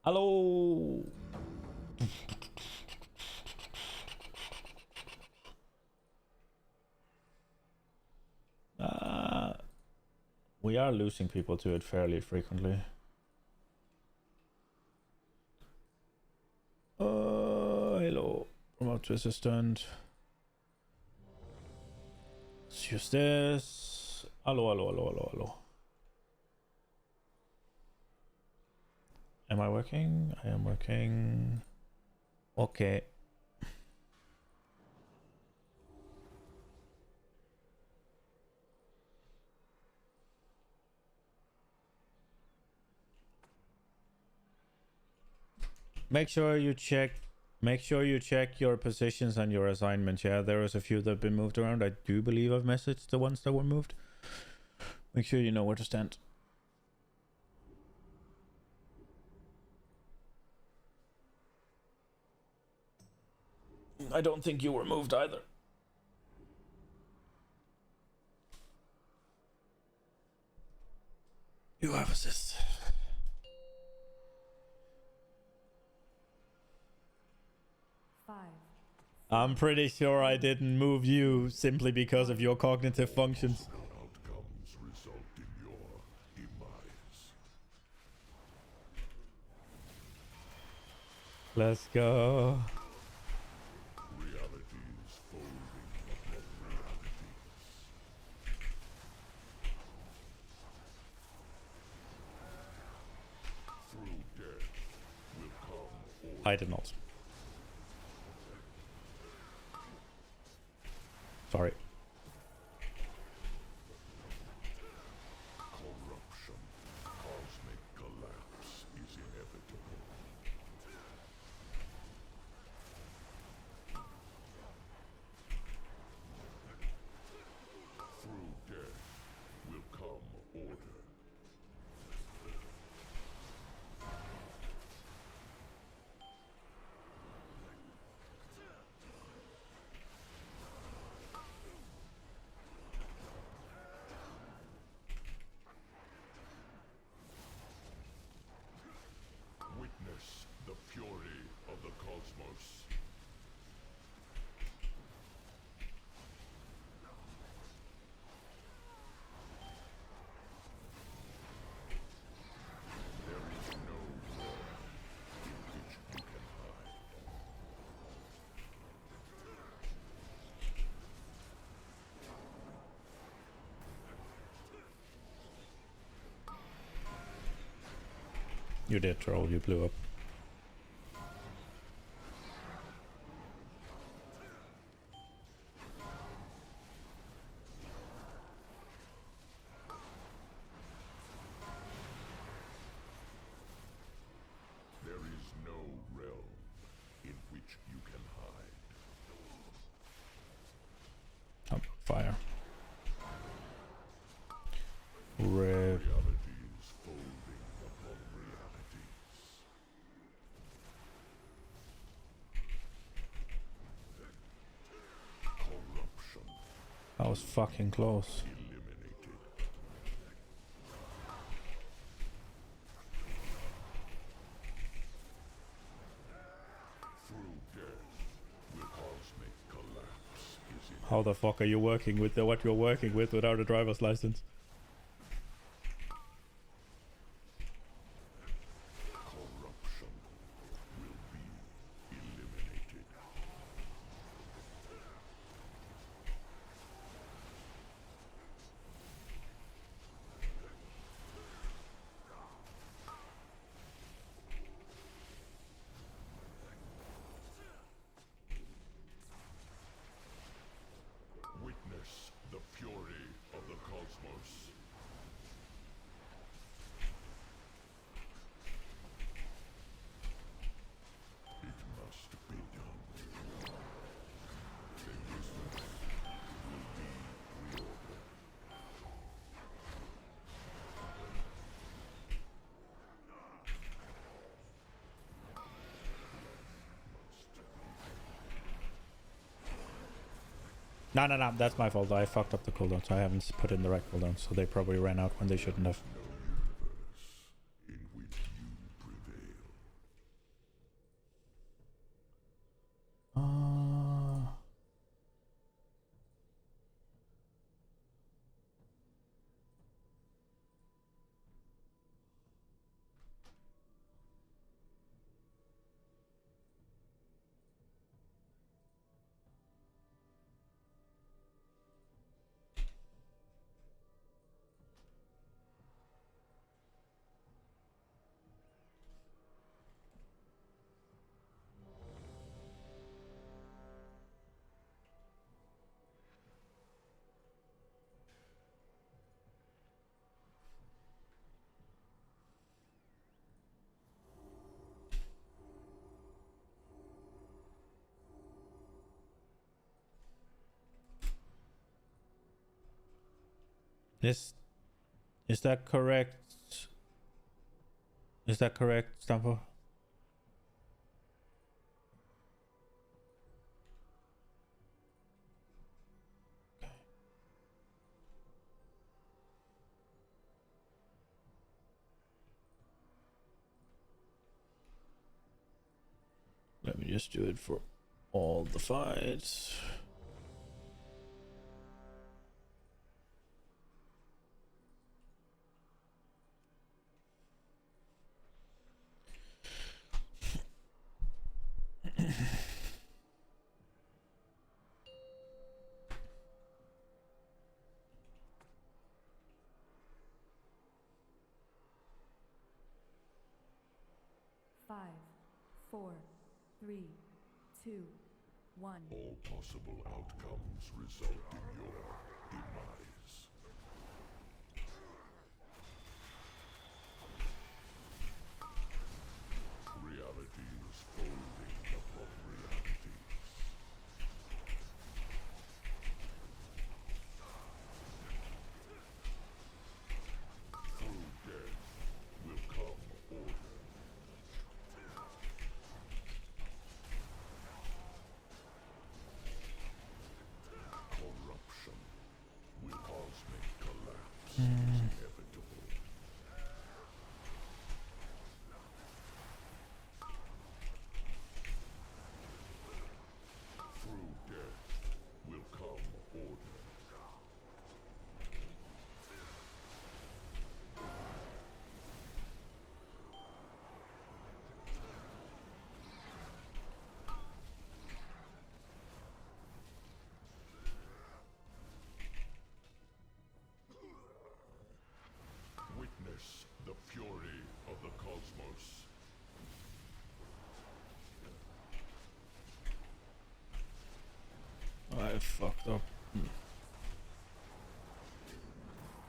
Hello. We are losing people to it fairly frequently. Hello. Remote assistant. Let's use this. Hello. Am I working? I am working. Okay. Make sure you check your positions and your assignments. Yeah, there is a few that have been moved around. I do believe I've messaged the ones that were moved. Make sure you know where to stand. I don't think you were moved either. You have assist. I'm pretty sure I didn't move you simply because of your cognitive functions. Outcomes result in your demise. Let's go. Realities folding upon realities. Through death will come order. I did not. Sorry. Corruption, cosmic collapse is inevitable. Through death will come order. Witness the fury of the cosmos. There is no world in which you can hide. You did troll, you blew up. There is no realm in which you can hide. Oh, fire. Rip. Realities folding upon realities. Corruption That was fucking close. eliminated. Through death will cosmic collapse is inevitable. How the fuck are you working with what you're working with without a driver's license? Corruption will be eliminated. Witness the fury of the cosmos. It must be done. The distance will be reordered. No, that's my fault. I fucked up the cooldown, so I haven't put in the right cooldown, so they probably ran out when they shouldn't have. No universe in which you prevail. Is that correct? Is that correct, Stampo? Let me just do it for all the fights. Five, 4, 3, 2, 1. All possible outcomes result in your demise. Realities folding upon realities. Through death will come order. Corruption will cosmic collapse is inevitable. Through death will come order. Witness the fury of the cosmos. I fucked up.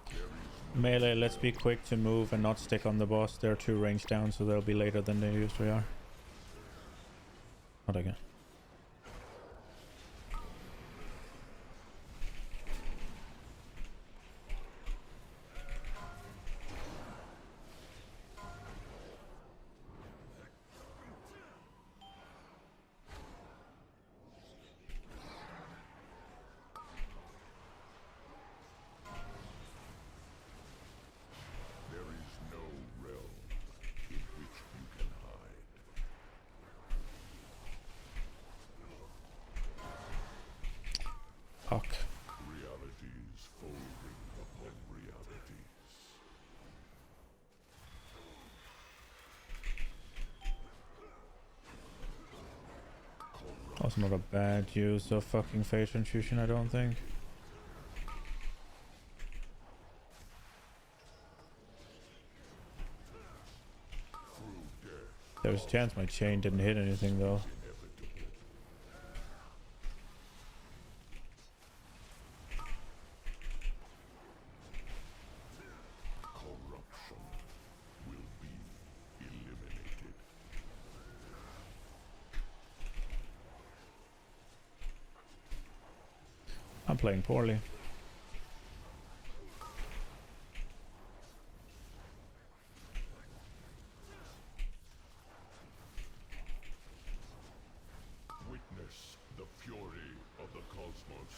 There is Melee, let's be quick to move and not stick on the boss. They're 2 range down, so they'll be later than they usually are. Not again. There is no realm in which you can hide. Fuck. Realities folding upon realities. That's not a bad use of fucking phase transfusion, I don't think. Through death There's a chance my chain didn't hit anything though. inevitable. Corruption will be eliminated. I'm playing poorly. Witness the fury of the cosmos.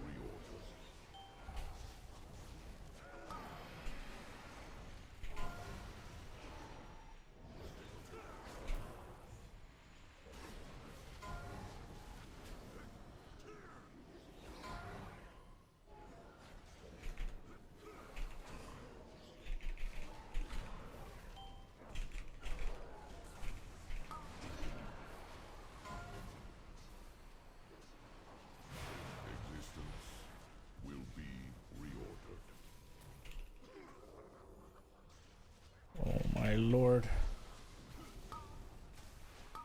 Reordered. Existence will be reordered. Oh my lord.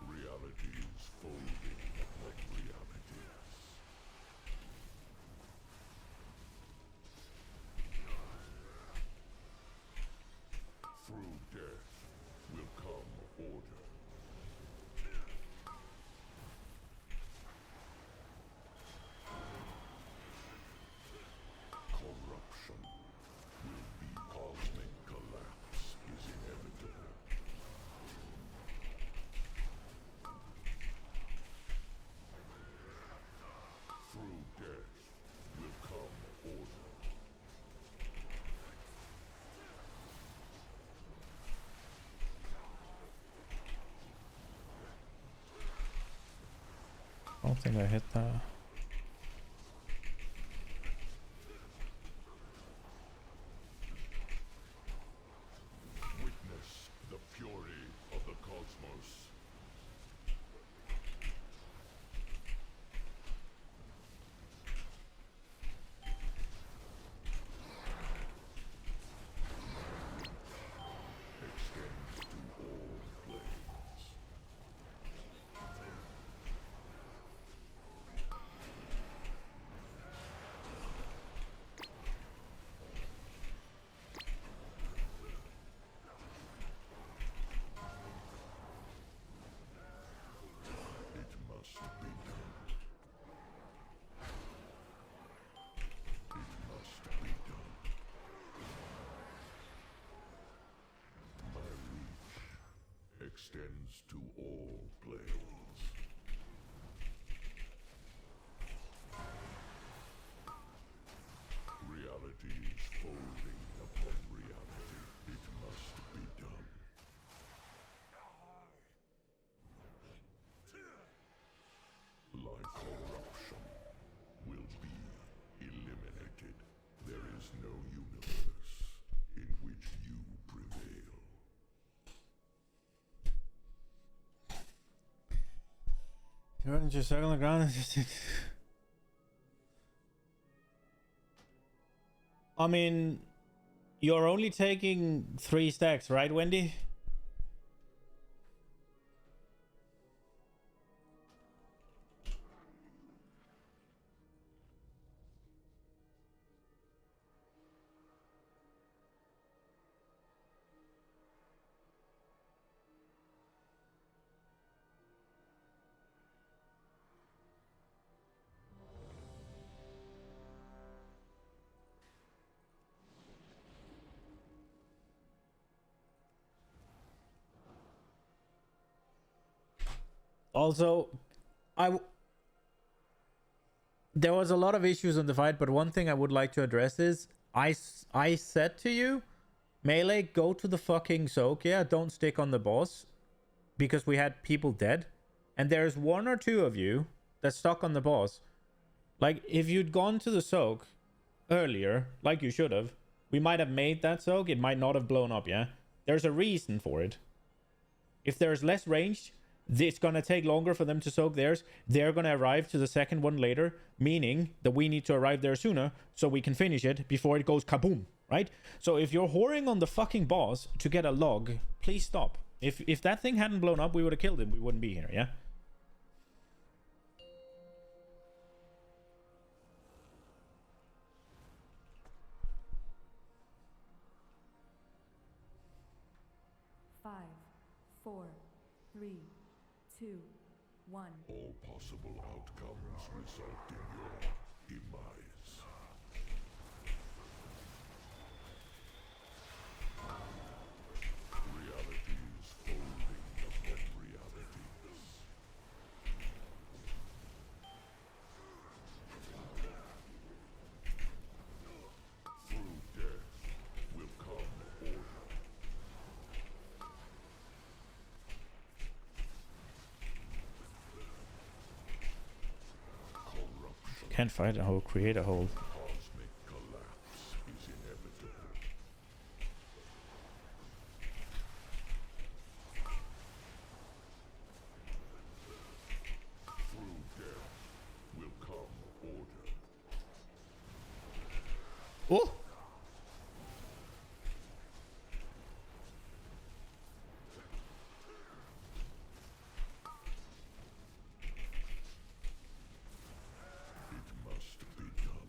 Realities folding upon realities. I don't think I hit that. Witness the fury of the cosmos. Extends to all planes. It must be done. It must be done. My reach extends to all planes. Reality is folding upon reality. It must be done. Life corruption will be eliminated. There is no universe in which you prevail. You're running your circle on the ground. I mean, you're only taking 3 stacks, right, Wendy? Also, there was a lot of issues in the fight, but one thing I would like to address is I said to you, Melee, go to the fucking soak, yeah, don't stick on the boss, because we had people dead, and there's 1 or 2 of you that stuck on the boss. Like, if you'd gone to the soak earlier, like you should have, we might have made that soak, it might not have blown up, yeah? There's a reason for it. If there's less range, it's going to take longer for them to soak theirs. They're going to arrive to the second one later, meaning that we need to arrive there sooner so we can finish it before it goes kaboom, right? So if you're whoring on the fucking boss to get a log, please stop. If that thing hadn't blown up, we would have killed him. We wouldn't be here, yeah? Five, four, three, two, one. All possible outcomes result in your demise. Reality is folding upon realities. Through death will come order. Corruption. Can't fight a hole, create a hole. Cosmic collapse is inevitable. Through death will come order. Oh! It must be done.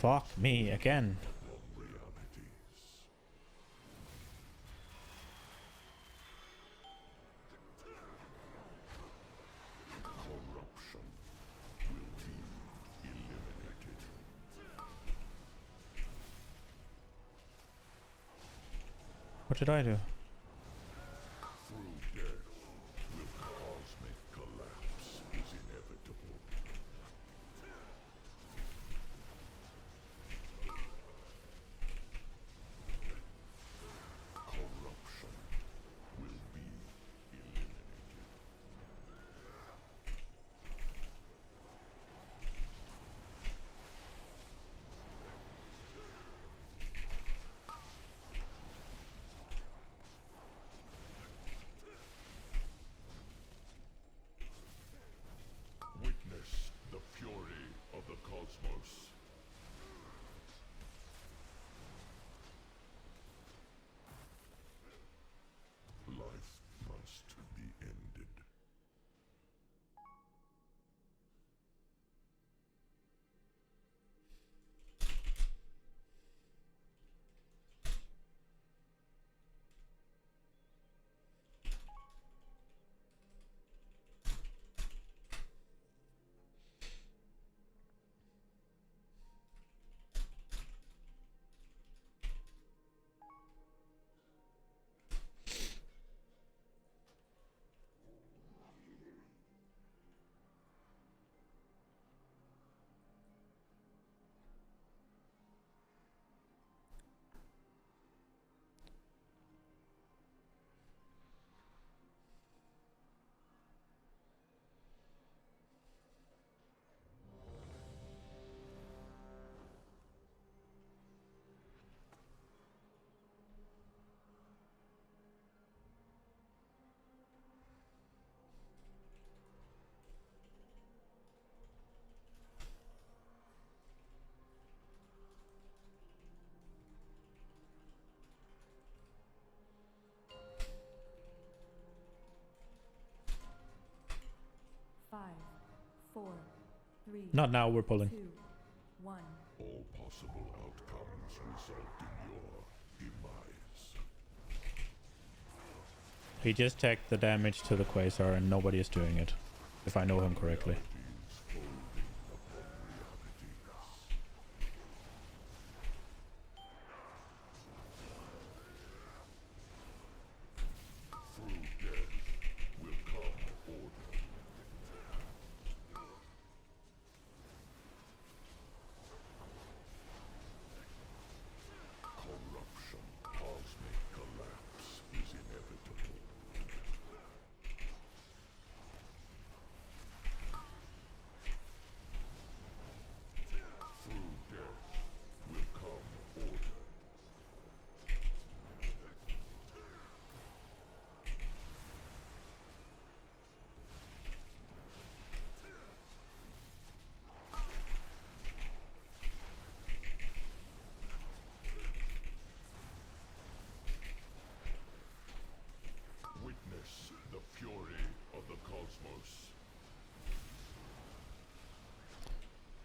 Fuck me again. What did I do? Witness the fury of the cosmos. Life must be ended. Five, four, three, Not now, we're pulling. 2, 1. All possible outcomes result in your demise. He just tacked the damage to the Quasar and nobody is doing it. If I know him correctly. Witness the fury of the cosmos.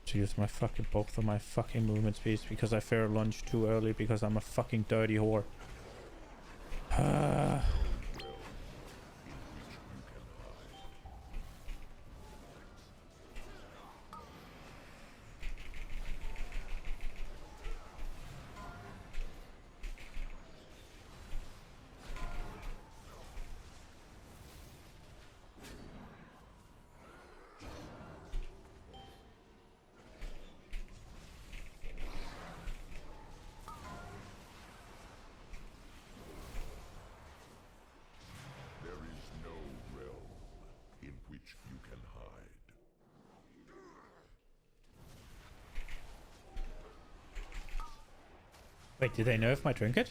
To use my fucking both of my fucking movement speeds because I fair lunge too early because I'm a fucking dirty whore. Wait, did they nerf my trinket?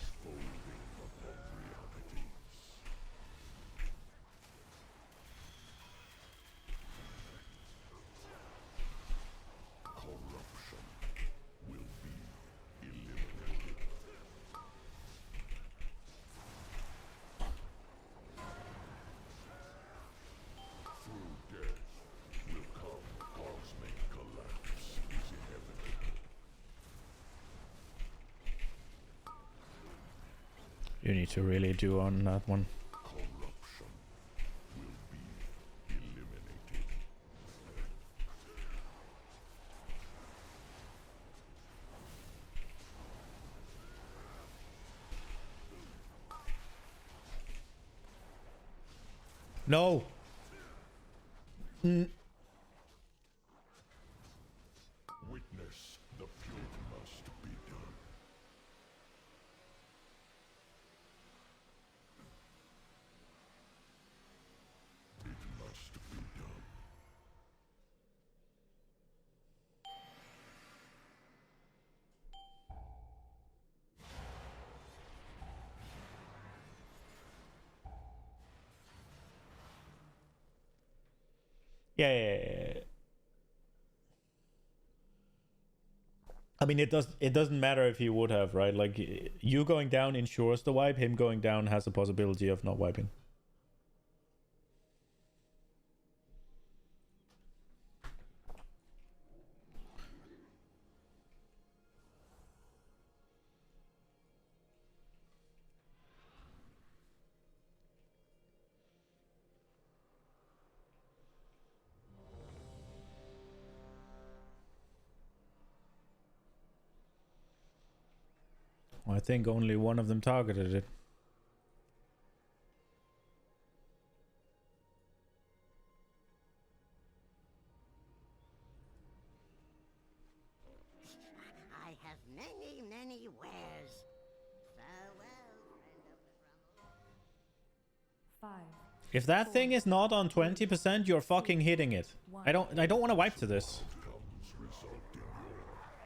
You need to really do on that one. Corruption will be eliminated. No. Witness the pure must be done. It must be done. Yeah. I mean, it doesn't matter if he would have, right? Like, you going down ensures the wipe. Him going down has a possibility of not wiping. I think only one of them targeted it. I have many, many wares. Farewell, friend of the Brummel. 5, If that thing is not on 20%, you're fucking hitting it. I don't want to wipe to this. Outcomes result in your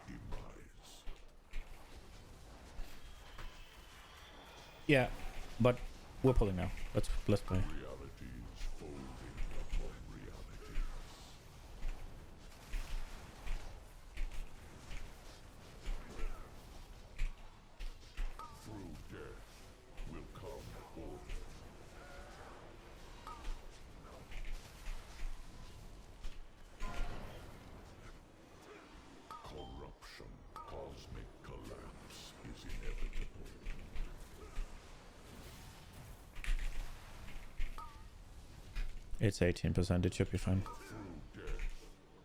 demise. Yeah, but we're pulling now. Let's play. Realities folding upon realities. Through death will come order. Corruption, cosmic collapse is inevitable. It's 18%. It should be fine. Through death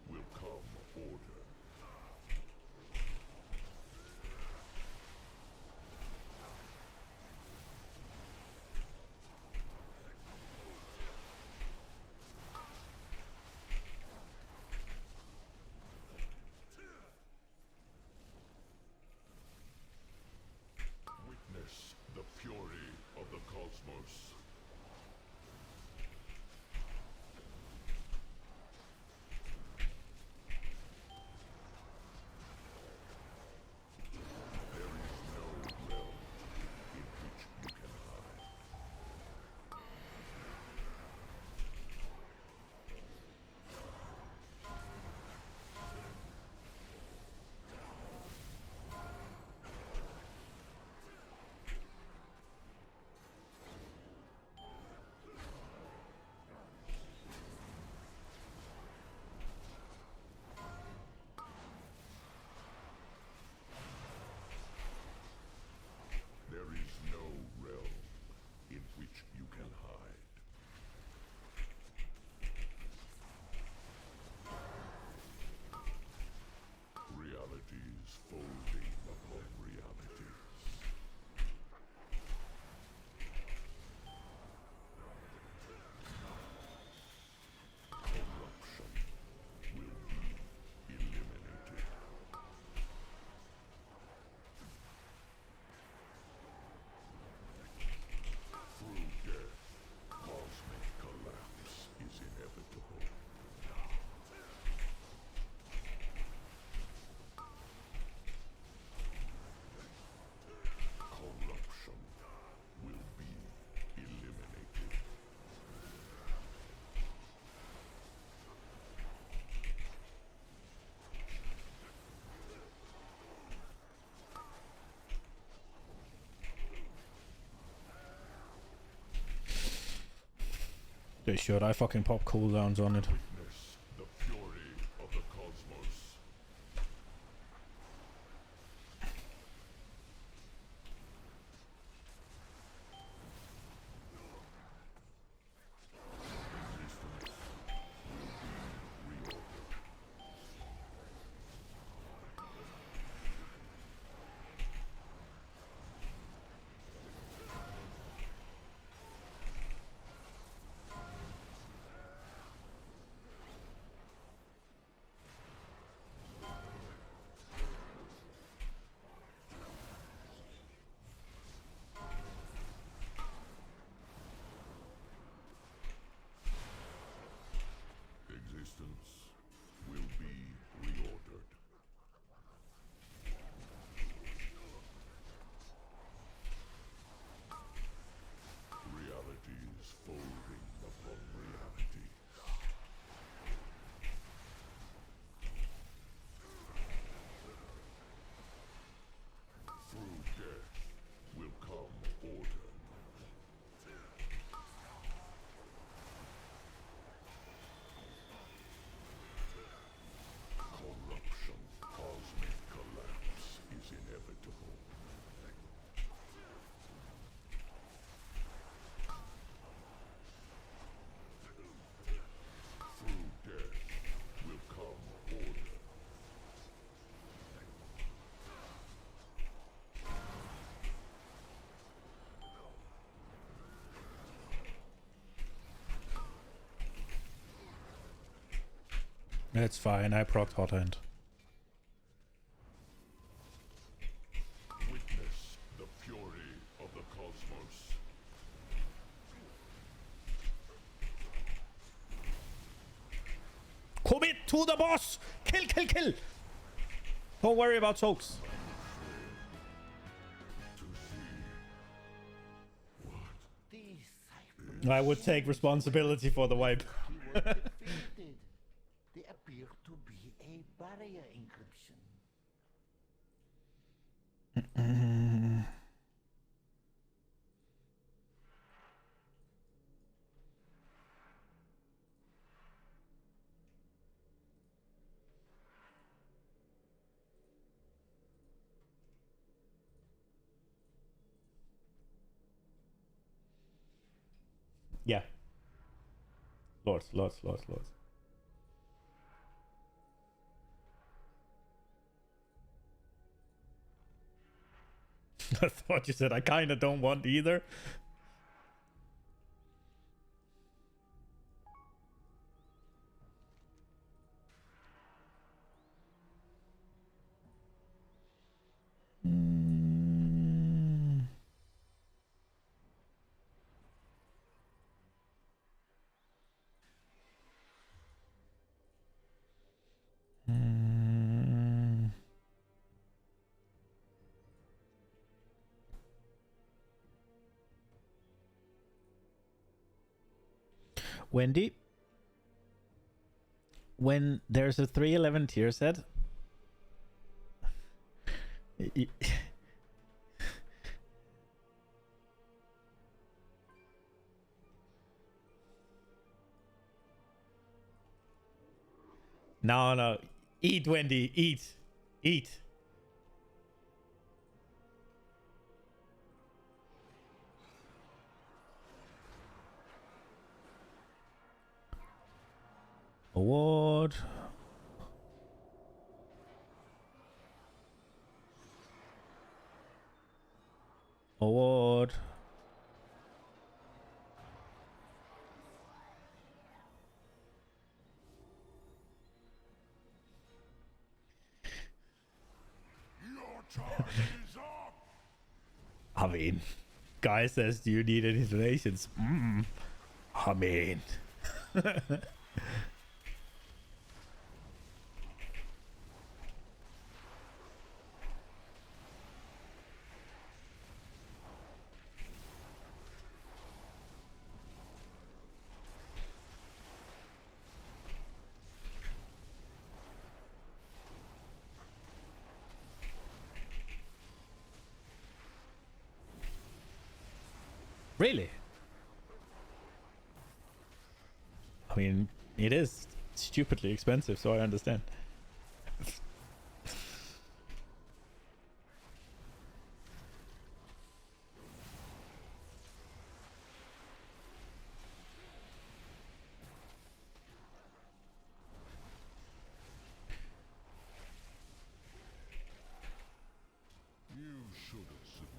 will come order. Witness the fury of the cosmos. There is no realm in which you can hide. There is no realm in which you can hide. Realities folding upon realities. Corruption will be eliminated. Through death, cosmic collapse is inevitable. Corruption will be eliminated. They should. I fucking pop cooldowns on it. Witness the fury of the cosmos. That's fine. I procced Hot Hand. Witness the fury of the cosmos. Commit to the boss! Kill, kill, kill! Don't worry about soaks. I would take responsibility for the wipe. They appear to be a barrier encryption. Yeah. Lords. I thought you said I kinda don't want either. Wendy, when there's a 311 tier set, no, eat, Wendy, eat. Award. Your time is up. I mean, guy says, do you need any donations? I mean. Really? I mean, it is stupidly expensive, so I understand. You should have submitted.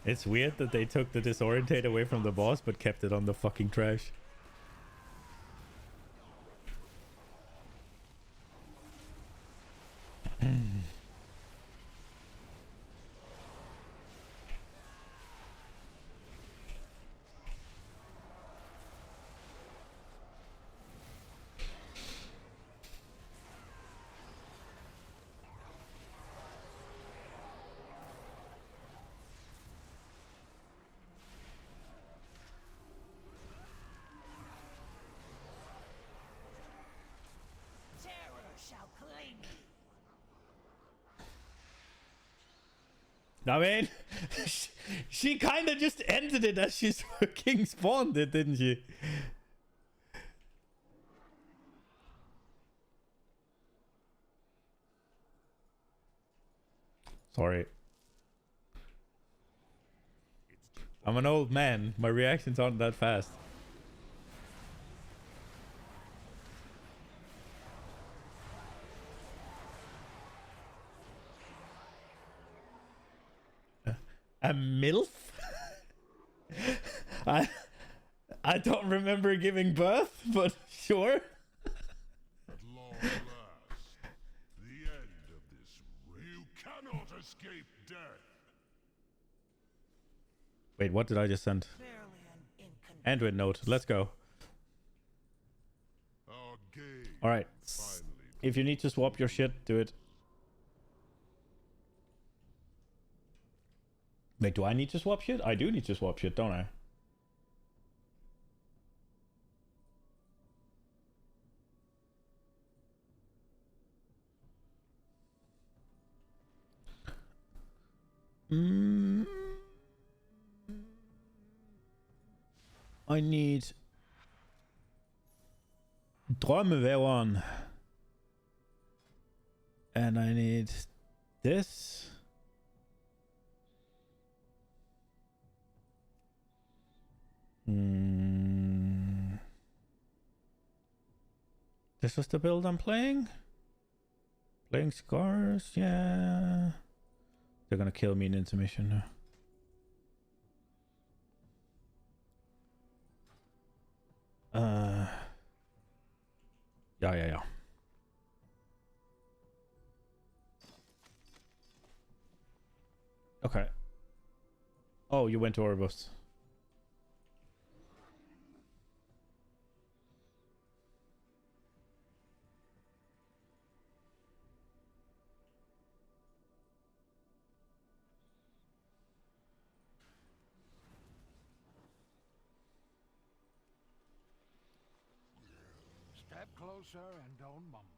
It's weird that they took the disorientate away from the boss, but kept it on the fucking trash. I mean, she kind of just ended it as she's fucking spawned it, didn't she? Sorry. I'm an old man. My reactions aren't that fast. A MILF? I I don't remember giving birth, but sure. At long last, the end of this. You cannot escape death. Wait, what did I just send? Barely an inconvenience. Android note. Let's go. Our game All right. finally. If you need to swap your shit, do it. Wait, do I need to swap shit? I do need to swap shit, don't I? I need Drømmevæveren. And I need this. This was the build I'm playing? Playing Scars? Yeah. They're gonna kill me in intermission now. Yeah. Okay. Oh, you went to Orbus. Step closer and don't mumble.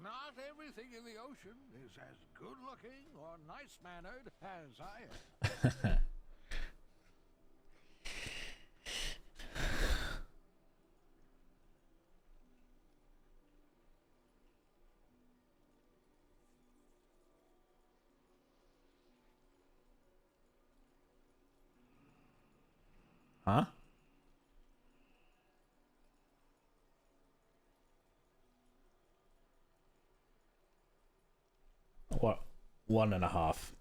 Not everything in the ocean is as good looking or nice mannered as I am. Huh? What? 1.5.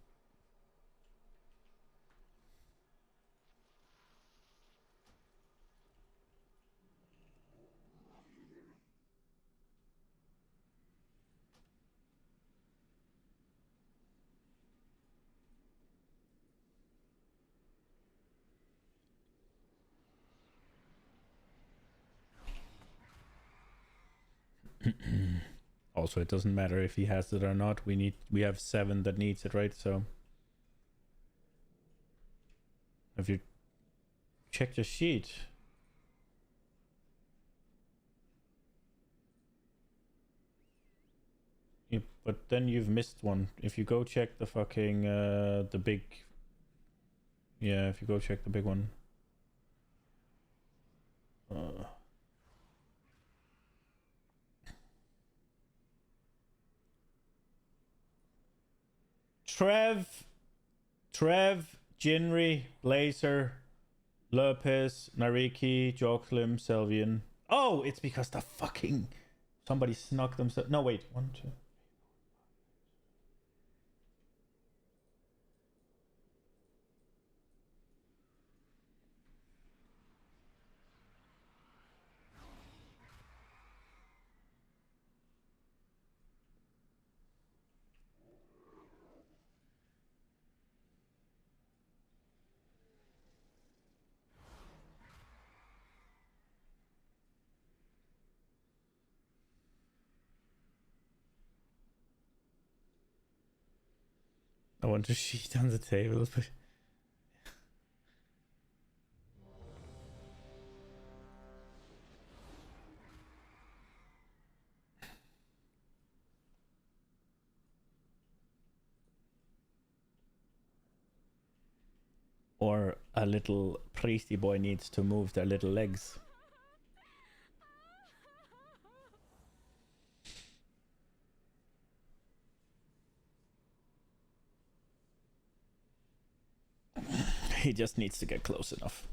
Also, it doesn't matter if he has it or not. We have 7 that needs it, right? So if you check the sheet, but then you've missed one. If you go check the fucking the big, yeah, if you go check the big one. Trev, Jinri, Blazer, Lopez, Nariki, Joachim, Selvian. Oh, it's because the fucking somebody snuck themselves. No, wait. 1, 2. I want to sheet on the table, but or a little priesty boy needs to move their little legs. He just needs to get close enough.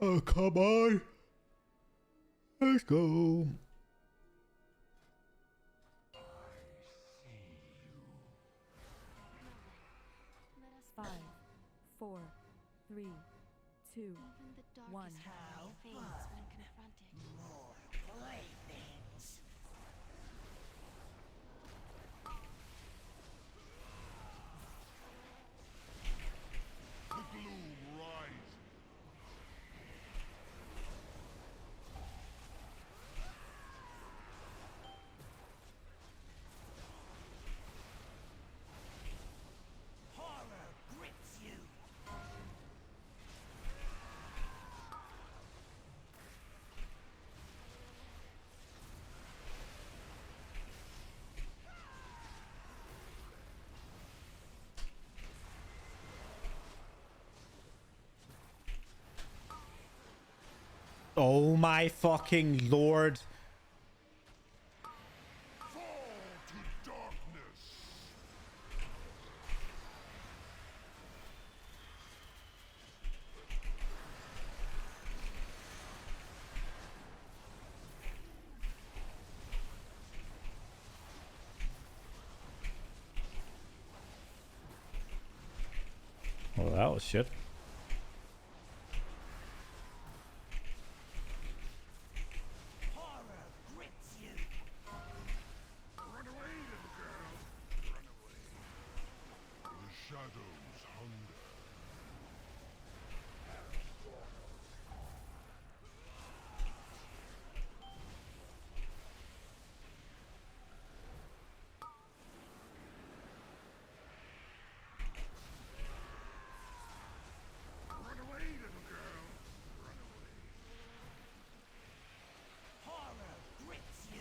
Oh, come on. Let's go. Five, four, three, two, Even the darkest one. heart fades when confronted. More playthings. The gloom rises. Horror grips you. Oh my fucking lord. Fall to darkness. Well, that was shit. Horror grips you. Run away, little girl. Run away. The shadows hunger. Run away, little girl. Run away. Horror grips you.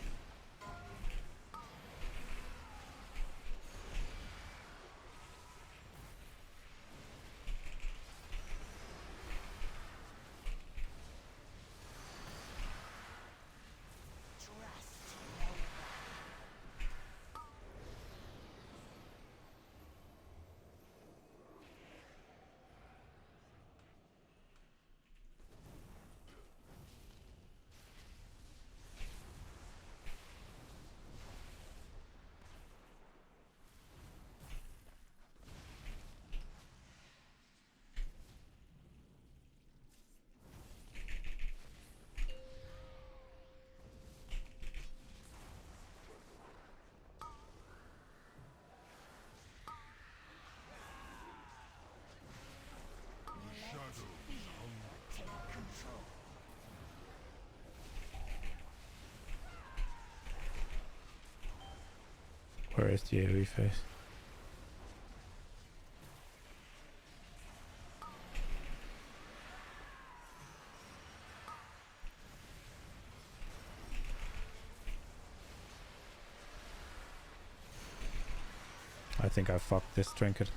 Trust no one. The shadows hunger. Take control. Where is the AoE face? I think I fucked this trinket.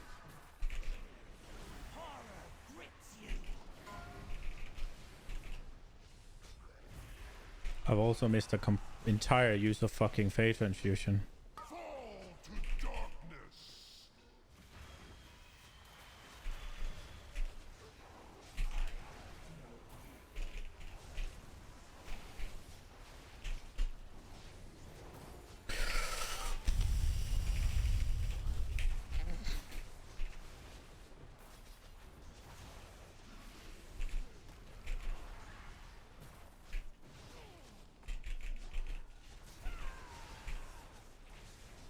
Horror grips you. I've also missed the entire use of fucking Fate Transfusion. Fall to darkness.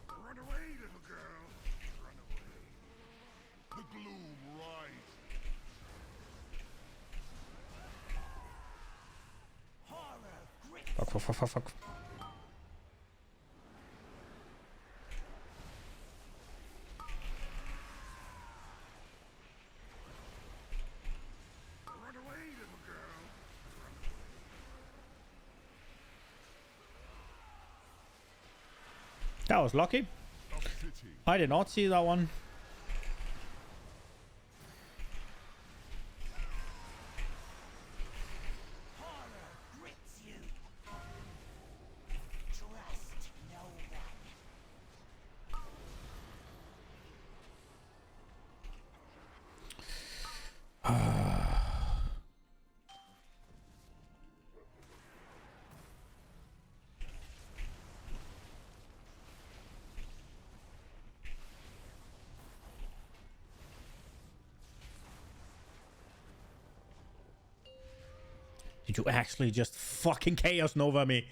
Run away, little girl. Run away. The gloom rises. Horror grips Fuck, fuck, fuck, fuck, fuck. Run away, little girl. Run away. That was lucky. A pity. I did not see that one. Horror grips you. Trust no one. Did you actually just fucking Chaos Nova me?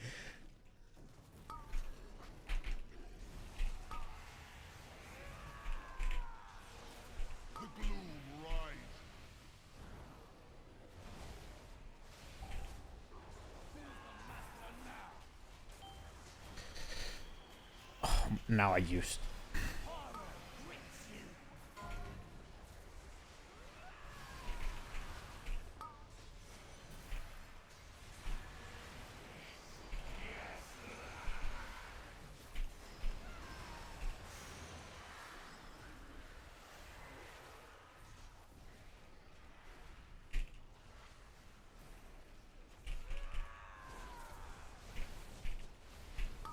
The gloom rises. Now I used.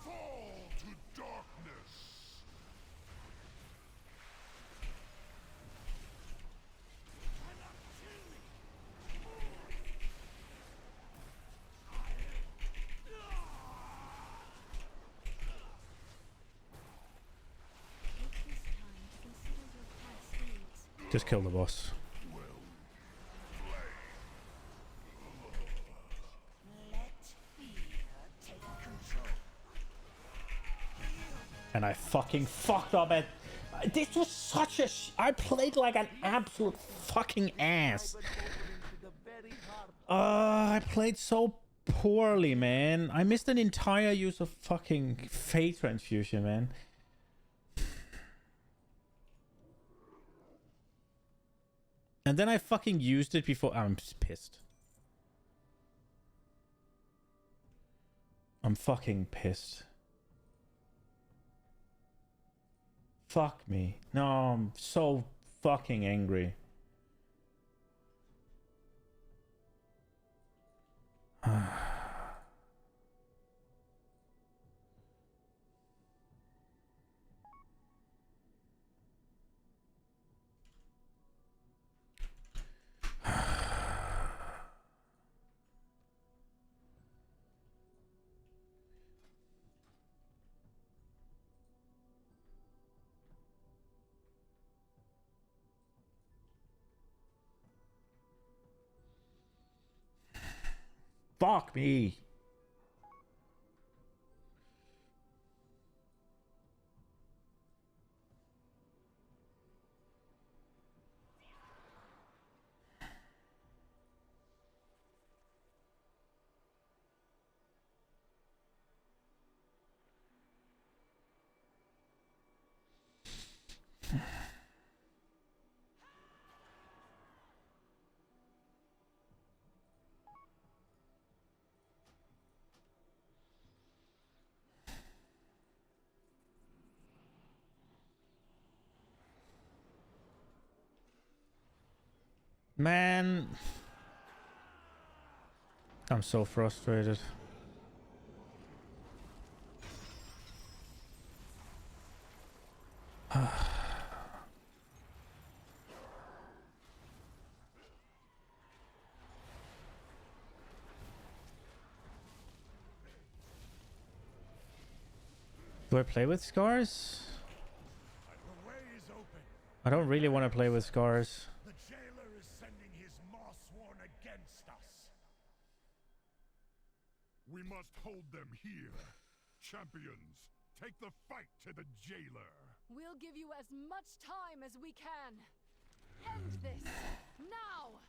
Fall to darkness. Take this time to consider your past deeds. Just kill the boss. Let fear take control. And I fucking fucked up at. This was such a. I played like an absolute fucking ass. I played so poorly, man. I missed an entire use of fucking Fate Transfusion, man. And then I fucking used it before. I'm just pissed. I'm fucking pissed. Fuck me. No, I'm so fucking angry. Fuck me. Man, I'm so frustrated. Do I play with scars? The way is open. I don't really want to play with scars. The jailer is sending his Mossworn against us. We must hold them here. Champions, take the fight to the jailer. We'll give you as much time as we can. End this now.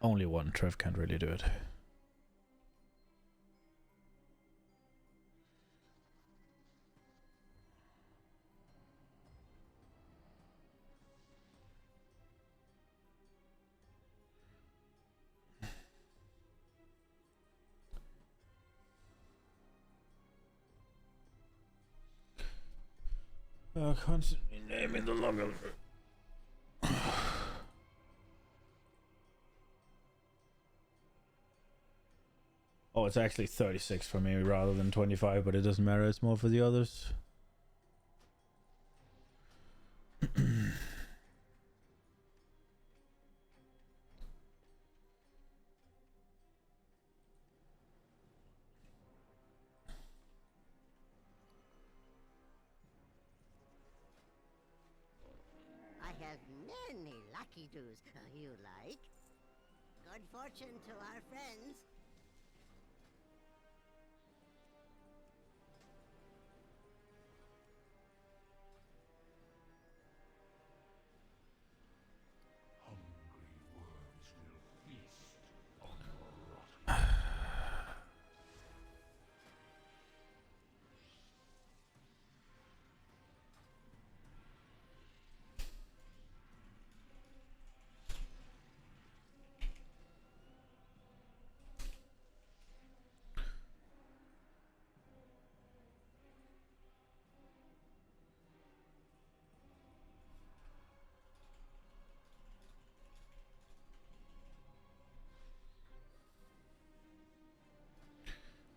Only one Trev can't really do it. Constantly naming the longer. Oh, it's actually 36 for me rather than 25, but it doesn't matter. It's more for the others. have many lucky doos you like. Good fortune to our friends.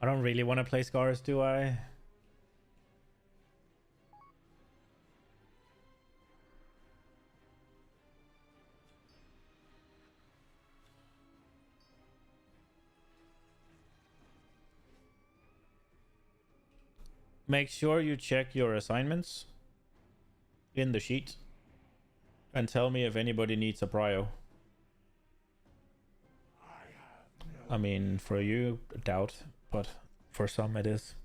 I don't really want to play Scars, do I? Make sure you check your assignments in the sheet and tell me if anybody needs a prio. I mean, for you, doubt, but for some it is.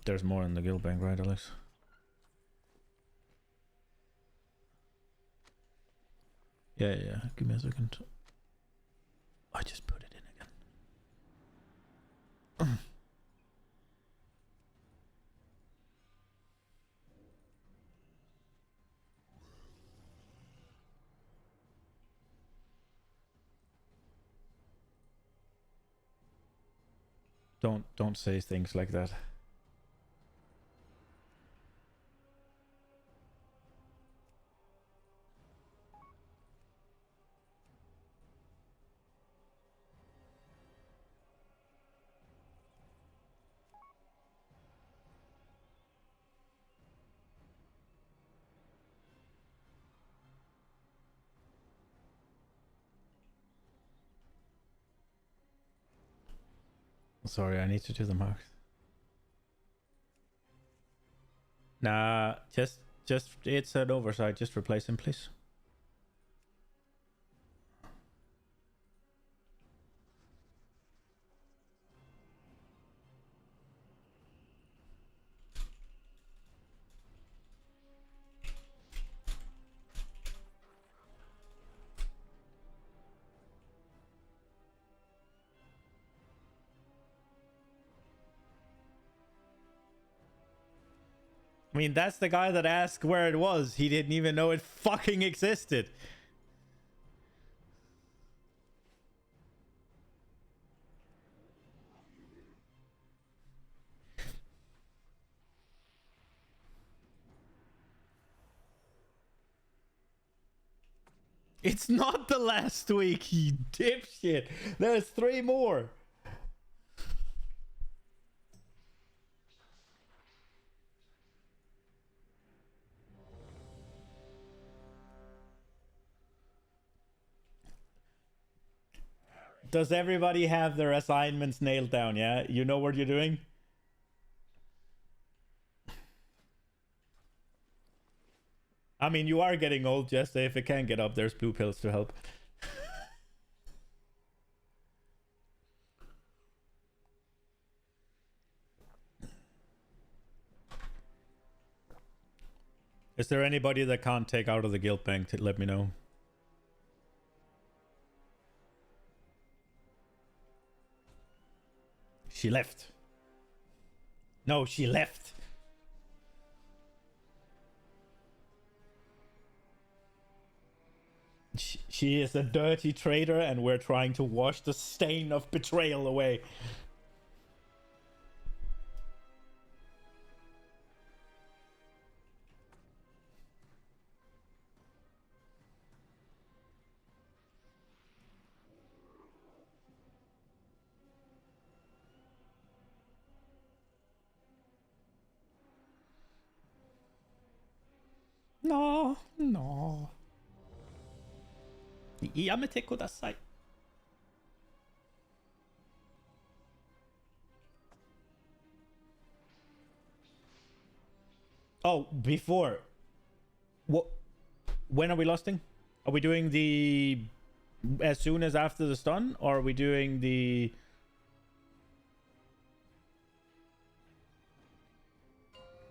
There's more in the guild bank, right, Alex? Yeah, yeah. Give me a second. I just put it in again. Don't say things like that. Sorry, I need to do the marks. Nah, just it's an oversight. Just replace him, please. I mean, that's the guy that asked where it was. He didn't even know it fucking existed. It's not the last week, you dipshit. There's 3 more. Does everybody have their assignments nailed down, yeah? You know what you're doing? I mean, you are getting old, Jesse. If it can't get up, there's blue pills to help. Is there anybody that can't take out of the guild bank to let me know? She left. No, she left. She is a dirty traitor and we're trying to wash the stain of betrayal away. No, no. Yamete kudasai. Oh, before. What? When are we lusting? Are we doing the as soon as after the stun, or are we doing the?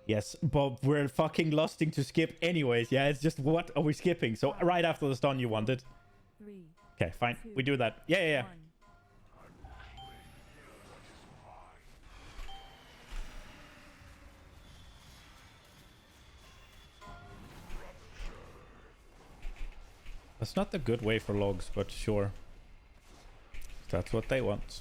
Yes, but we're fucking lusting to skip anyways. Yeah, it's just what are we skipping? So right after the stun, you want it. 3, Okay, fine. 2, We do that. Yeah, yeah, yeah. 1. That's not the good way for logs, but sure. That's what they want.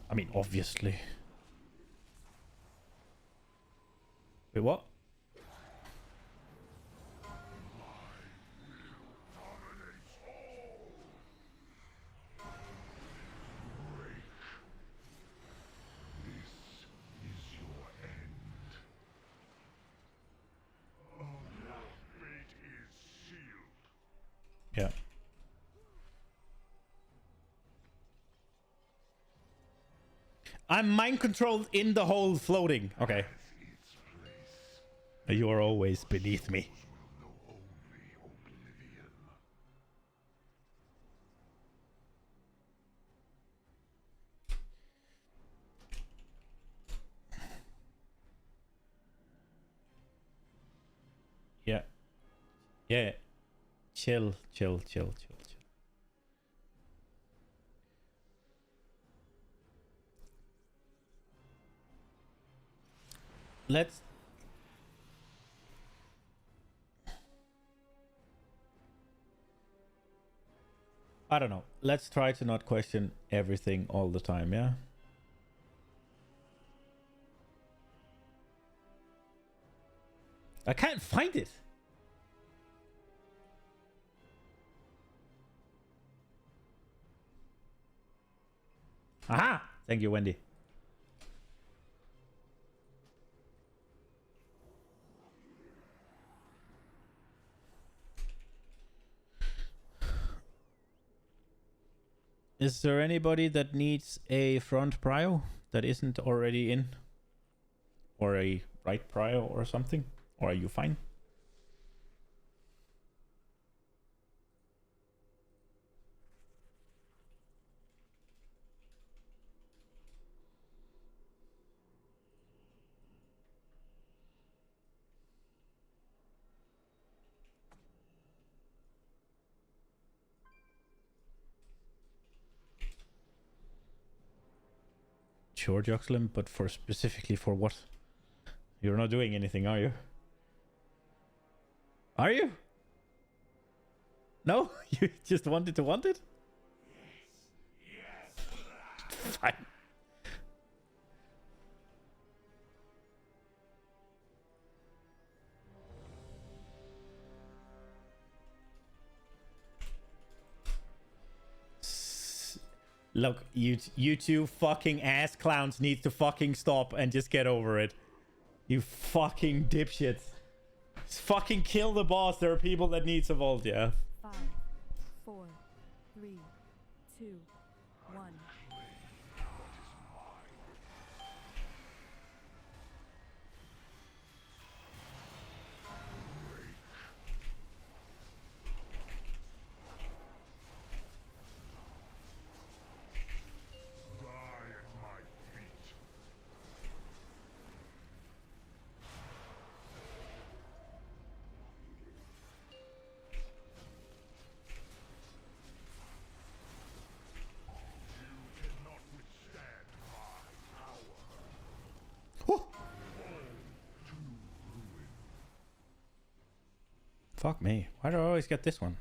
I mean, obviously. Wait, what? Yeah. I'm mind controlled in the hole floating. Okay. You are always beneath me. Yeah. Yeah. Chill, chill, chill, chill, chill. Let's... I don't know. Let's try to not question everything all the time, yeah? I can't find it. Aha! Thank you, Wendy. Is there anybody that needs a front prio that isn't already in? Or a right prio or something? Or are you fine? Sure, Joxlim, but for specifically for what? You're not doing anything, are you? Are you? No? You just wanted to want it? Yes. Fine. Look, you two fucking ass clowns need to fucking stop and just get over it. You fucking dipshits. Just fucking kill the boss. There are people that need to vault, yeah. 5, 4, 3, 2, 1. Fuck me. Why do I always get this one?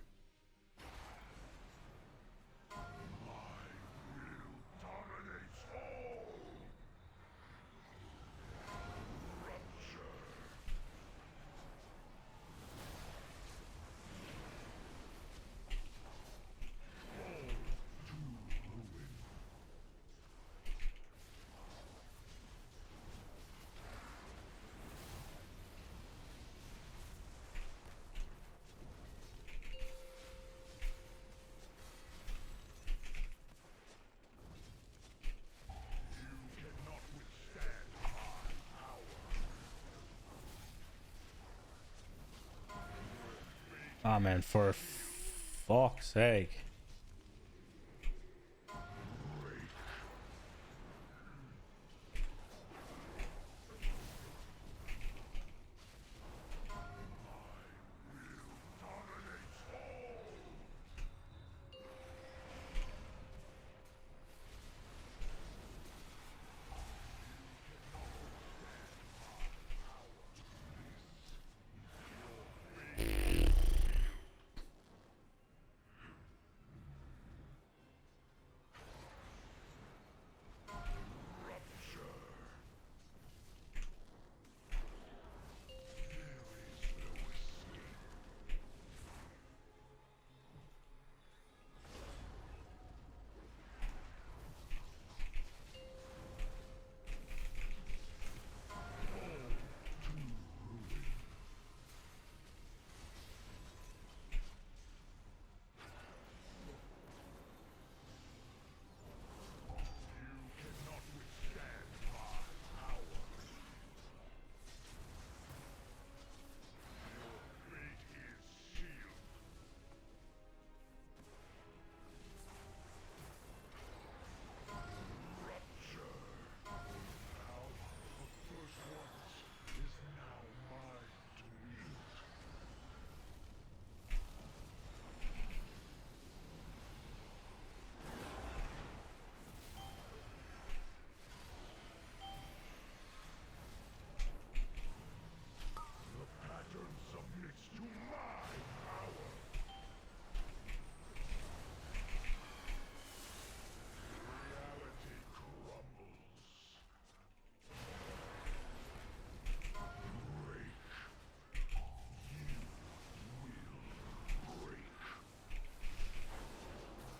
Ah, man, for fuck's sake.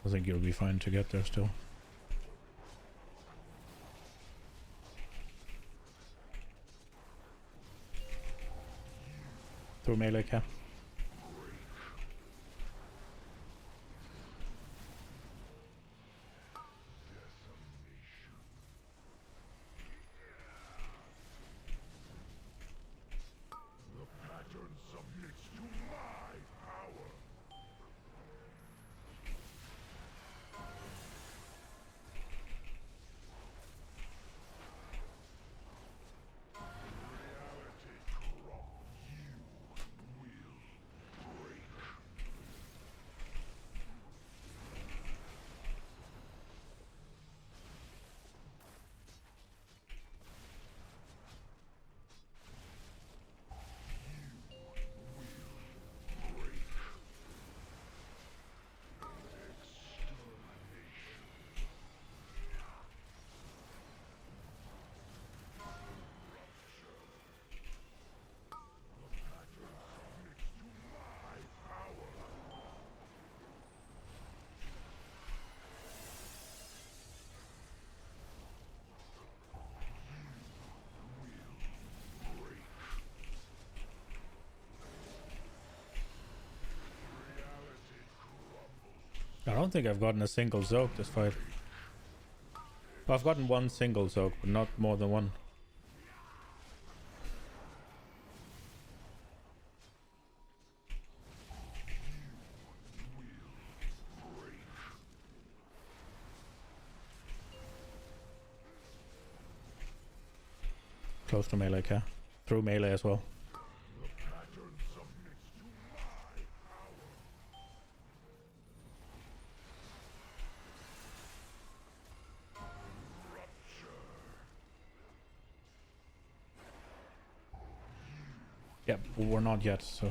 I think you'll be fine to get there still. Through melee cap. I don't think I've gotten a single Zoke this fight. Well, I've gotten one single Zoke, but not more than one. Close to melee, okay? Through melee as well. Yeah, but we're not yet, so...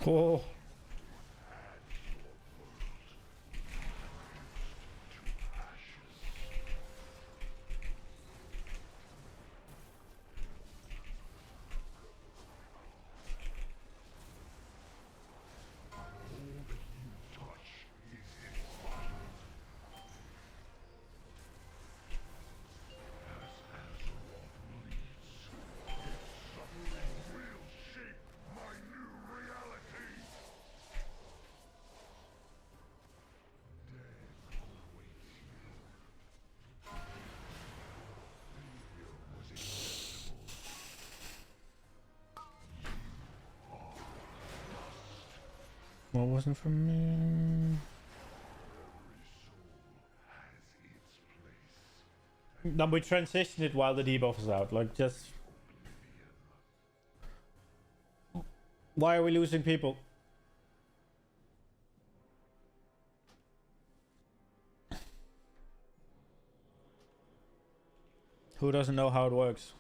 Oh. What wasn't from me? No, we transition it while the debuff is out. Like, just... Why are we losing people? Who doesn't know how it works?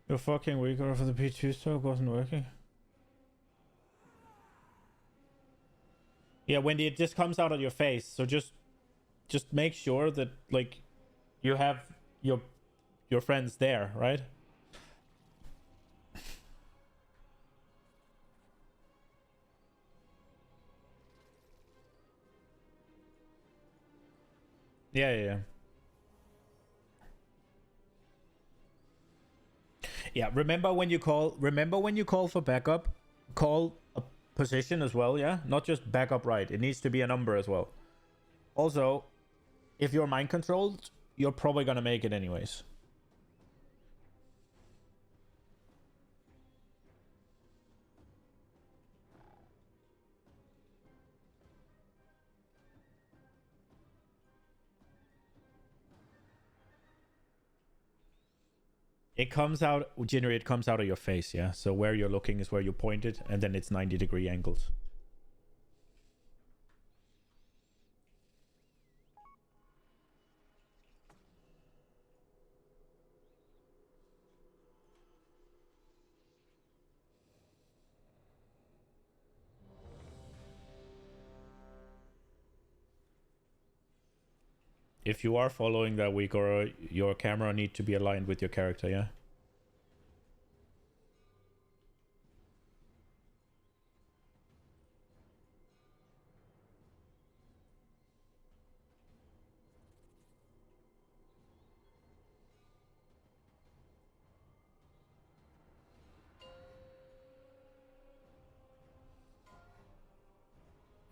Your fucking weaker for the P2 stroke wasn't working. Yeah, Wendy, it just comes out of your face. So just make sure that like you have your friends there, right? Yeah, yeah, yeah. Yeah, remember when you call for backup, call a position as well, yeah? Not just backup right. It needs to be a number as well. Also, if you're mind controlled, you're probably gonna make it anyways. It comes out, generally it comes out of your face, yeah? So where you're looking is where you point it, and then it's 90-degree angles. If you are following that week, or your camera need to be aligned with your character, yeah?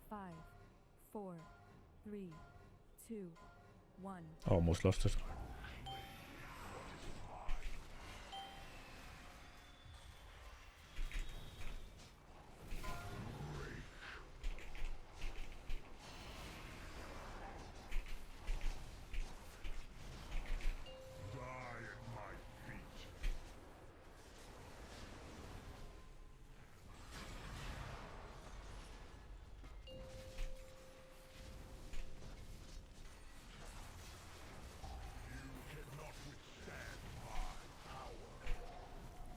Five, 4, 3, 2, 1. Almost lost it.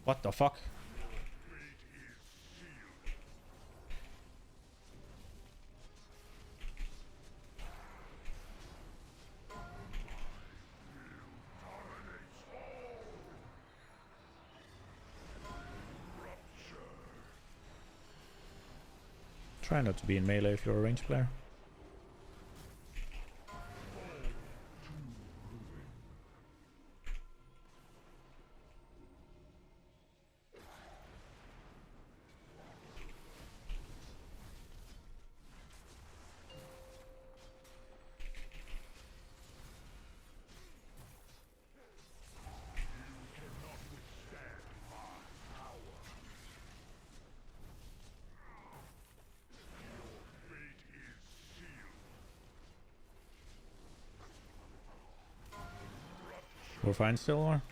What the fuck? Try not to be in melee if you're a ranged player. We're fine still, or?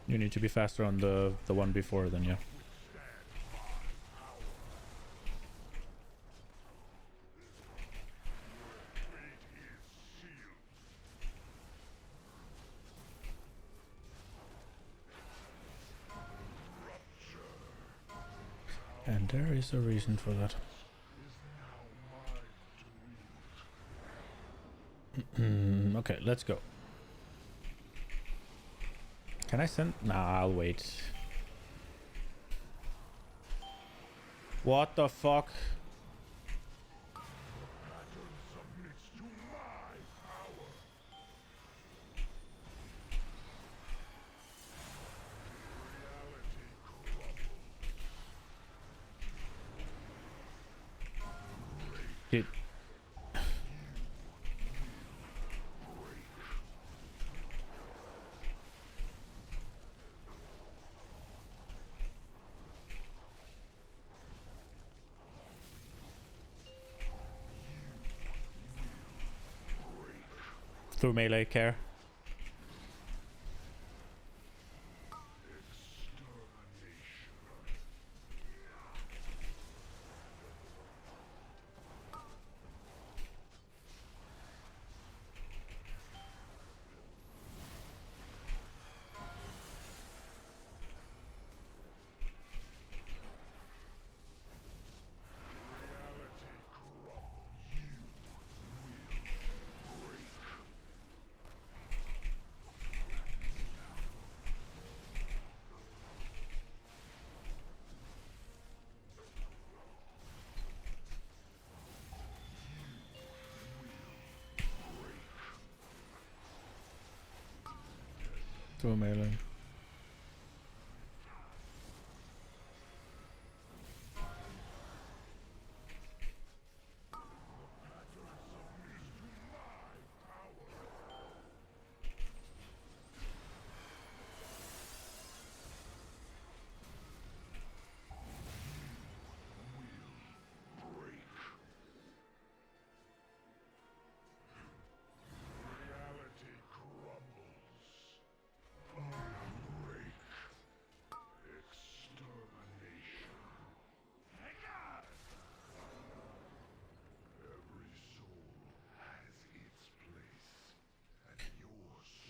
You need to be faster on the one before then, yeah. And there is a reason for that. Okay, let's go. Can I send? Nah, I'll wait. What the fuck? Dude. Through melee care. Through melee.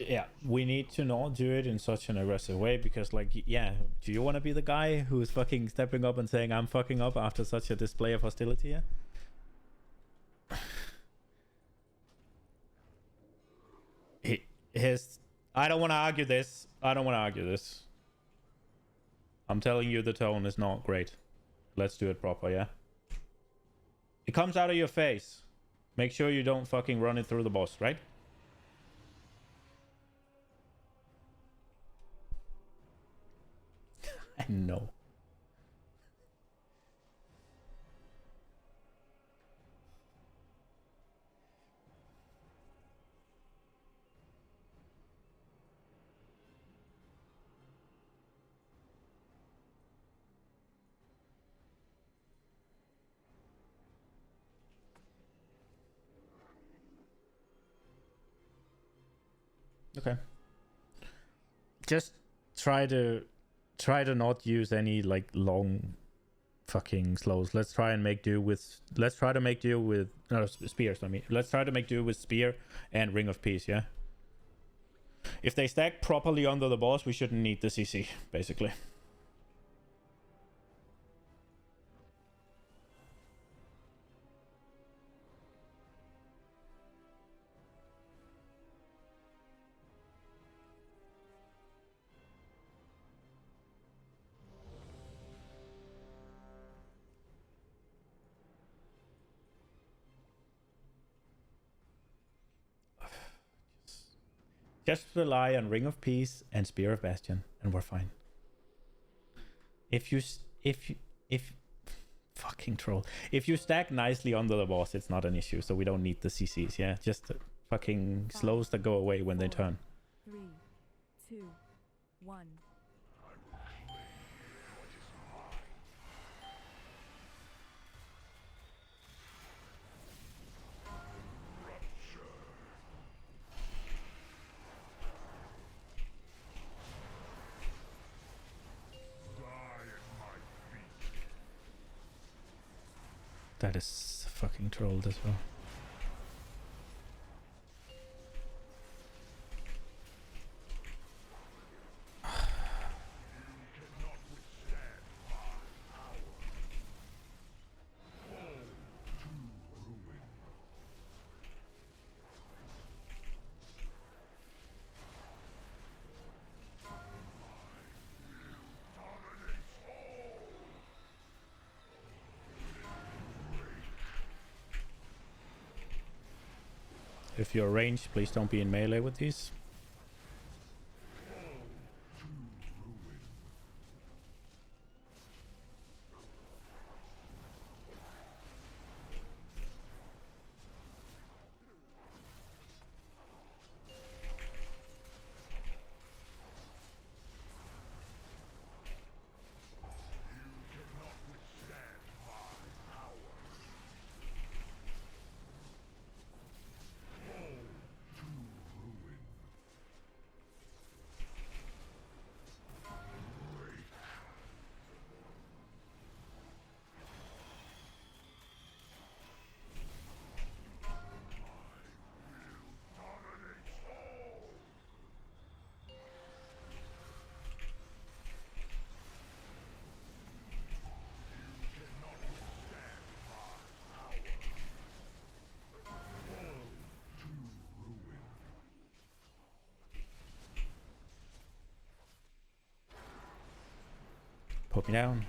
Yeah, we need to not do it in such an aggressive way because, like, yeah, do you want to be the guy who's fucking stepping up and saying I'm fucking up after such a display of hostility? Yeah. I don't want to argue this. I'm telling you the tone is not great. Let's do it proper, yeah? It comes out of your face. Make sure you don't fucking run it through the boss, right? I know. Okay. Just try to not use any like long fucking slows. Let's try to make do with spears. I mean, let's try to make do with spear and Ring of Peace. Yeah. If they stack properly under the boss, we shouldn't need the CC basically. Just rely on Ring of Peace and Spear of Bastion, and we're fine. If you fucking troll. If you stack nicely under the boss, it's not an issue, so we don't need the CCs, yeah? Just the fucking slows that go away when they turn. 3, 2, 1. That is fucking trolled as well. If you're ranged, please don't be in melee with these. Put me down.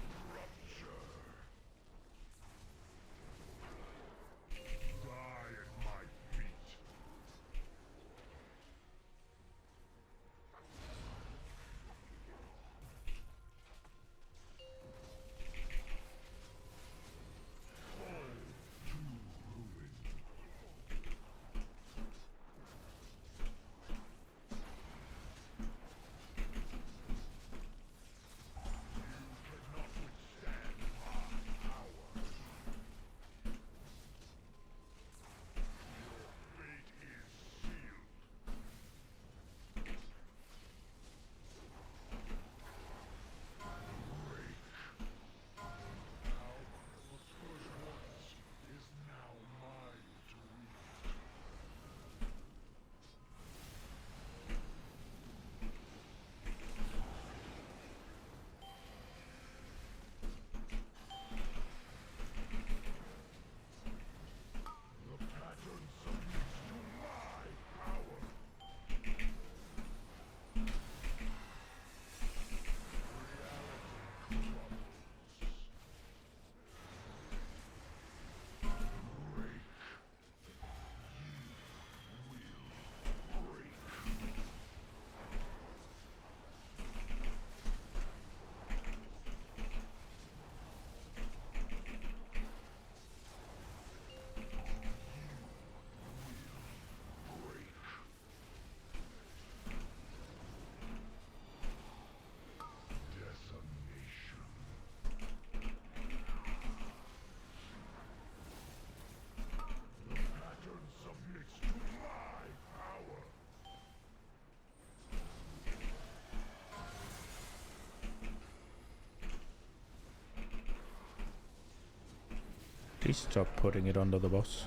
Please stop putting it under the boss.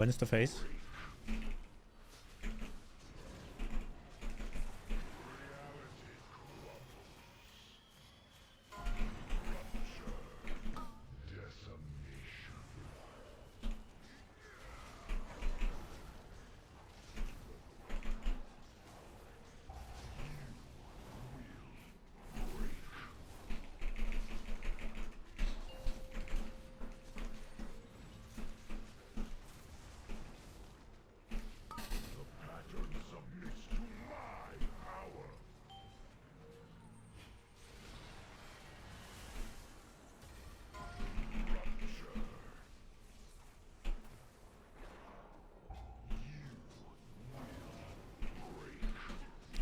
When's the face?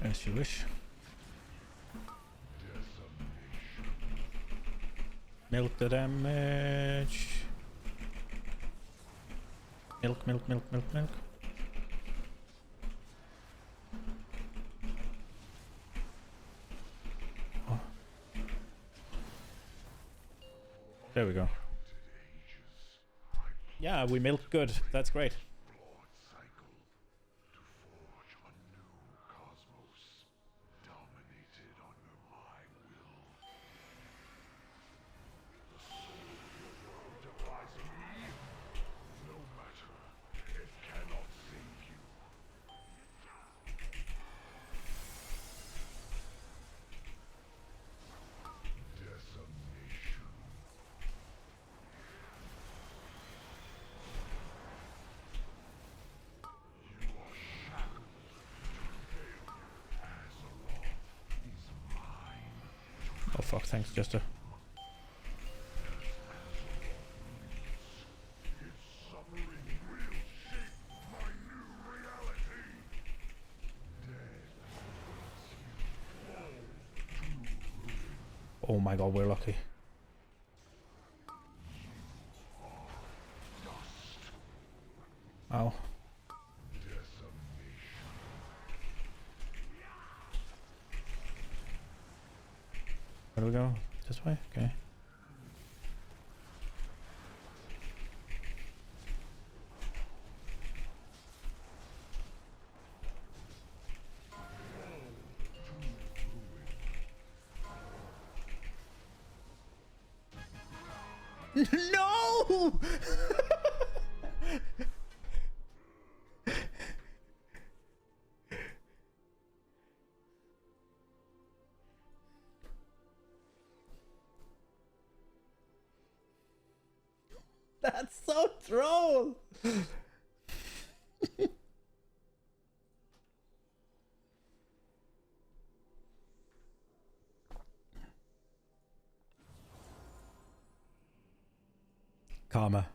As you wish. Milk the damage. Milk, milk, milk, milk, milk. Oh. There we go. Yeah, we milked good. That's great. Oh fuck, thanks, Jester. Oh my god, we're lucky. Ow. Where do we go? This way? Okay. No! That's so troll! Karma.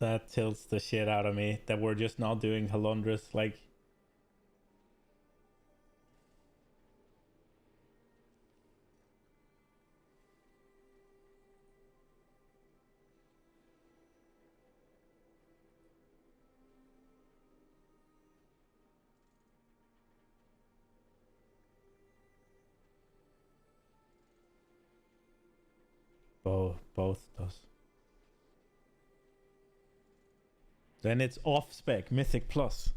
That tilts the shit out of me that we're just not doing Halondrus like both does. Then it's off spec Mythic Plus.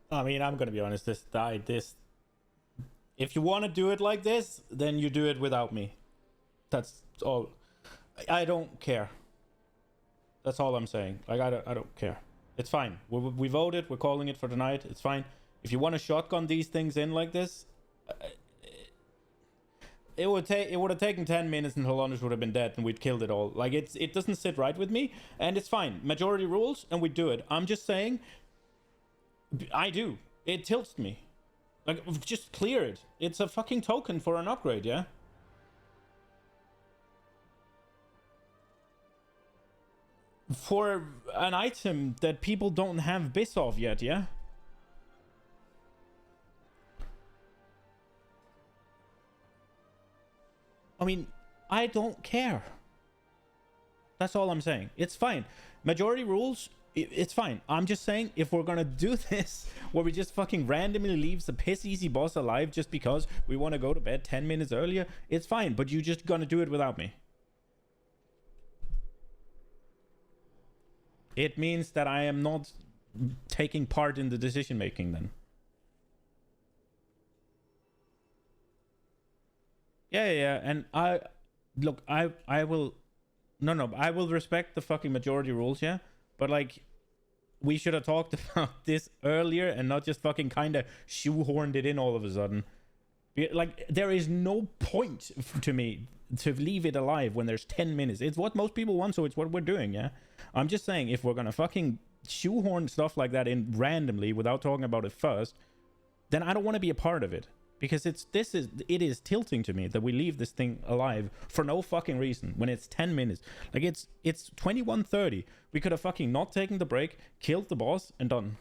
I mean, I'm gonna be honest. This. If you want to do it like this, then you do it without me. That's all. I don't care. That's all I'm saying. Like I don't care. It's fine. We voted. We're calling it for tonight. It's fine. If you want to shotgun these things in like this, it would have taken 10 minutes and Hollanders would have been dead and we'd killed it all. Like it doesn't sit right with me, and it's fine. Majority rules and we do it. I'm just saying. I do. It tilts me. Like, just clear it. It's a fucking token for an upgrade, yeah? For an item that people don't have bits of yet, yeah? I mean, I don't care. That's all I'm saying. It's fine. Majority rules, it's fine. I'm just saying, if we're gonna do this, where we just fucking randomly leaves the piss easy boss alive just because we want to go to bed 10 minutes earlier, it's fine. But you just gonna do it without me. It means that I am not taking part in the decision making then. Yeah. And I will I will respect the fucking majority rules, yeah? But like, we should have talked about this earlier and not just fucking kind of shoehorned it in all of a sudden. Like, there is no point to me to leave it alive when there's 10 minutes. It's what most people want, so it's what we're doing, yeah? I'm just saying, if we're gonna fucking shoehorn stuff like that in randomly without talking about it first, then I don't want to be a part of it. Because it is tilting to me that we leave this thing alive for no fucking reason when it's 10 minutes. Like, it's 21:30. We could have fucking not taken the break, killed the boss, and done.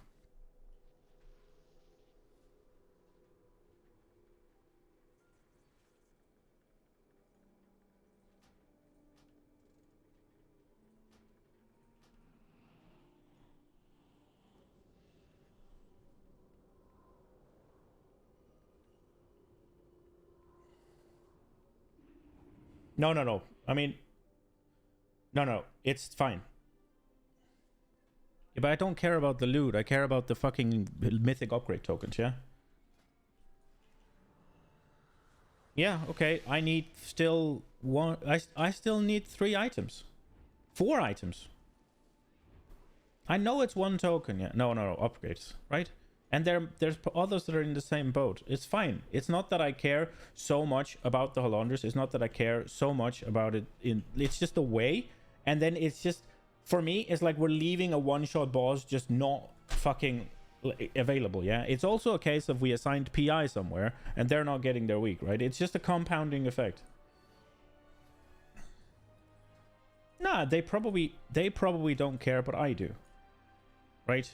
No. I mean, no. It's fine. Yeah, but I don't care about the loot. I care about the fucking mythic upgrade tokens, yeah? Yeah, okay. I need still one. I still need 3 items. 4 items. I know it's 1 token, yeah. No, upgrades, right? And there's others that are in the same boat. It's fine. It's not that I care so much about the Hollanders. It's not that I care so much about it. It's just a way. And then it's just, for me, it's like we're leaving a one-shot boss just not fucking available, yeah? It's also a case of we assigned PI somewhere and they're not getting their week, right? It's just a compounding effect. Nah, they probably don't care, but I do. Right?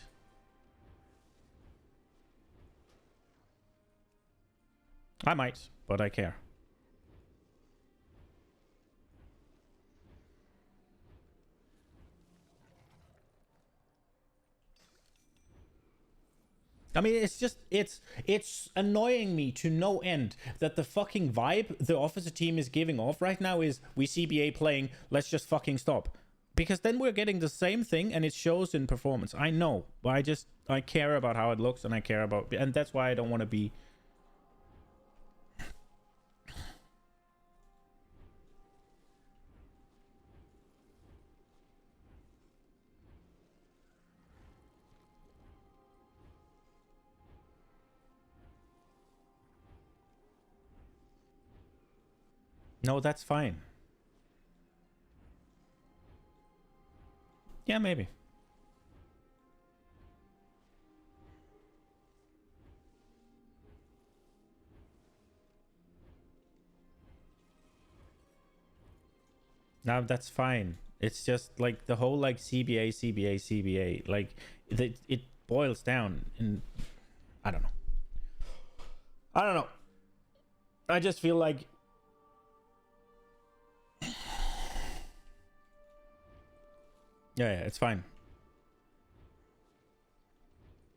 I might, but I care. I mean, it's just, it's annoying me to no end that the fucking vibe the officer team is giving off right now is we CBA playing, let's just fucking stop. Because then we're getting the same thing and it shows in performance. I know, but I care about how it looks and I care about, and that's why I don't want to be. No, that's fine. Yeah, maybe. No, that's fine. It's just like the whole like CBA. Like it boils down and I don't know. I just feel like yeah, it's fine.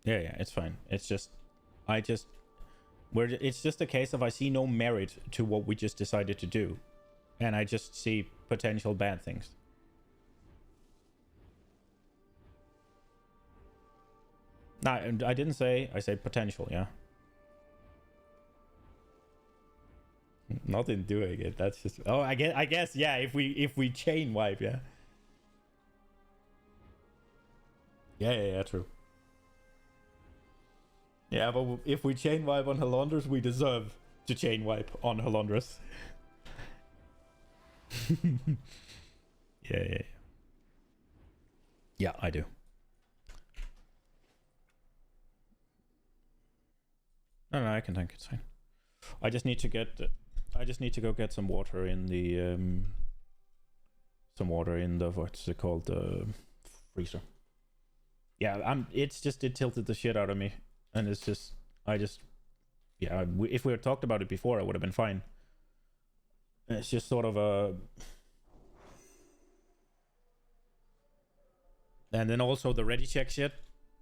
Yeah, it's fine. It's just it's just a case of I see no merit to what we just decided to do. And I just see potential bad things. No, I didn't say. I said potential. Yeah. Nothing doing it. That's just. Oh, I guess. Yeah. If we chain wipe. Yeah. Yeah. True. Yeah, but if we chain wipe on Halondras, we deserve to chain wipe on Halondras. Yeah. Yeah, I do. No, I can tank. It's fine. I just need to go get some water in the what's it called, the freezer. Yeah, it's just, it tilted the shit out of me, and it's just, yeah. If we had talked about it before, I would have been fine. It's just sort of a. And then also the ready check shit,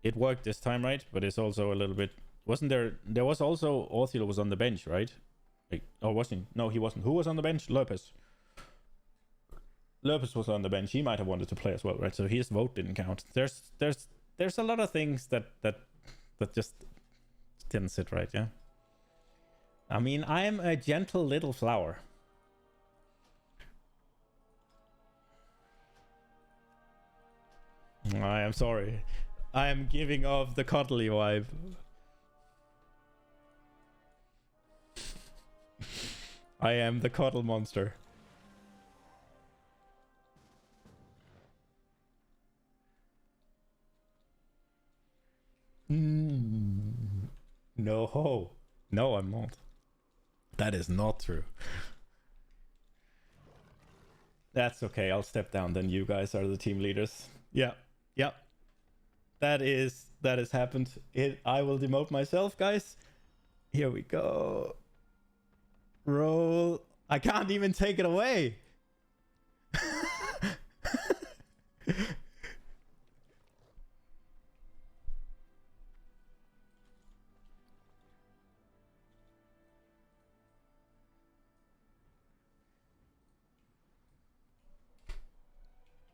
it worked this time, right? But it's also a little bit. Wasn't there? There was also Orthiel was on the bench, right? Like, or wasn't? No, he wasn't. Who was on the bench? Lopez. Lopez was on the bench. He might have wanted to play as well, right? So his vote didn't count. There's a lot of things that just didn't sit right, yeah. I mean, I am a gentle little flower. I am sorry. I am giving off the cuddly vibe. I am the cuddle monster. No. No, I'm not. That is not true. That's okay. I'll step down. Then you guys are the team leaders. Yeah. That is happened. I will demote myself, guys. Here we go. Roll. I can't even take it away.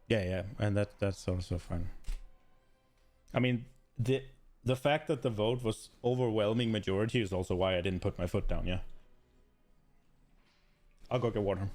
Yeah, and that's also fine. I mean, the fact that the vote was overwhelming majority is also why I didn't put my foot down, yeah. I'll go get water.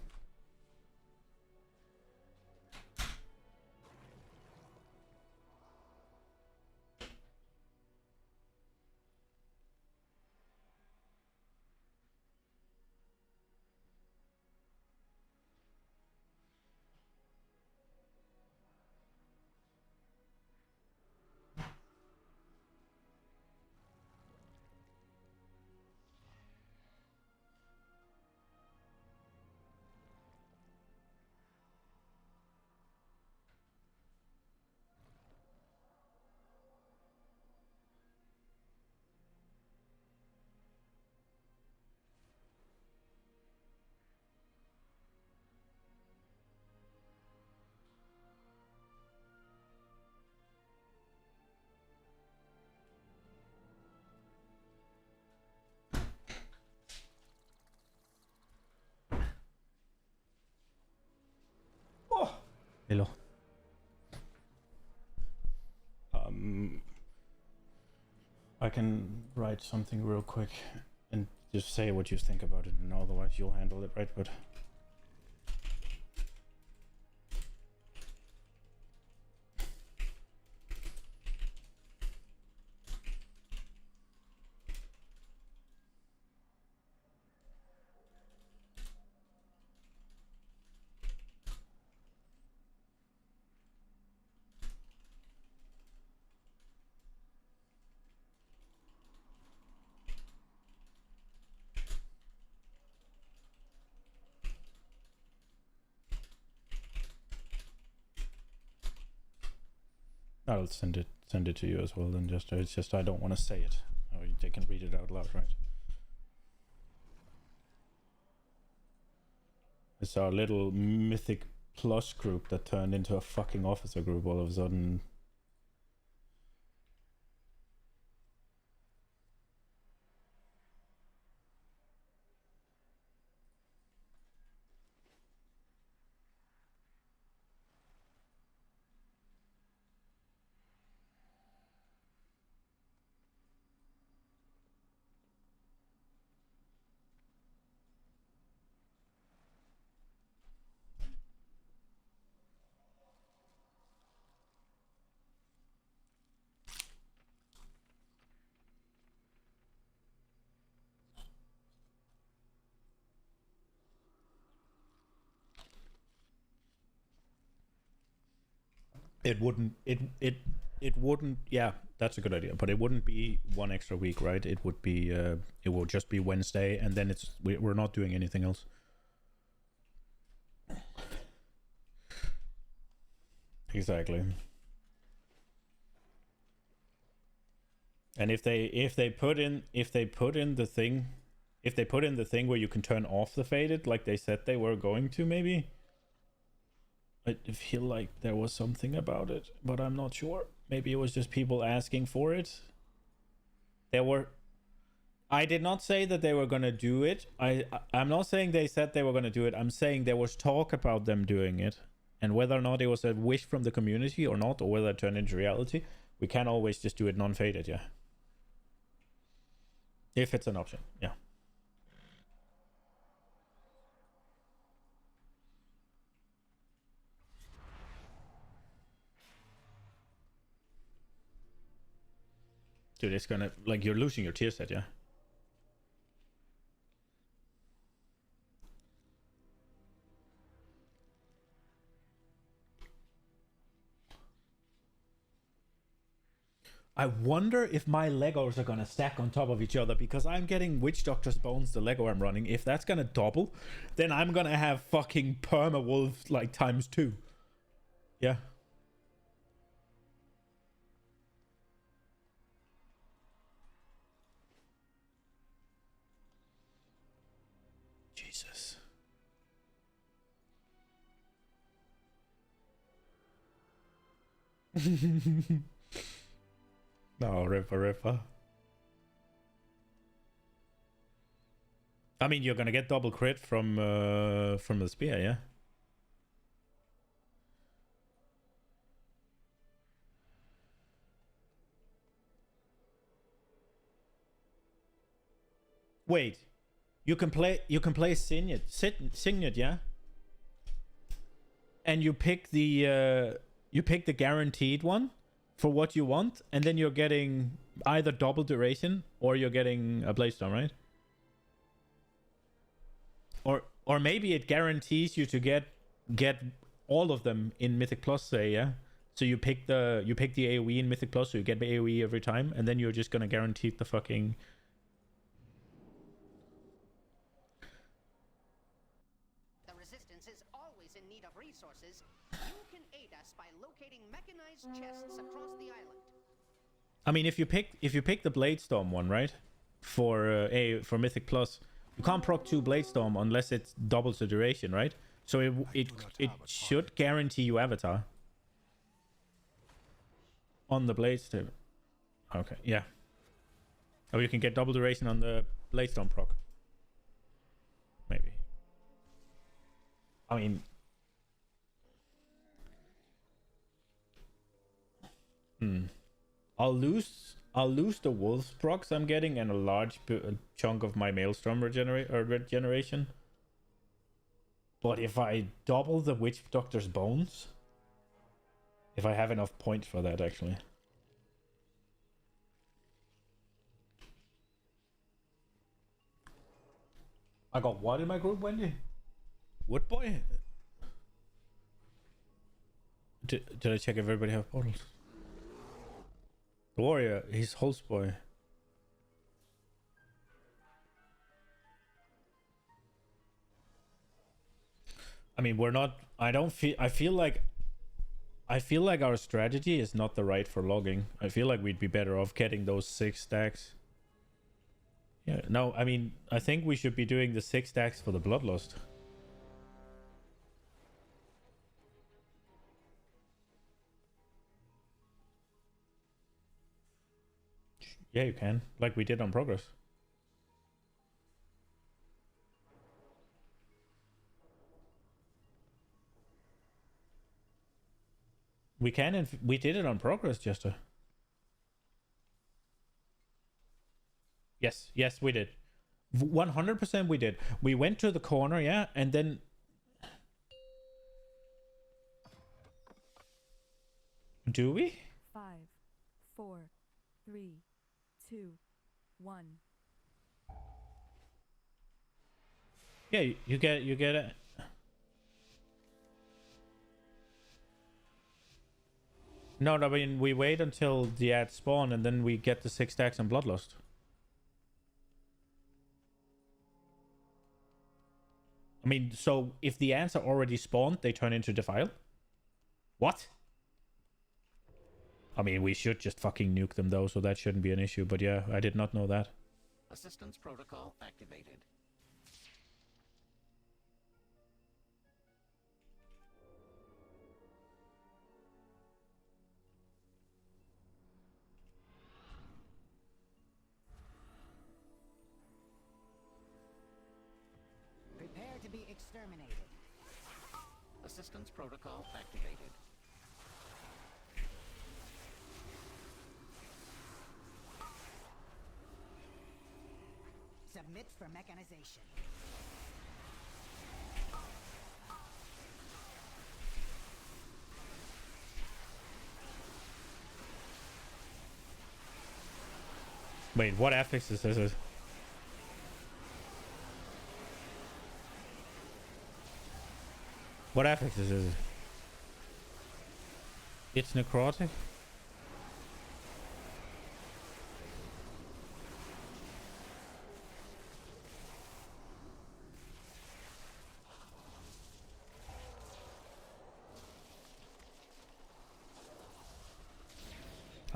Hello. I can write something real quick and just say what you think about it, and otherwise you'll handle it, right? But I'll send it to you as well. Then it's just I don't want to say it. Or they can read it out loud, right? It's our little Mythic Plus group that turned into a fucking officer group all of a sudden. It wouldn't. It wouldn't. Yeah, that's a good idea. But it wouldn't be one extra week, right? It would be. It will just be Wednesday, and then we're not doing anything else. Exactly. And if they put in the thing where you can turn off the faded like they said they were going to, maybe. I feel like there was something about it, but I'm not sure. Maybe it was just people asking for it. I did not say that they were gonna do it. I'm not saying they said they were gonna do it. I'm saying there was talk about them doing it, and whether or not it was a wish from the community or not, or whether it turned into reality, we can always just do it non-faded, yeah. If it's an option, yeah. Dude, it's gonna, like, you're losing your tier set, yeah. I wonder if my Legos are gonna stack on top of each other, because I'm getting Witch Doctor's Bones, the Lego I'm running. If that's gonna double, then I'm gonna have fucking Perma Wolf like ×2. Yeah. Jesus. No, Ripper. I mean, you're gonna get double crit from the spear, yeah. Wait, you can play Signet, yeah. And you pick the guaranteed one for what you want, and then you're getting either double duration or you're getting a Bladestorm, right? Or maybe it guarantees you to get all of them in Mythic Plus, say, yeah. So you pick the AoE in Mythic Plus, so you get the AoE every time, and then you're just gonna guarantee the fucking. The Resistance is always in need of resources. You can aid us by locating mechanized chests across the island. I mean, if you pick the Bladestorm one, right, for Mythic Plus, you can't proc 2 Bladestorm unless it doubles the duration, right? So it should guarantee you Avatar on the Bladestorm. Okay, yeah. Or you can get double duration on the Bladestorm proc. Maybe. I mean, I'll lose the Wolf's procs I'm getting and a large chunk of my Maelstrom regeneration. But if I double the Witch Doctor's Bones, if I have enough points for that, actually. I got what in my group, Wendy? Wood boy? Did I check if everybody have portals? The warrior, he's Holst boy. I mean, we're not. I feel like our strategy is not the right for logging. I feel like we'd be better off getting those 6 stacks. Yeah. No, I mean, I think we should be doing the 6 stacks for the Bloodlust. Yeah, you can. Like we did on Progress. We can, and we did it on Progress, Jester. Yes, we did. 100% we did. We went to the corner, yeah, and then... Do we? 5, 4, 3, 2, 1. Yeah, you get it. No, I mean, we wait until the ads spawn and then we get the 6 stacks on Bloodlust. I mean, so if the ants are already spawned, they turn into Defile? What? I mean, we should just fucking nuke them though, so that shouldn't be an issue. But yeah, I did not know that. Assistance protocol activated. Prepare to be exterminated. Assistance protocol activated. Submit for mechanization. Wait, what affix is this? What affix is this? It's necrotic?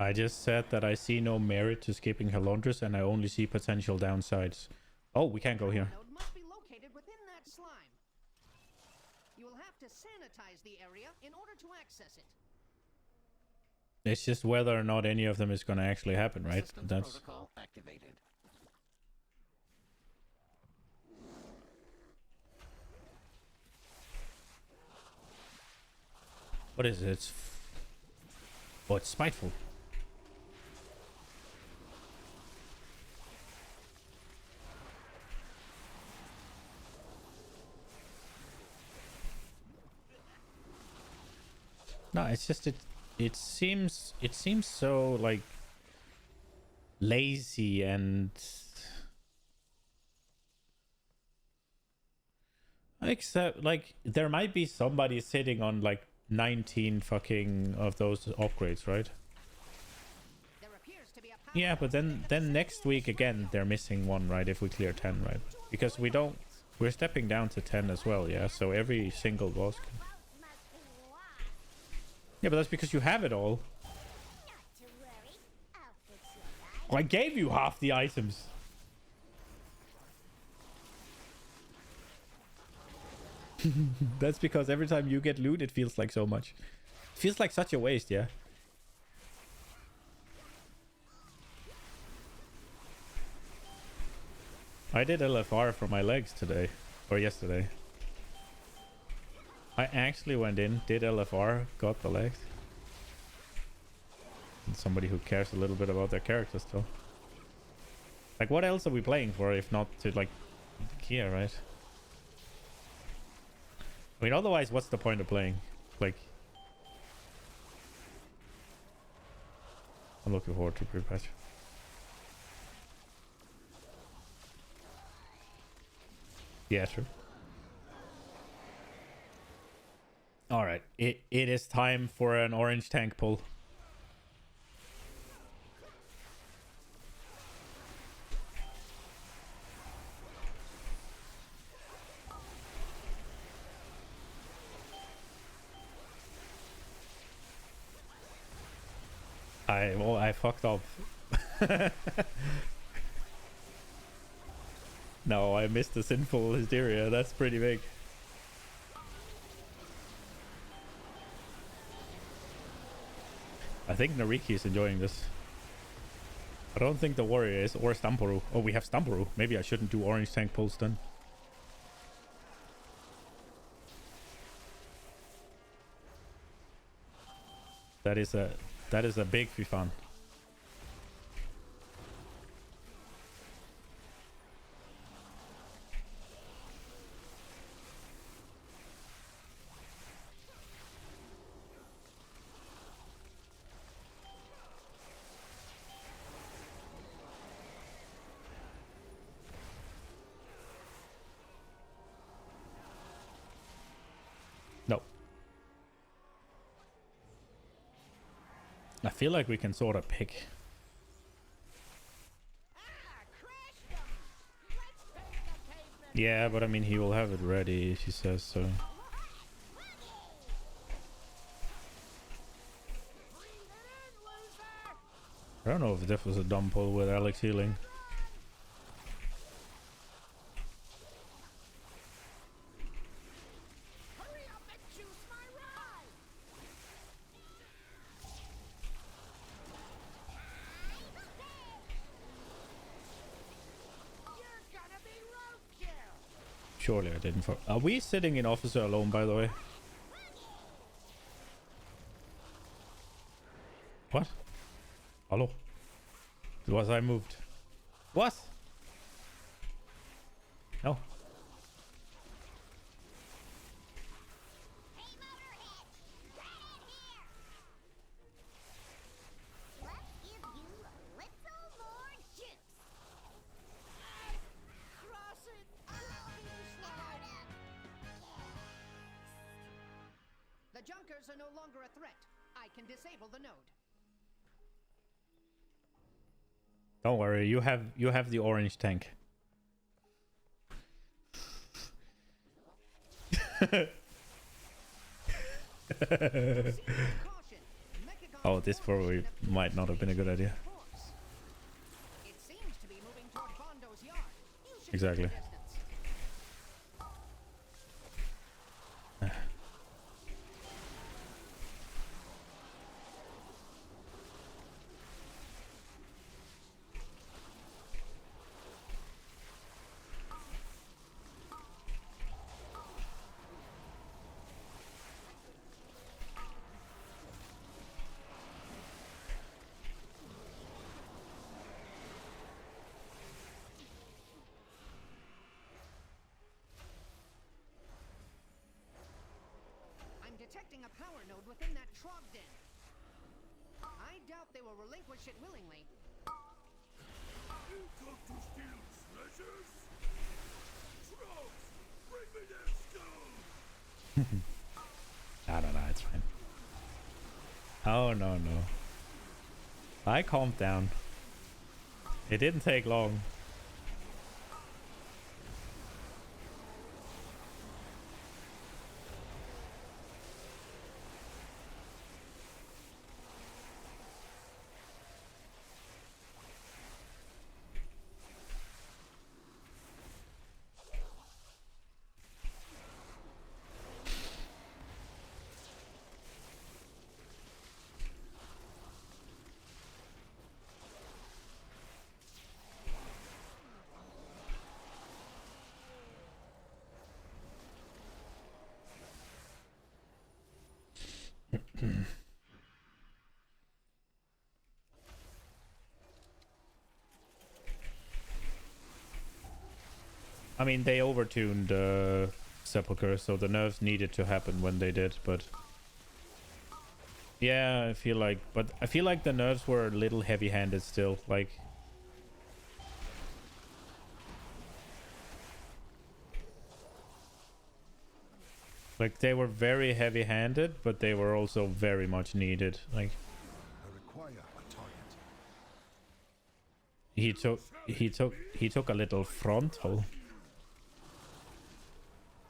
I just said that I see no merit to skipping Halondrus and I only see potential downsides. Oh, we can't go here. Node must be located within that slime. You will have to sanitize the area in order to access it. It's just whether or not any of them is going to actually happen, right? Assistance That's protocol activated. what is it? Oh, it's spiteful. No, it's just it seems so like lazy and except like there might be somebody sitting on like 19 fucking of those upgrades, right? There appears to be a power Yeah, but then next week again they're missing one, right? If we clear 10, right? Because we're stepping down to 10 as well, yeah. So every single boss can... Yeah, but that's because you have it all. I gave you half the items. That's because every time you get loot, it feels like so much. It feels like such a waste, yeah. I did LFR for my legs today. Or yesterday. I actually went in, did LFR, got the legs. And somebody who cares a little bit about their character still. Like, what else are we playing for if not to, like, gear, right? I mean, otherwise, what's the point of playing? Like... I'm looking forward to pre-patch. Yeah, true. Alright, it is time for an orange tank pull. I fucked up. No, I missed the sinful hysteria. That's pretty big. I think Nariki is enjoying this. I don't think the warrior is, or Stamporu. Oh, we have Stamporu. Maybe I shouldn't do orange tank pulls then. That is a big fifan. No. I feel like we can sort of pick. Yeah, but I mean, he will have it ready if he says so. I don't know if this was a dumb pull with Alex healing. Surely I didn't. Are we sitting in officer alone, by the way? What? Hello? Was I moved? What? No. The Junkers are no longer a threat. I can disable the node. Don't worry, you have the orange tank. Oh, this probably might not have been a good idea. It seems to be moving toward Bondo's yard. You should Exactly. keep your distance. Detecting a power node within that trog den. I doubt they will relinquish it willingly. You come to steal treasures? Trogs, bring me their skulls! No, it's fine. Oh, no. I calmed down. It didn't take long. I mean, they overtuned Sepulcher, so the nerfs needed to happen when they did, but yeah, I feel like the nerfs were a little heavy-handed still, like they were very heavy-handed, but they were also very much needed. Like I require a target. he took a little frontal.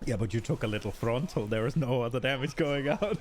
Yeah, but you took a little frontal. There was no other damage going out.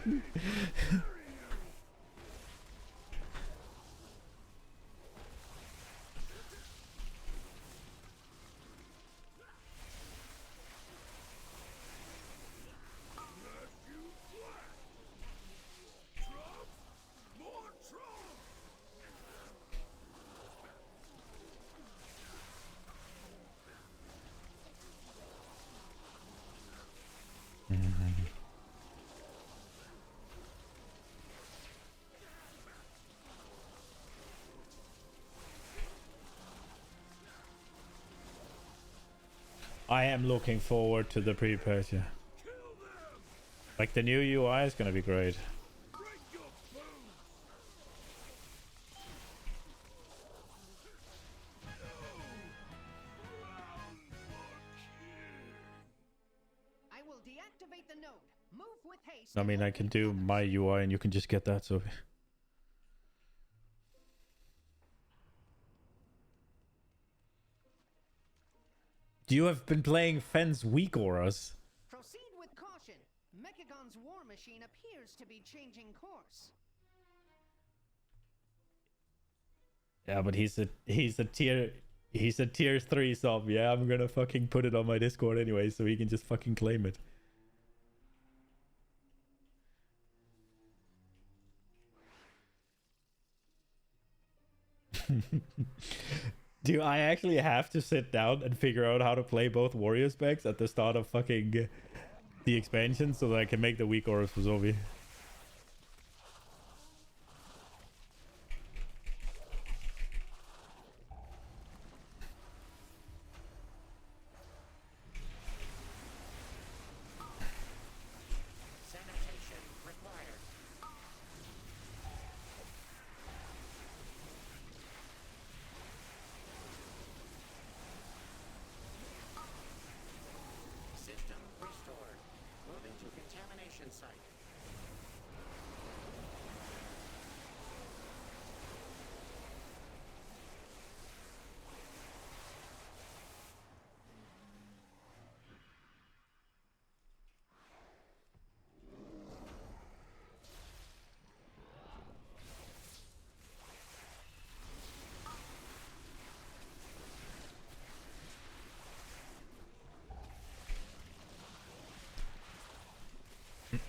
I am looking forward to the pre-purchase. Like, the new UI is gonna be great. I will deactivate the node. Move with haste. I mean, I can do my UI and you can just get that, so You have been playing Fence weak auras. Proceed with caution. Mechagon's war machine appears to be changing course. Yeah, but he's a tier 3 sub. Yeah, I'm gonna fucking put it on my Discord anyway, so he can just fucking claim it. Do I actually have to sit down and figure out how to play both warrior specs at the start of fucking the expansion so that I can make the weak auras for Zombie? Sanitation required. System restored. Moving to contamination site.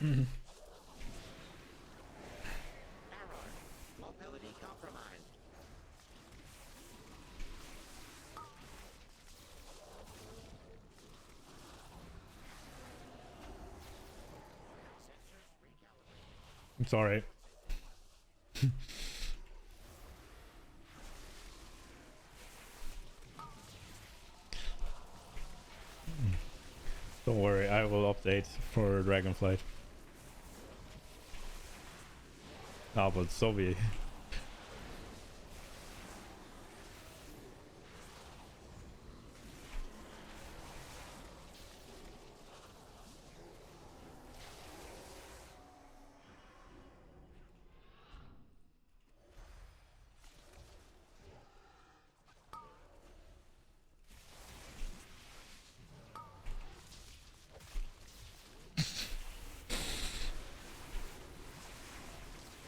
Error. Mobility compromised. Sensors recalibrated. I'm sorry. Don't worry, I will update for Dragonflight. Ah, but Zombie.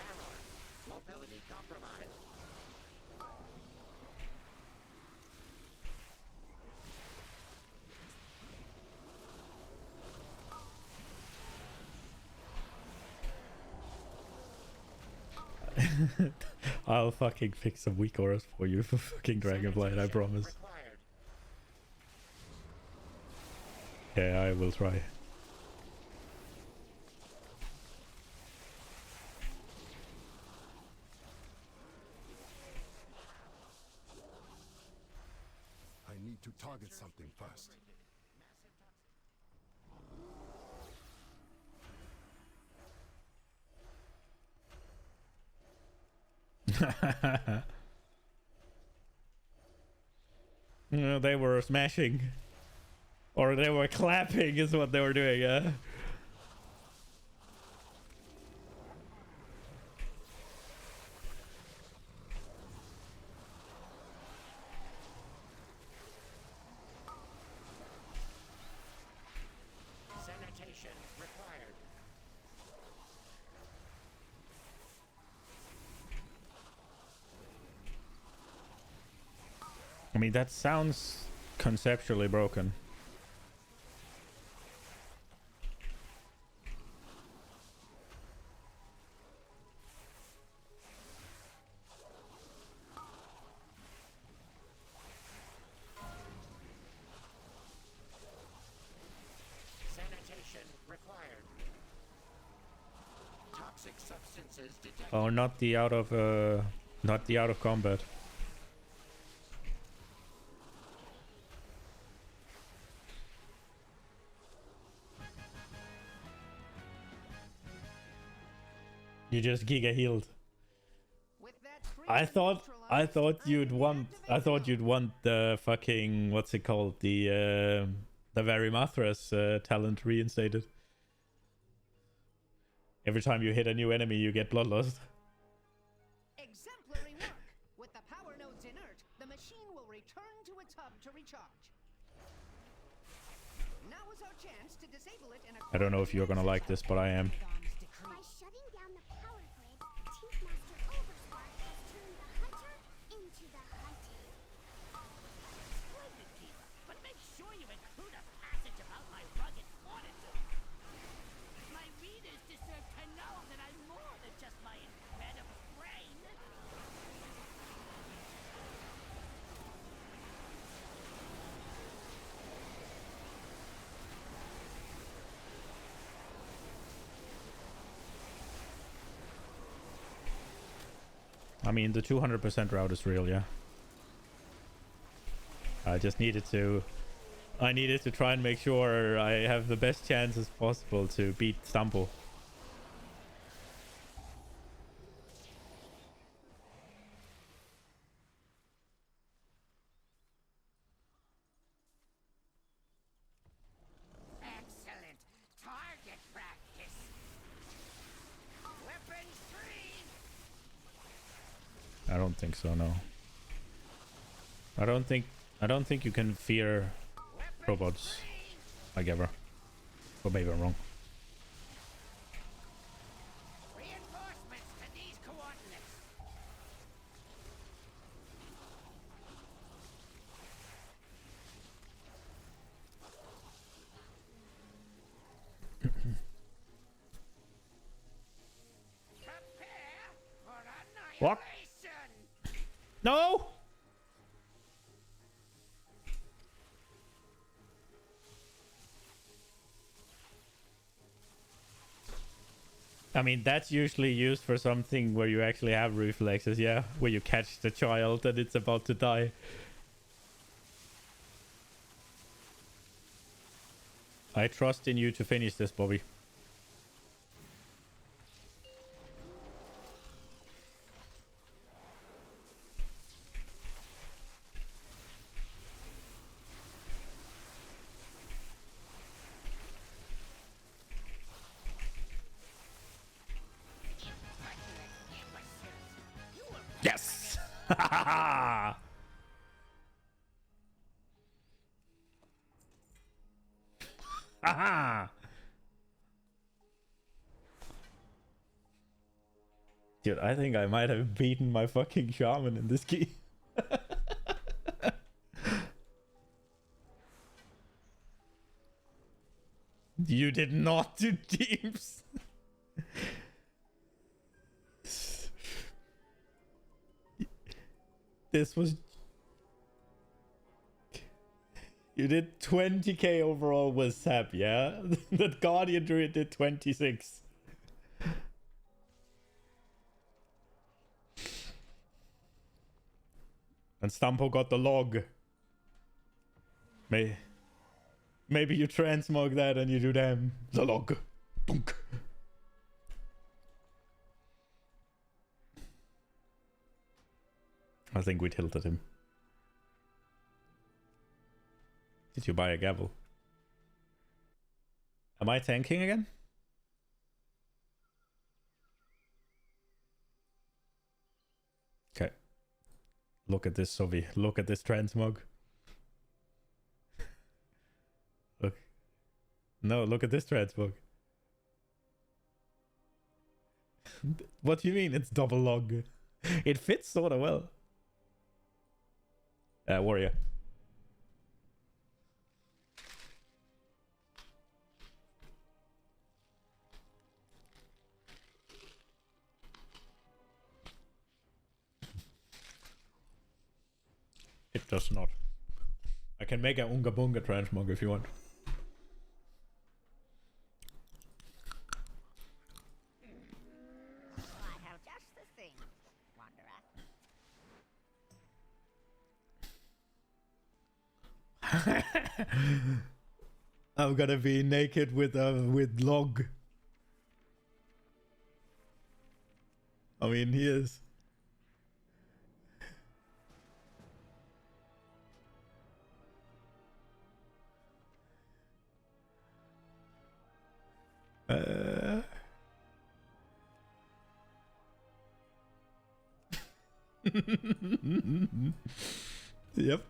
Error. Mobility compromised. I'll fucking fix some weak auras for you for fucking Dragonflight, I Sanitation promise. required. Yeah, I will try. I need to target something first. No, they were smashing. Or they were clapping is what they were doing, yeah. Sanitation required. I mean, that sounds conceptually broken. Sanitation required. Toxic substances detected. Oh, not the out of combat. You just giga healed. With that I thought neutralized, you'd want the fucking what's it called, the very Mathras talent reinstated. Every time you hit a new enemy, you get bloodlust. Exemplary work. With the power nodes inert, the machine will return to its hub to recharge. Now is our chance to disable it in a I don't know if you're gonna like this, but I am. By shutting down the power grid, Chief Master Overspark has turned the hunter into the hunted. Splendid, Kiva, but make sure you include a passage about my rugged fortitude. My readers deserve to know that I'm more than just my incredible brain. I mean, the 200% route is real, yeah. I just needed to... I needed to try and make sure I have the best chances possible to beat Stampo. Excellent. Target practice. Weapons free. I don't think so, no. I don't think you can fear robots like ever. Or maybe I'm wrong. Reinforcements to these coordinates. Prepare for What? annihilation. No! I mean, that's usually used for something where you actually have reflexes, yeah? Where you catch the child and it's about to die. I trust in you to finish this, Bobby. Yes! Haha! Dude, I think I might have beaten my fucking shaman in this key. You did not do teams. This was... You did 20k overall with Sap, yeah? That Guardian Druid did 26. And Stampo got the log. Maybe you transmog that and you do them. The log. Dunk. I think we tilted him. Did you buy a gavel? Am I tanking again? Okay. Look at this, Sovi. Look at this transmog. Look. No, look at this transmog. What do you mean it's double log? It fits sort of well. Warrior. It does not. I can make a Unga Bunga transmog if you want. I have just the thing, Wanderer. I'm gonna be naked with log. I mean, he is. Yep.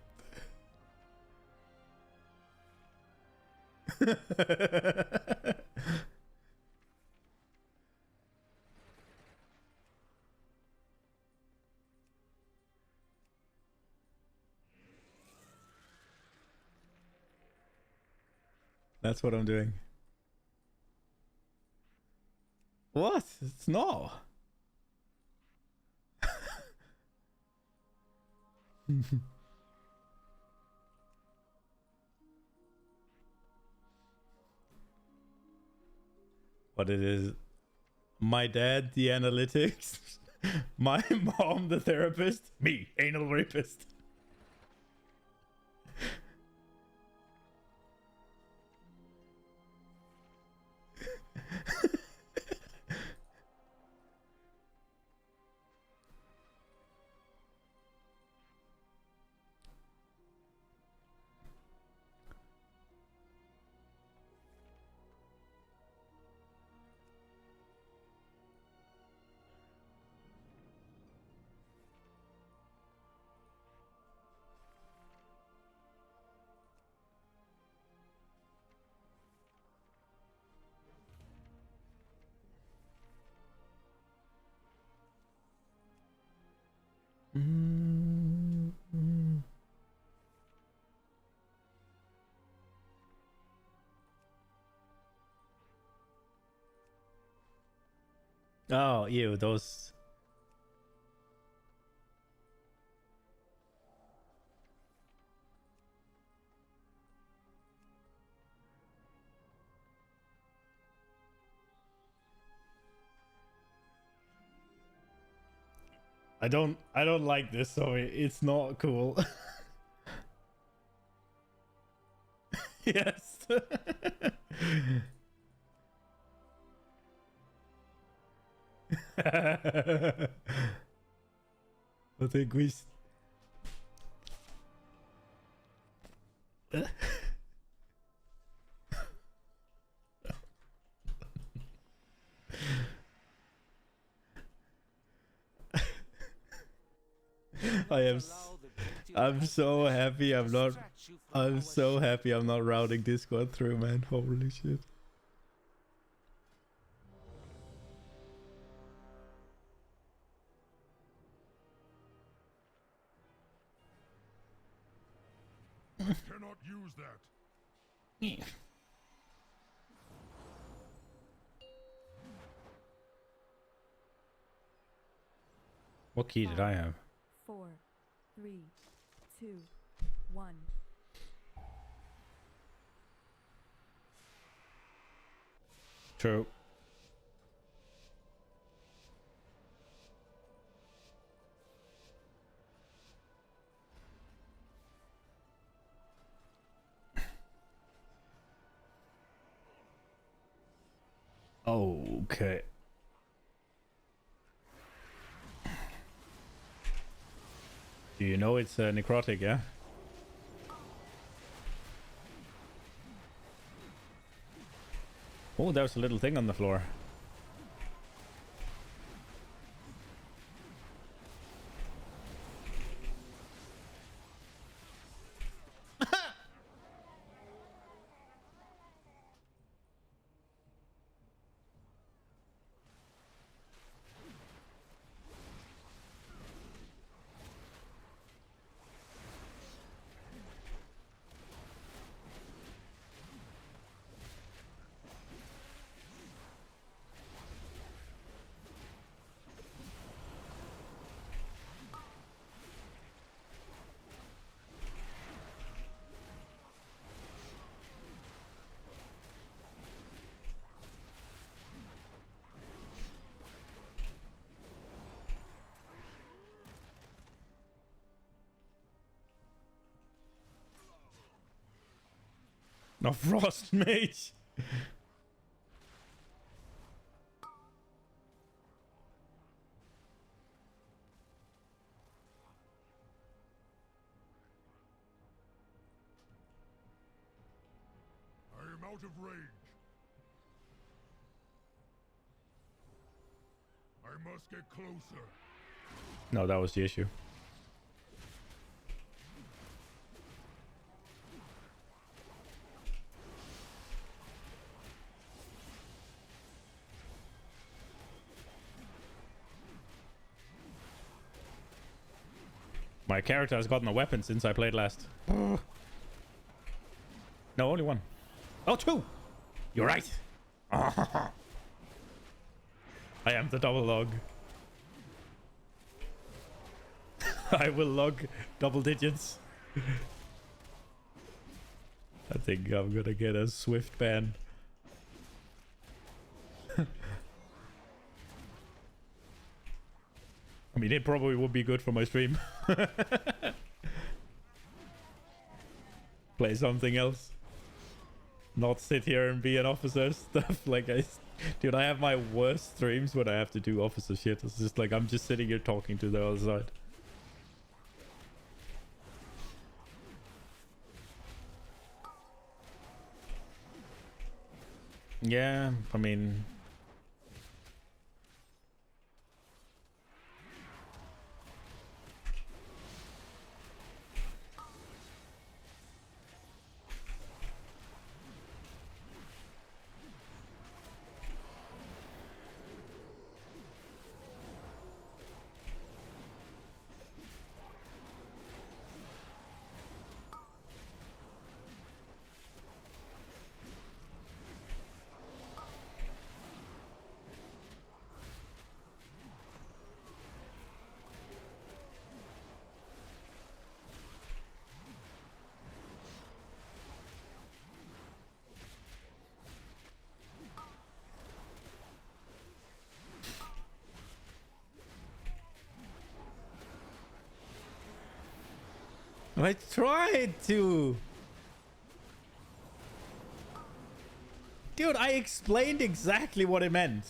That's what I'm doing. What? It's not. What it is? My dad, the analytics. My mom, the therapist. Me, anal rapist. Oh, ew, those. I don't like this, so it's not cool. Yes. I think we. I'm so happy I'm not. I'm so happy I'm not routing Discord through, man. Holy shit. Cannot use that. What key did I have? 4, 3, 2, 1. True. Okay. Do you know it's necrotic, yeah? Oh, there's a little thing on the floor. No, Frost Mage! I am out of range. I must get closer. No, that was the issue. My character has gotten a weapon since I played last. No, only one. Oh, two! You're right! I am the double log. I will log double digits. I think I'm gonna get a swift ban. I mean, it probably would be good for my stream. Play something else. Not sit here and be an officer stuff. Like, dude, I have my worst streams when I have to do officer shit. It's just like, I'm just sitting here talking to the other side. Yeah, I mean... I tried to. Dude, I explained exactly what it meant.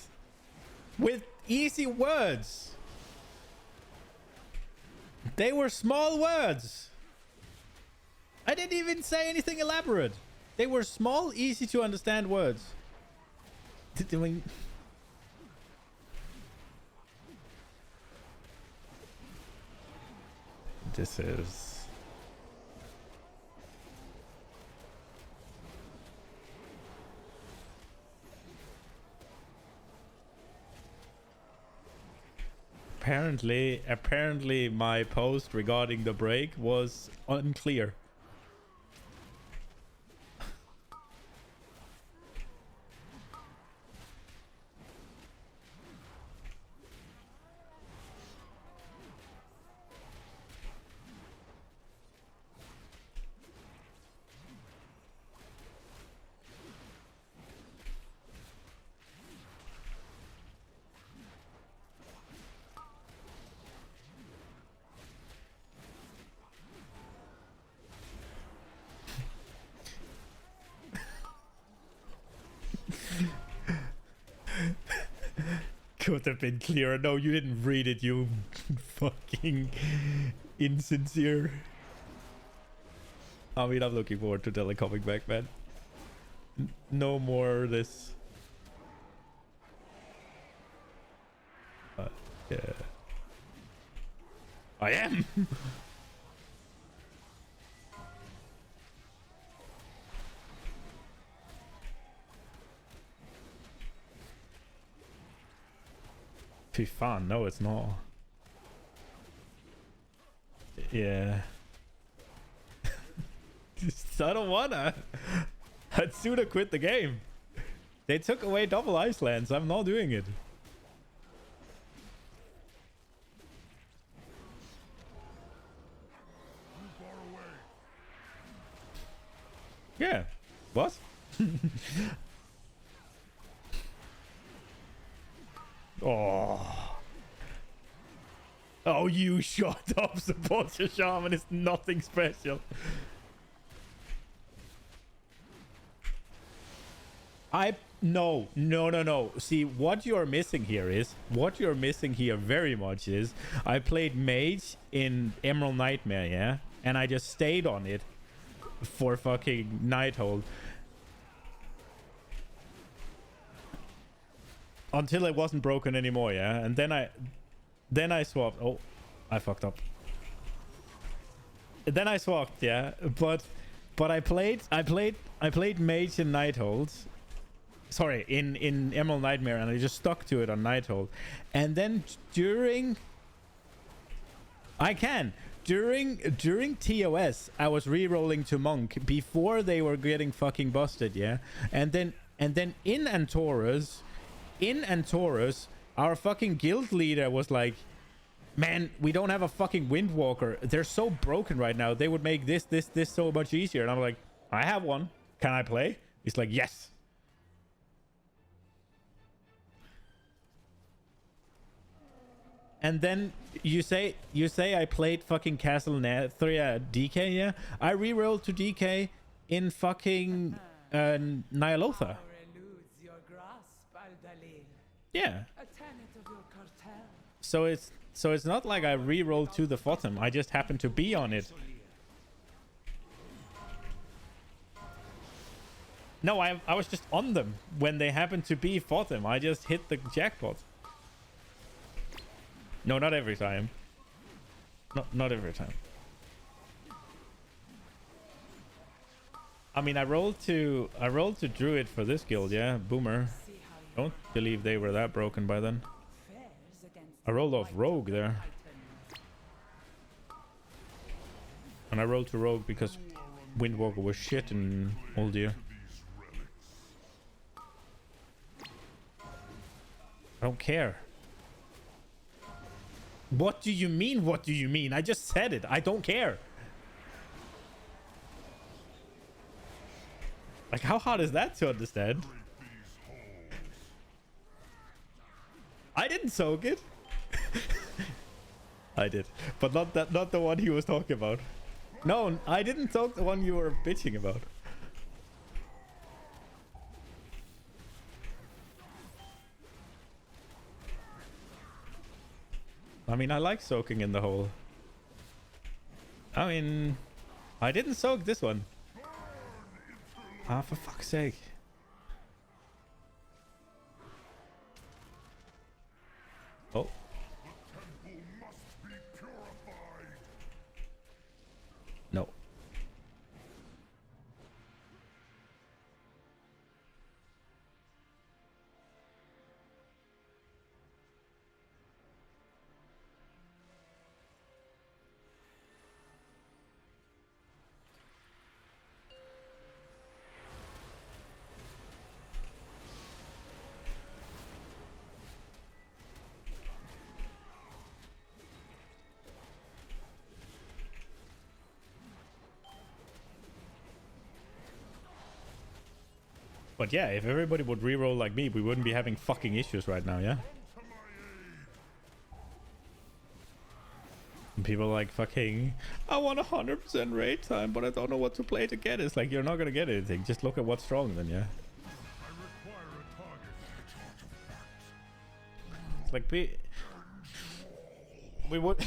With easy words. They were small words. I didn't even say anything elaborate. They were small, easy to understand words. Doing... This is... Apparently my post regarding the break was unclear. Could have been clearer. No, you didn't read it, you fucking insincere. I mean, I'm looking forward to Della coming back, man. No more of this. Yeah. I am! Be fun. No, it's not. Yeah. I don't wanna. I'd sooner quit the game. They took away double Icelands. I'm not doing it. Yeah. What? Oh. Oh, you shut up. Sepulcher Shaman is nothing special. No. See, what you're missing here very much is I played Mage in Emerald Nightmare, yeah? And I just stayed on it for fucking Nighthold. Until it wasn't broken anymore, yeah? And then I swapped. Oh, I fucked up. Then I swapped, yeah? But I played Mage in Nighthold. Sorry, in Emerald Nightmare, and I just stuck to it on Nighthold. And then during TOS, I was re-rolling to Monk before they were getting fucking busted, yeah? And then in Antorus, our fucking guild leader was like, man, we don't have a fucking Windwalker. They're so broken right now. They would make this so much easier. And I'm like, I have one. Can I play? He's like, yes. And then you say I played fucking Castle Nathria DK, yeah? I rerolled to DK in fucking Nyalotha. Yeah. So it's not like I rerolled to the bottom. I just happened to be on it. No, I was just on them when they happened to be bottom. I just hit the jackpot. No, not every time. Not every time. I mean, I rolled to Druid for this guild, yeah. Boomer. Don't believe they were that broken by then. I rolled off Rogue there. And I rolled to Rogue because Windwalker was shit in Old Year. I don't care. What do you mean? What do you mean? I just said it. I don't care. Like, how hard is that to understand? I didn't soak it. I did, but not the one he was talking about. No, I didn't soak the one you were bitching about. I mean, I like soaking in the hole. I mean, I didn't soak this one. Ah, for fuck's sake. Oh. No. But yeah, if everybody would reroll like me, we wouldn't be having fucking issues right now, yeah? And people like fucking, I want 100% raid time, but I don't know what to play to get. It's like, you're not gonna get anything. Just look at what's strong then, yeah? It's like, we would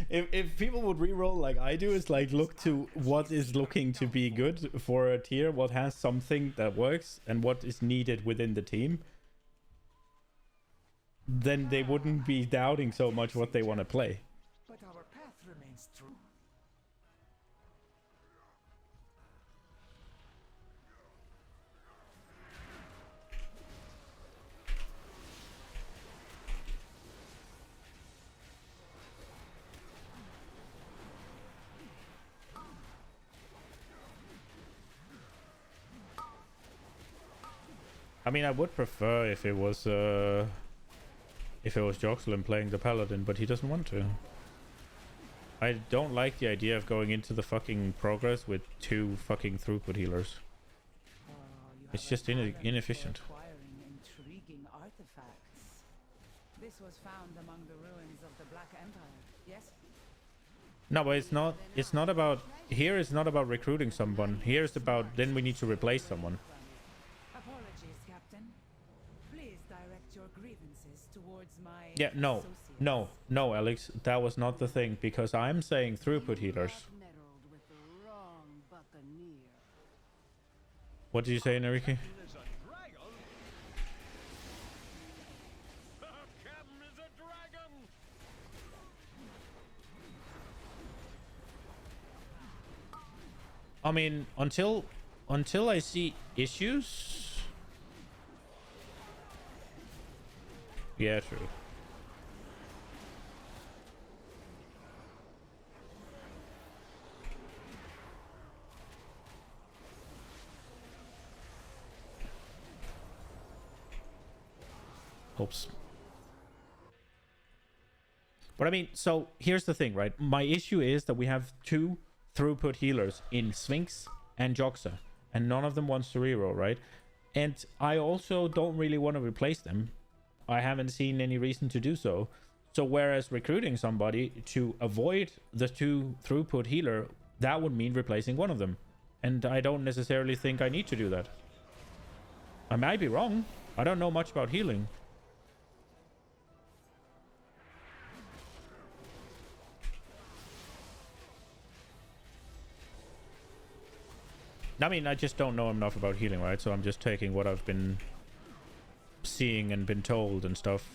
if people would reroll like I do, it's like look to what is looking to be good for a tier, what has something that works, and what is needed within the team. Then they wouldn't be doubting so much what they want to play. But our path remains true. I mean, I would prefer if it was Joxlin playing the Paladin, but he doesn't want to. I don't like the idea of going into the fucking progress with 2 fucking throughput healers. It's just inefficient. Intriguing artifacts. This was found among the ruins of the Black Empire, yes? No, but it's not about here. It's not about recruiting someone. Here it's about then we need to replace someone. Apologies, Captain. Please direct your grievances towards my Yeah, no, Alex, that was not the thing, because I'm saying throughput healers. Meddled with the wrong buccaneer. What did you say, Enrique? I mean, until I see issues. Yeah, true. Oops. But I mean, so here's the thing, right? My issue is that we have 2 throughput healers in Sphinx and Joxa, and none of them wants to reroll, right? And I also don't really want to replace them. I haven't seen any reason to do so. So whereas recruiting somebody to avoid the 2 throughput healer, that would mean replacing one of them. And I don't necessarily think I need to do that. I might be wrong. I don't know much about healing. I mean, I just don't know enough about healing, right? So I'm just taking what I've been seeing and been told and stuff.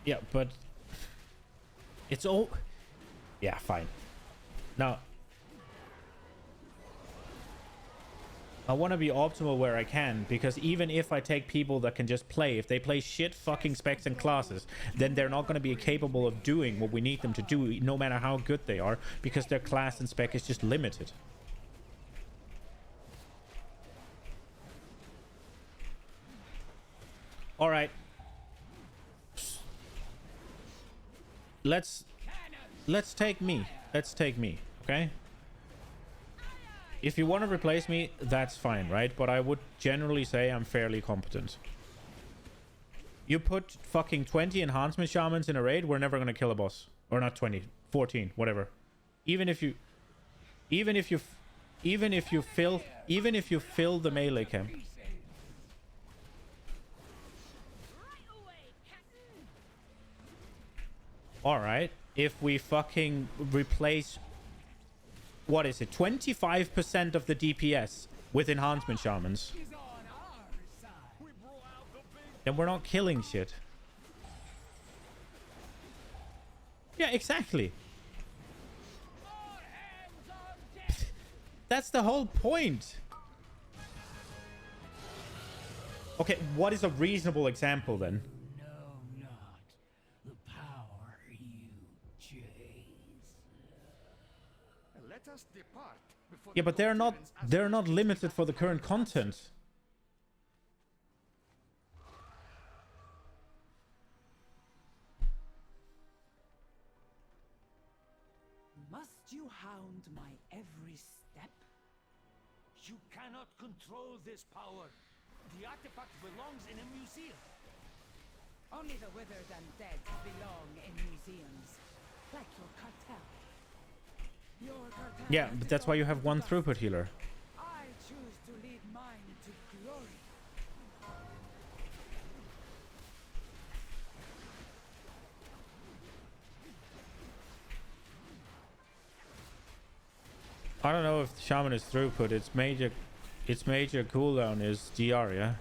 Yeah, but it's all... Yeah, fine. Now, I want to be optimal where I can, because even if I take people that can just play, if they play shit fucking specs and classes, then they're not going to be capable of doing what we need them to do, no matter how good they are, because their class and spec is just limited. All right. Let's take me. Let's take me, okay? If you want to replace me, that's fine, right? But I would generally say I'm fairly competent. You put fucking 20 enhancement shamans in a raid, we're never gonna kill a boss. Or not 20, 14, whatever. Even if you fill the melee camp. Alright, if we fucking replace, what is it, 25% of the DPS with enhancement shamans, then we're not killing shit. Yeah, exactly. That's the whole point. Okay, what is a reasonable example then? Yeah, but they're not limited for the current content. Must you hound my every step? You cannot control this power. The artifact belongs in a museum. Only the withered and dead belong in museums, like your cartel. Yeah, but that's why you have one throughput healer. I choose to lead mine to glory. I don't know if shaman is throughput. Its major cooldown is DR, yeah.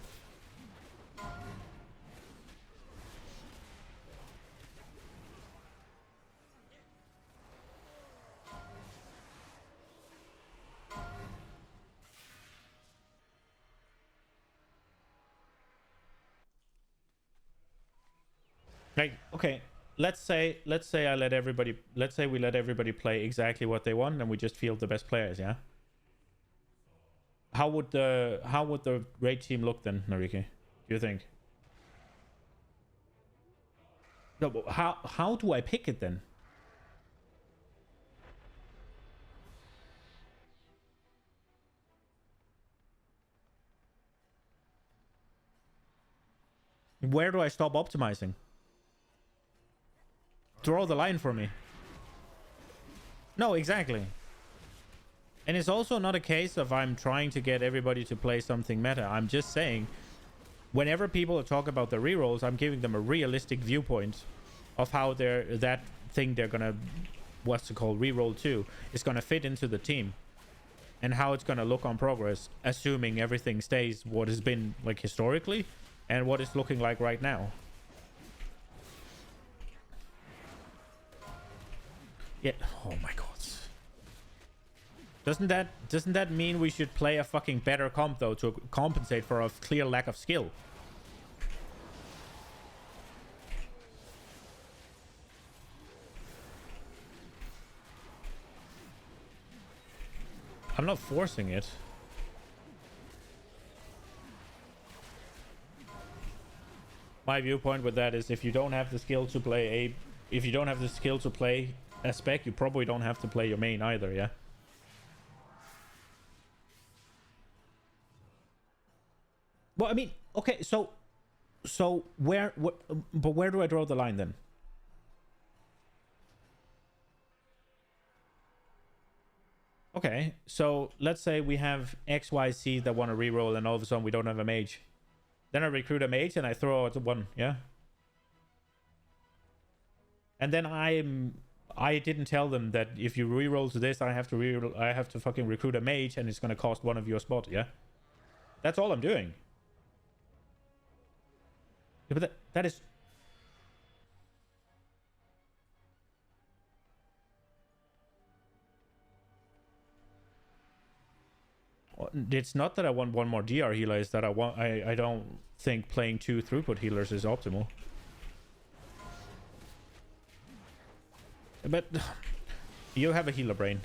Like, okay, let's say we let everybody play exactly what they want, and we just field the best players, yeah. How would the raid team look then, Nariki? Do you think? No, but how do I pick it then? Where do I stop optimizing? Draw the line for me. No, exactly. And it's also not a case of I'm trying to get everybody to play something meta. I'm just saying, whenever people talk about the rerolls, I'm giving them a realistic viewpoint of how that thing they're gonna, what's it called, reroll to, is gonna fit into the team, and how it's gonna look on progress, assuming everything stays what has been like historically and what it's looking like right now. Yeah. Oh my god. Doesn't that mean we should play a fucking better comp though, to compensate for a clear lack of skill? I'm not forcing it. My viewpoint with that is if you don't have the skill to play a spec, you probably don't have to play your main either, yeah? Well, I mean, okay, so where do I draw the line then? Okay, so let's say we have X, Y, Z that want to reroll, and all of a sudden we don't have a mage. Then I recruit a mage and I throw out one, yeah? And then I didn't tell them that if you reroll to this, I have to fucking recruit a mage and it's gonna cost one of your spot, yeah? That's all I'm doing. Yeah, but that is... It's not that I want one more DR healer, it's that I don't think playing 2 throughput healers is optimal. But you have a healer brain.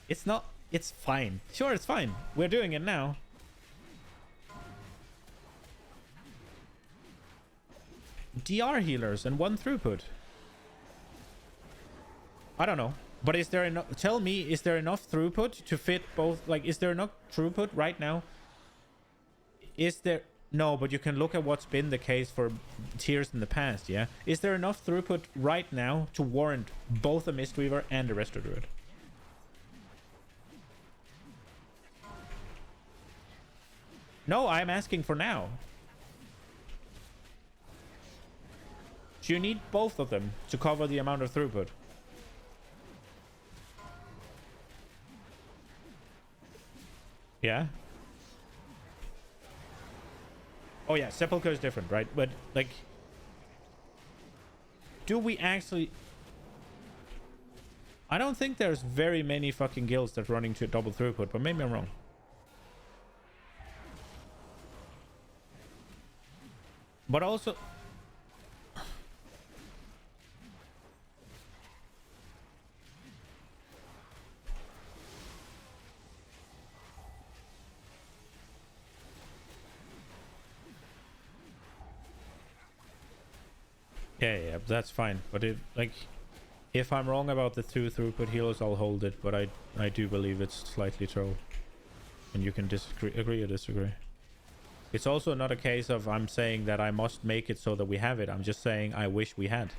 It's not... It's fine. Sure, it's fine. We're doing it now. DR healers and 1 throughput. I don't know. But is there enough... Tell me, is there enough throughput to fit both? Like, is there enough throughput right now? Is there... No, but you can look at what's been the case for tiers in the past, yeah? Is there enough throughput right now to warrant both a Mistweaver and a Resto Druid? No, I'm asking for now. Do you need both of them to cover the amount of throughput? Yeah? Oh yeah, Sepulcher is different, right? But, like... Do we actually... I don't think there's very many fucking guilds that's running to double throughput, but maybe I'm wrong. But also... Yeah, that's fine. But if I'm wrong about the 2 throughput healers, I'll hold it. But I do believe it's slightly troll. And you can agree or disagree. It's also not a case of I'm saying that I must make it so that we have it. I'm just saying I wish we had.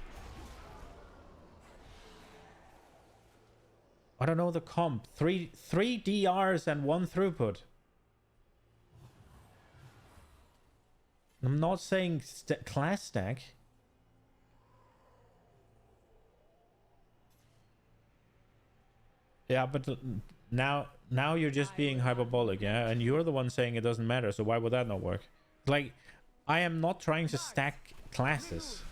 I don't know the comp. Three DRs and 1 throughput. I'm not saying class stack. Yeah, but now you're just being hyperbolic, yeah? And you're the one saying it doesn't matter, so why would that not work? Like, I am not trying to stack classes.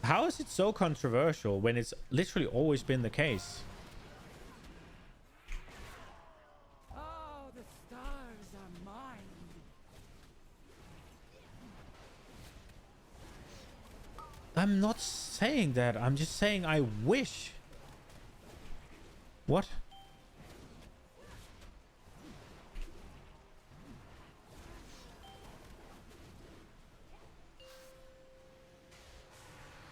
How is it so controversial when it's literally always been the case? Oh, the stars are mine. I'm not saying that. I'm just saying I wish. What?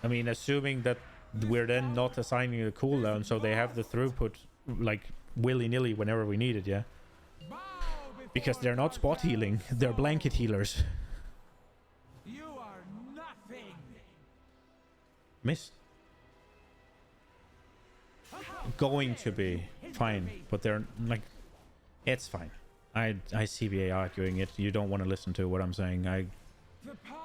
I mean, assuming that we're then not assigning a cooldown, so they have the throughput like willy-nilly whenever we need it, yeah? Because they're not spot healing, they're blanket healers. You are nothing. Miss. Going to be fine, but they're like, it's fine. I CBA arguing it. You don't want to listen to what I'm saying.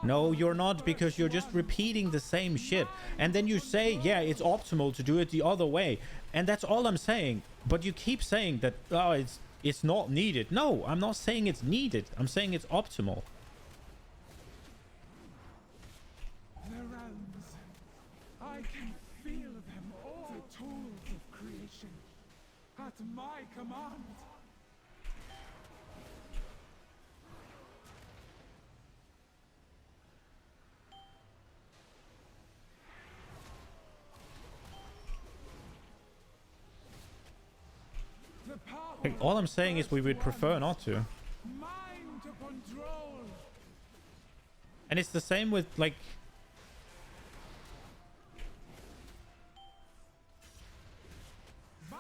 No, you're not, because you're just repeating the same shit. And then you say, yeah, it's optimal to do it the other way. And that's all I'm saying. But you keep saying that, oh, it's not needed. No, I'm not saying it's needed. I'm saying it's optimal. The realms. I can feel them all. The tools of creation. At my command. Like, all I'm saying is we would prefer not to. Mine to control. And it's the same with, like... Bow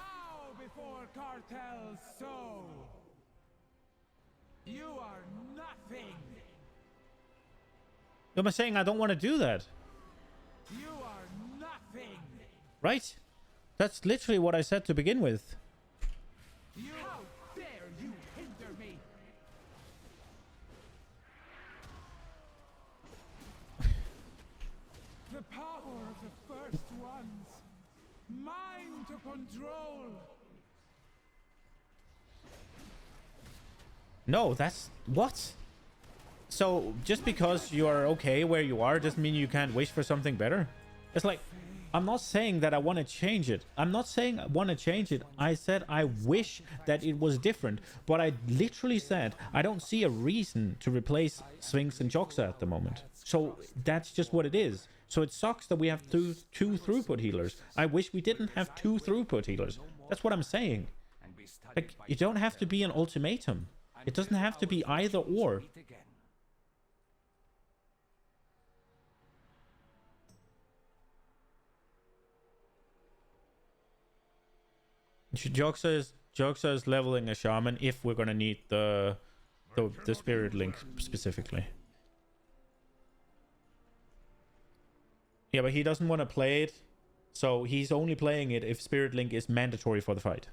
before cartel's soul. You are nothing. I'm saying I don't want to do that. You are nothing. Right? That's literally what I said to begin with. How dare you hinder me? The power of the first ones. Mine to control. No, that's... What? So, just because you are okay where you are doesn't mean you can't wish for something better? It's like... I'm not saying that I want to change it. I'm not saying I want to change it. I said I wish that it was different. But I literally said I don't see a reason to replace Sphinx and Joxa at the moment. So that's just what it is. So it sucks that we have two throughput healers. I wish we didn't have two throughput healers. That's what I'm saying. Like, you don't have to be an ultimatum. It doesn't have to be either or. Joxa is leveling a shaman if we're gonna need the spirit link specifically. Yeah, but he doesn't want to play it, so he's only playing it if spirit link is mandatory for the fight.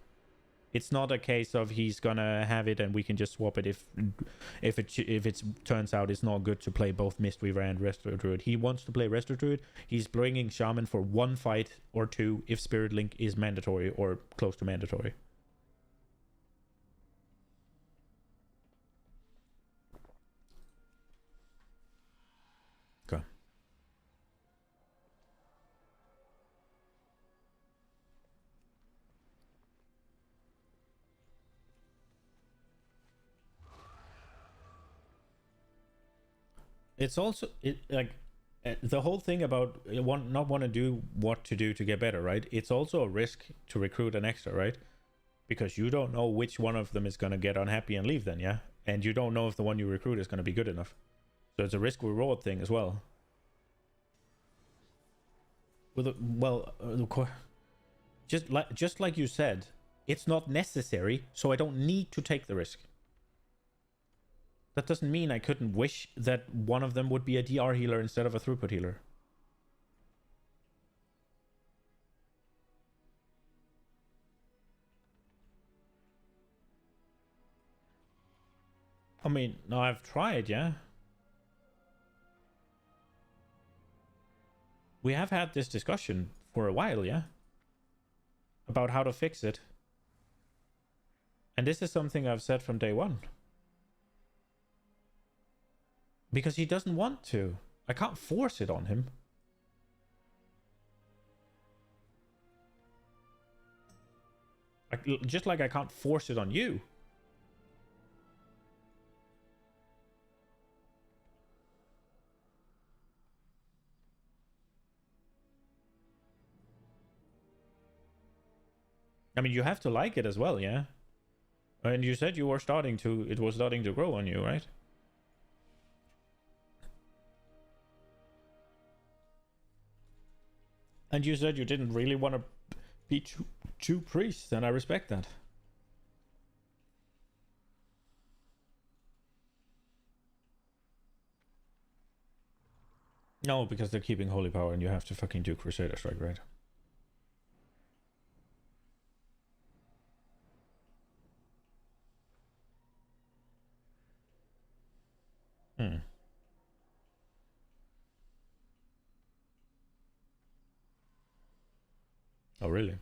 It's not a case of he's gonna have it and we can just swap it if it turns out it's not good to play both Mistweaver and Resto Druid. He wants to play Resto Druid. He's bringing Shaman for one fight or two if Spirit Link is mandatory or close to mandatory. Okay. It's also the whole thing about not want to do what to do to get better, right? It's also a risk to recruit an extra, right? Because you don't know which one of them is going to get unhappy and leave then, yeah? And you don't know if the one you recruit is going to be good enough. So it's a risk reward thing as well. Just like you said, it's not necessary, so I don't need to take the risk. That doesn't mean I couldn't wish that one of them would be a DR healer instead of a throughput healer. I mean, no, I've tried, yeah. We have had this discussion for a while, yeah? About how to fix it. And this is something I've said from day one. Because he doesn't want to. I can't force it on him. Just like I can't force it on you. I mean, you have to like it as well, yeah? And you said you were it was starting to grow on you, right? And you said you didn't really want to be two priests, and I respect that. No, because they're keeping holy power and you have to fucking do Crusader Strike, right? Hmm. Oh, really?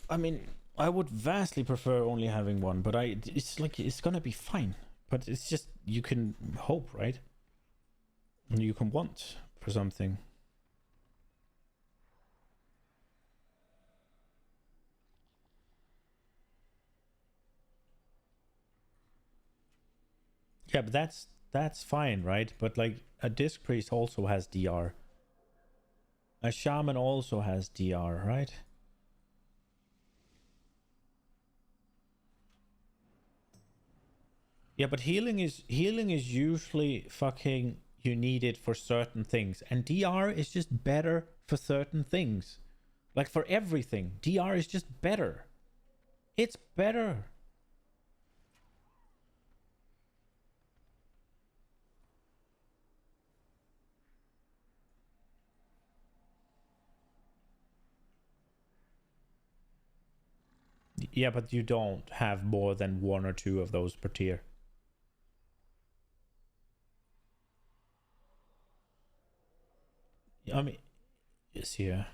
I mean, I would vastly prefer only having one, but it's like, it's gonna be fine. But it's just, you can hope, right? And you can want for something. Yeah, but that's that's fine, right? But like a disc priest also has DR. A shaman also has DR, right? Yeah, but healing is usually fucking, you need it for certain things, and DR is just better for certain things. Like for everything, DR is just better. It's better. Yeah, but you don't have more than one or two of those per tier. I mean, yes, yeah.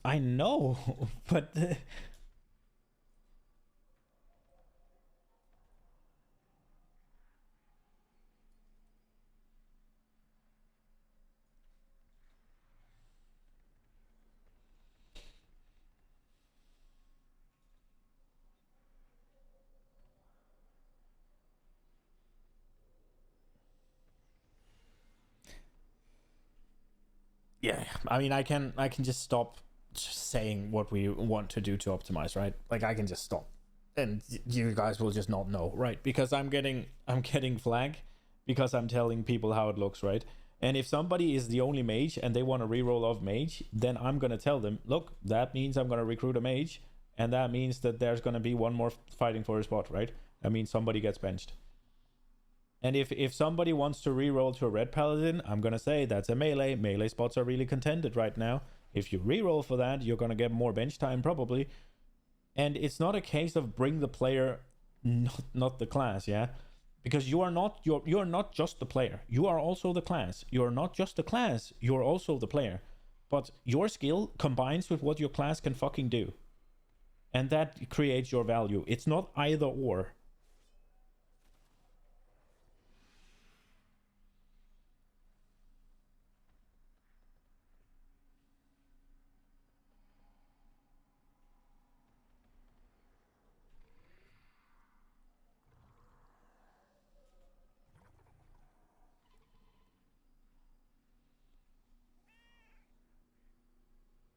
I know, but yeah, I mean, I can just stop saying what we want to do to optimize, right? Like I can just stop, and you guys will just not know, right? Because I'm getting flag because I'm telling people how it looks, right? And if somebody is the only mage and they want to reroll off mage, then I'm gonna tell them, look, that means I'm gonna recruit a mage, and that means that there's gonna be one more fighting for a spot, right? That means somebody gets benched. And if somebody wants to reroll to a red paladin, I'm gonna say that's a melee. Melee spots are really contended right now. If you reroll for that, you're gonna get more bench time probably. And it's not a case of bring the player, not the class, yeah? Because you're not just the player. You are also the class. You're not just the class, you're also the player. But your skill combines with what your class can fucking do. And that creates your value. It's not either or.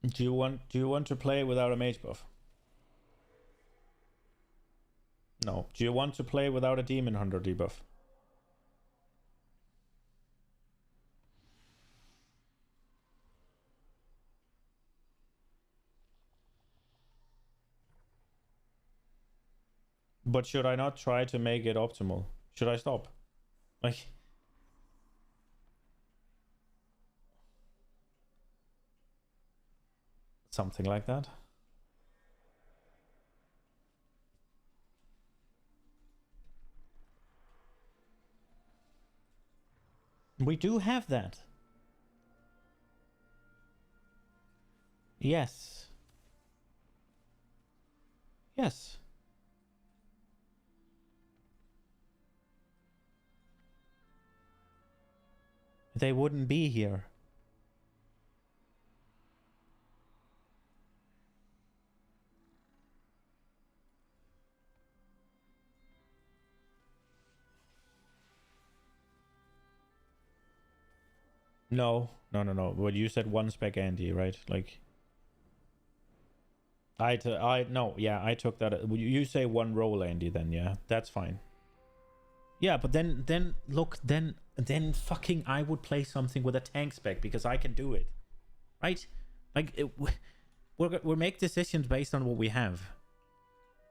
Do you want to play without a mage buff? No. Do you want to play without a demon hunter debuff? But should I not try to make it optimal? Should I stop? Like, something like that. We do have that. Yes. Yes. They wouldn't be here. No. But you said one spec Andy, right? Like, I took that. You say one roll Andy, then yeah, that's fine. Yeah, but then look, then fucking I would play something with a tank spec because I can do it, right? Like we make decisions based on what we have.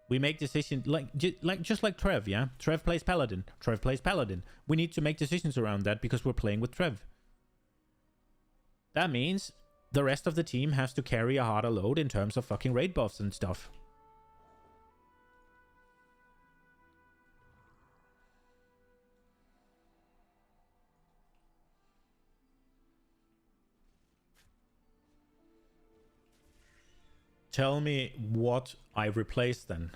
We make decisions just like Trev, yeah. Trev plays Paladin. We need to make decisions around that because we're playing with Trev. that means the rest of the team has to carry a harder load in terms of fucking raid buffs and stuff. Tell me what I replaced then.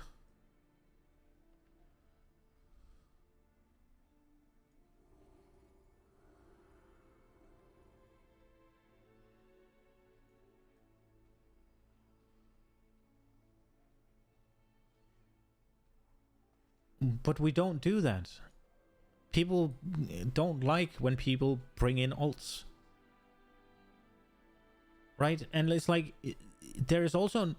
But we don't do that. People don't like when people bring in alts. Right? And it's like, there is also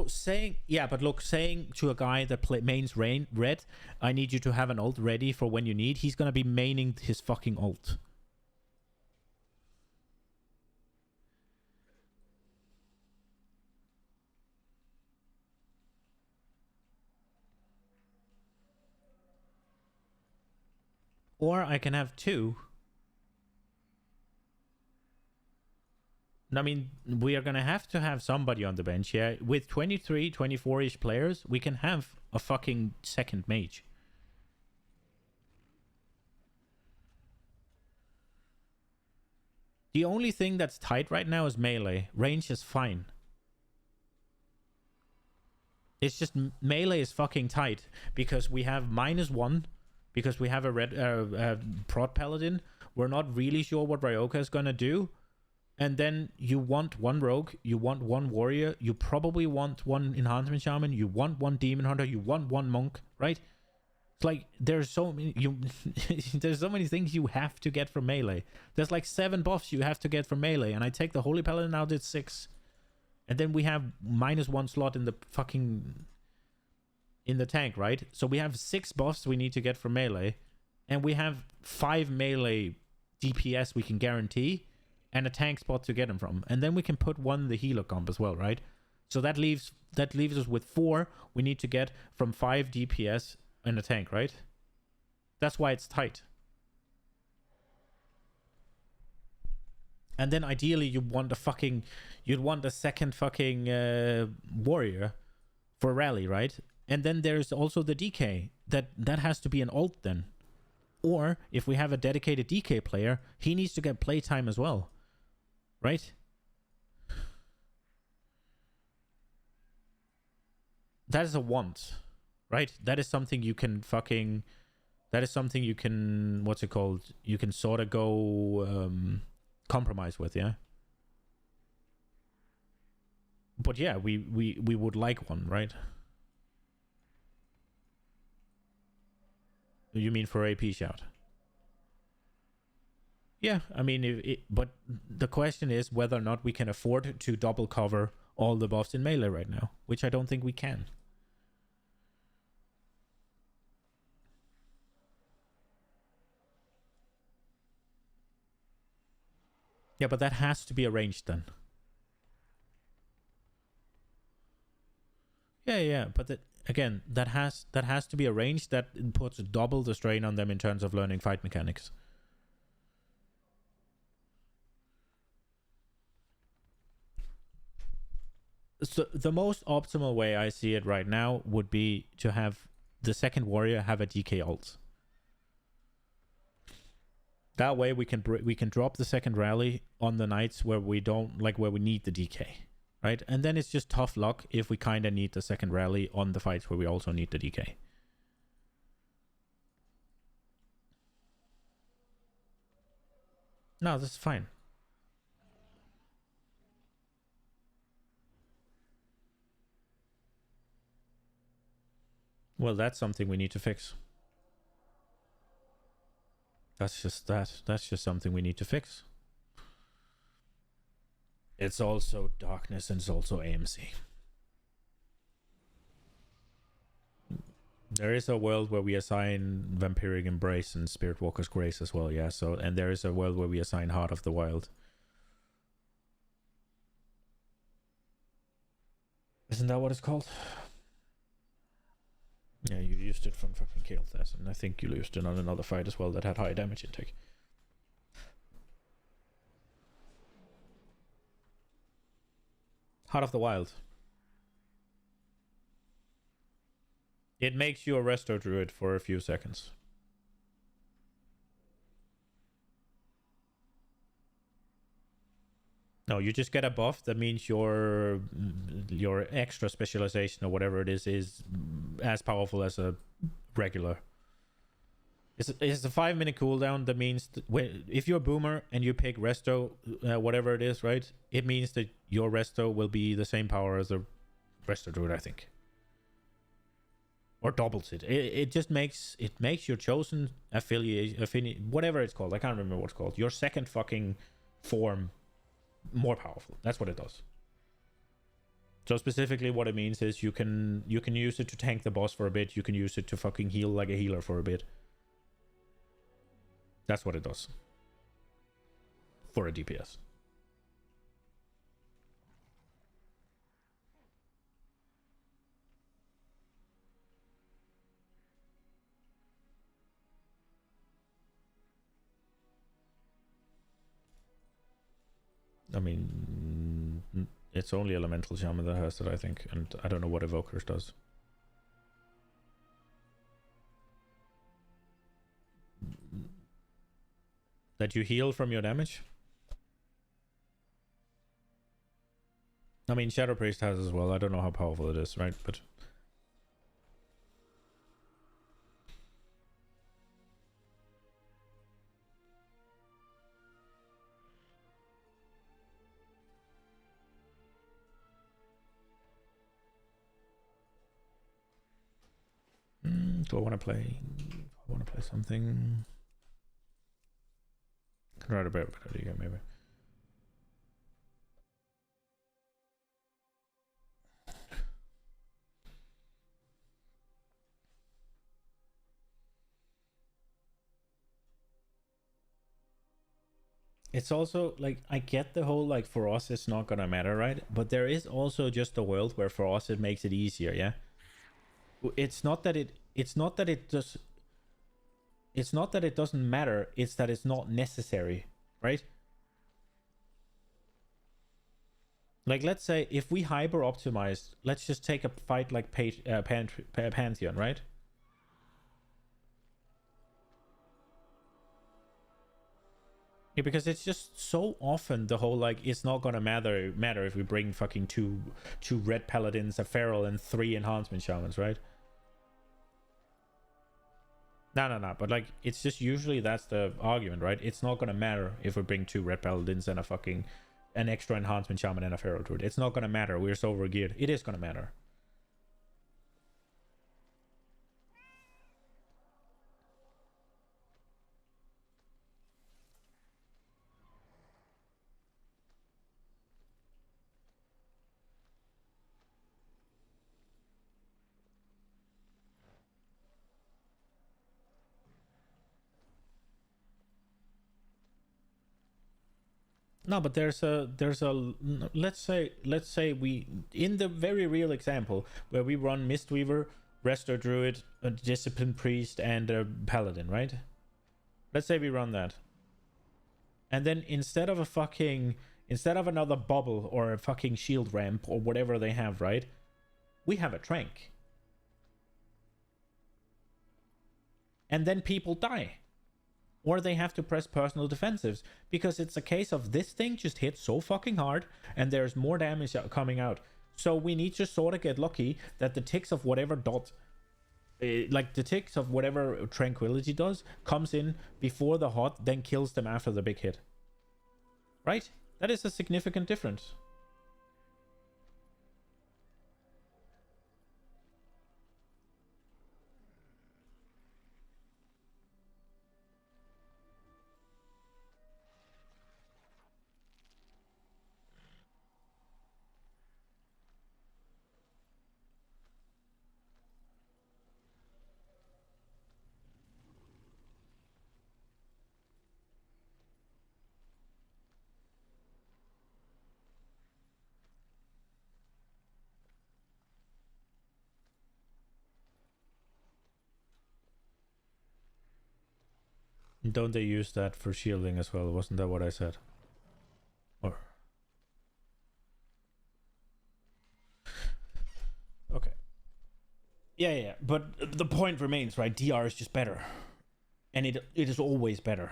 saying, yeah, but look, saying to a guy that mains red, I need you to have an ult ready for when you need, he's gonna be maining his fucking ult. Or I can have two. I mean, we are going to have somebody on the bench, yeah? With 23, 24-ish players, we can have a fucking second mage. The only thing that's tight right now is melee. Range is fine. It's just melee is fucking tight because we have -1, because we have a red prot paladin. We're not really sure what Ryoka is going to do. And then you want one rogue, you want one warrior, you probably want one enhancement shaman, you want one demon hunter, you want one monk, right? It's like there's so many there's so many things you have to get from melee. There's like 7 buffs you have to get from melee, and I take the holy paladin out at 6. And then we have -1 slot in the fucking in the tank, right? So we have 6 buffs we need to get from melee, and we have 5 melee DPS we can guarantee, and a tank spot to get them from. And then we can put one in the healer comp as well, right? So that leaves us with 4 we need to get from 5 DPS and a tank, right? That's why it's tight. And then ideally you'd want a second fucking warrior for rally, right? And then there's also the DK. That has to be an ult then. Or if we have a dedicated DK player, he needs to get playtime as well. Right? That is a want. Right? That is something you can fucking... That is something you can... What's it called? You can sort of go... compromise with, yeah? But yeah, we would like one, right? You mean for AP shout? Yeah, I mean, but the question is whether or not we can afford to double cover all the buffs in melee right now, which I don't think we can. Yeah, but that has to be arranged then. Yeah, but again, that has to be arranged. That puts double the strain on them in terms of learning fight mechanics. So the most optimal way I see it right now would be to have the second warrior have a DK ult. That way we can drop the second rally on the nights where we don't where we need the DK, right? And then it's just tough luck if we kind of need the second rally on the fights where we also need the DK. No, that's fine. Well, that's something we need to fix. That's just that. That's just something we need to fix. It's also darkness and it's also AMC. There is a world where we assign Vampiric Embrace and Spirit Walker's Grace as well, yeah. So, and there is a world where we assign Heart of the Wild. Isn't that what it's called? Yeah, you used it from fucking Kael'thas, and I think you used it on another fight as well that had high damage intake. Heart of the Wild. It makes you a resto druid for a few seconds. No, you just get a buff that means your extra specialization or whatever it is as powerful as a regular. It's a 5-minute cooldown. That means if you're a boomer and you pick resto, whatever it is, right? It means that your resto will be the same power as a resto druid, I think, or doubles it. It just makes your chosen affiliate, whatever it's called. I can't remember what it's called. Your second fucking form more powerful. That's what it does. So specifically what it means is you can use it to tank the boss for a bit. You can use it to fucking heal like a healer for a bit. That's what it does for a DPS. I mean, it's only Elemental Shaman that has it, I think, and I don't know what Evokers does. That you heal from your damage? I mean, Shadow Priest has as well. I don't know how powerful it is, right? But do I want to play? I want to play something. I can write a better game, maybe. It's also like, I get the whole like for us it's not gonna matter, right? But there is also just a world where for us it makes it easier, yeah. It's not that it doesn't matter, it's that it's not necessary, right? Like, let's say if we hyper optimized, let's just take a fight like Pantheon, right? Yeah, because it's just so often the whole like it's not gonna matter if we bring fucking two red paladins, a feral, and 3 enhancement shamans, right? No. But like, it's just usually that's the argument, right? It's not gonna matter if we bring 2 red paladins and an extra enhancement shaman and a feral druid. It's not gonna matter. We're so overgeared. It is gonna matter. No, but there's a let's say we, in the very real example where we run Mistweaver, Resto Druid, a Discipline Priest, and a Paladin, right? Let's say we run that, and then instead of another bubble or a fucking shield ramp or whatever they have, right? We have a trank, and then people die. Or they have to press personal defensives because it's a case of this thing just hits so fucking hard and there's more damage coming out. So we need to sort of get lucky that the ticks of whatever the ticks of whatever Tranquility does comes in before the hot, then kills them after the big hit. Right? That is a significant difference. Don't they use that for shielding as well? Wasn't that what I said? Or Yeah, but the point remains, right? DR is just better. And it is always better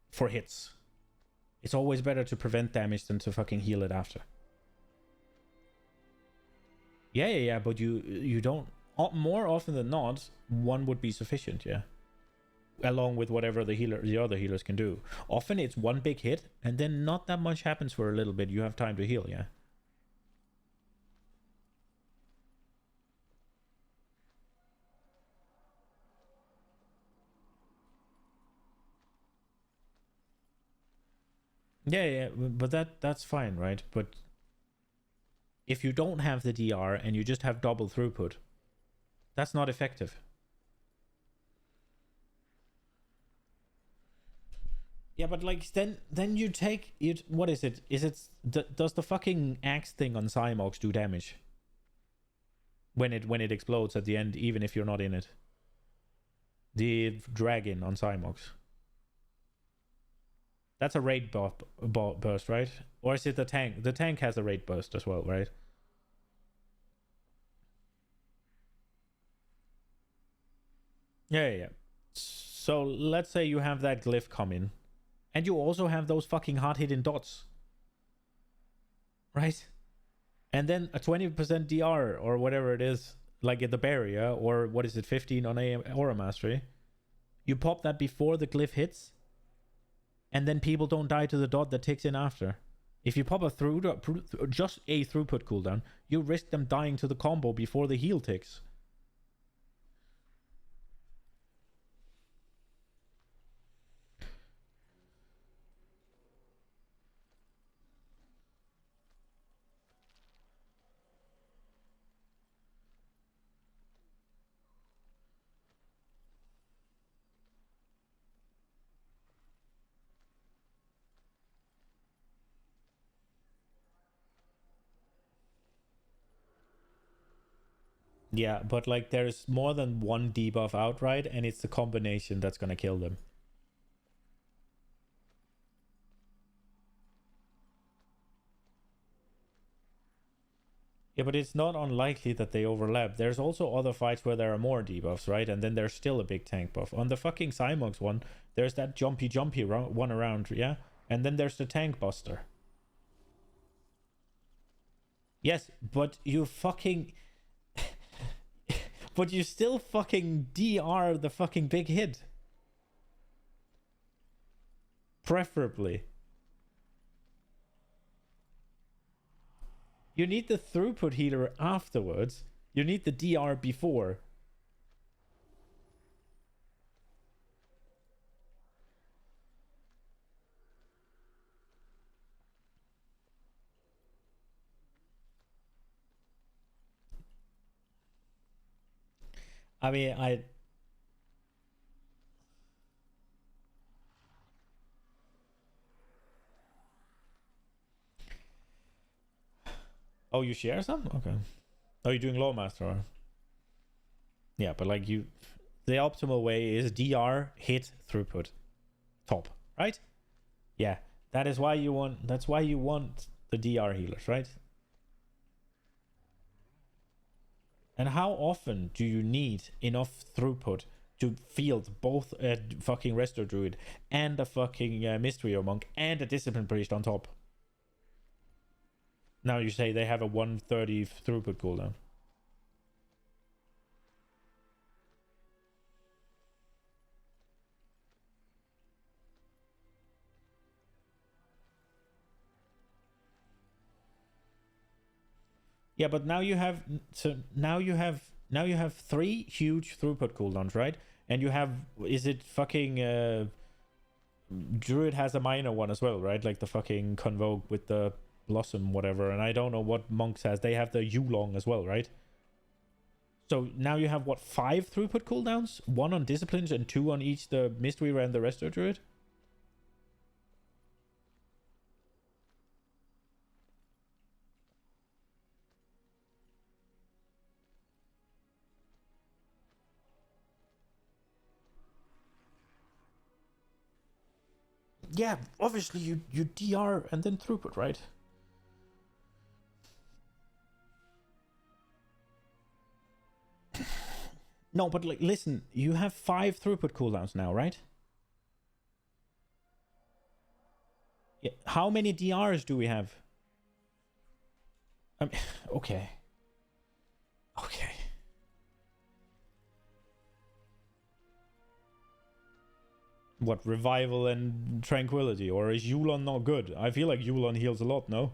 for hits. It's always better to prevent damage than to fucking heal it after. Yeah, but you don't... More often than not, one would be sufficient, yeah. Along with whatever the other healers can do. Often it's one big hit, and then not that much happens for a little bit. You have time to heal, yeah. Yeah, but that's fine, right? But if you don't have the DR and you just have double throughput, that's not effective. Yeah, but like then you take it. What is it? Does the fucking axe thing on Cymox do damage when it explodes at the end, even if you're not in it? The dragon on Cymox. That's a raid burst, right? Or is it the tank? The tank has a raid burst as well, right? Yeah. So let's say you have that glyph come in. And you also have those fucking hard-hitting dots. Right? And then a 20% DR or whatever it is, like at the barrier, or what is it, 15 on Aura Mastery. You pop that before the glyph hits, and then people don't die to the dot that ticks in after. If you pop just a throughput cooldown, you risk them dying to the combo before the heal ticks. Yeah, but like there's more than one debuff outright, and it's the combination that's gonna kill them. Yeah, but it's not unlikely that they overlap. There's also other fights where there are more debuffs, right? And then there's still a big tank buff. On the fucking Cymox one, there's that jumpy one around, yeah? And then there's the tank buster. Yes, but you fucking... but you still fucking DR the fucking big hit. Preferably. You need the throughput healer afterwards. You need the DR before. I mean, Oh, you share some? Okay. Oh, you're doing Lawmaster, or... Yeah, but like you... The optimal way is DR, hit, throughput. Top, right? Yeah. That is why you want... That's why you want the DR healers, right? And how often do you need enough throughput to field both a fucking Resto Druid and a fucking Mystery Monk and a Discipline Priest on top? Now you say they have a 130 throughput cooldown. Yeah, but now you have now you have 3 huge throughput cooldowns, right? And you have, is it fucking Druid has a minor one as well, right? Like the fucking Convoke with the Blossom, whatever. And I don't know what Monks has. They have the Yulong as well, right? So now you have what, 5 throughput cooldowns? 1 on Disciplines and 2 on each the Mistweaver and the Resto Druid? Yeah, obviously you DR and then throughput, right? No, but like, listen, you have 5 throughput cooldowns now, right? Yeah. How many DRs do we have? Okay. Okay. What, revival and tranquility? Or is Yulon not good? I feel like Yulon heals a lot, no?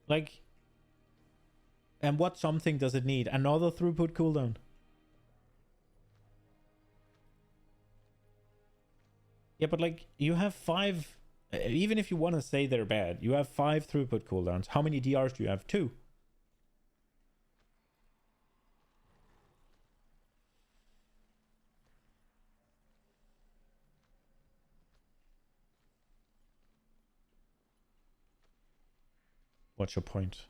Like, and what something does it need? Another throughput cooldown? Yeah, but like, you have 5... Even if you want to say they're bad, you have 5 throughput cooldowns. How many DRs do you have? 2. What's your point?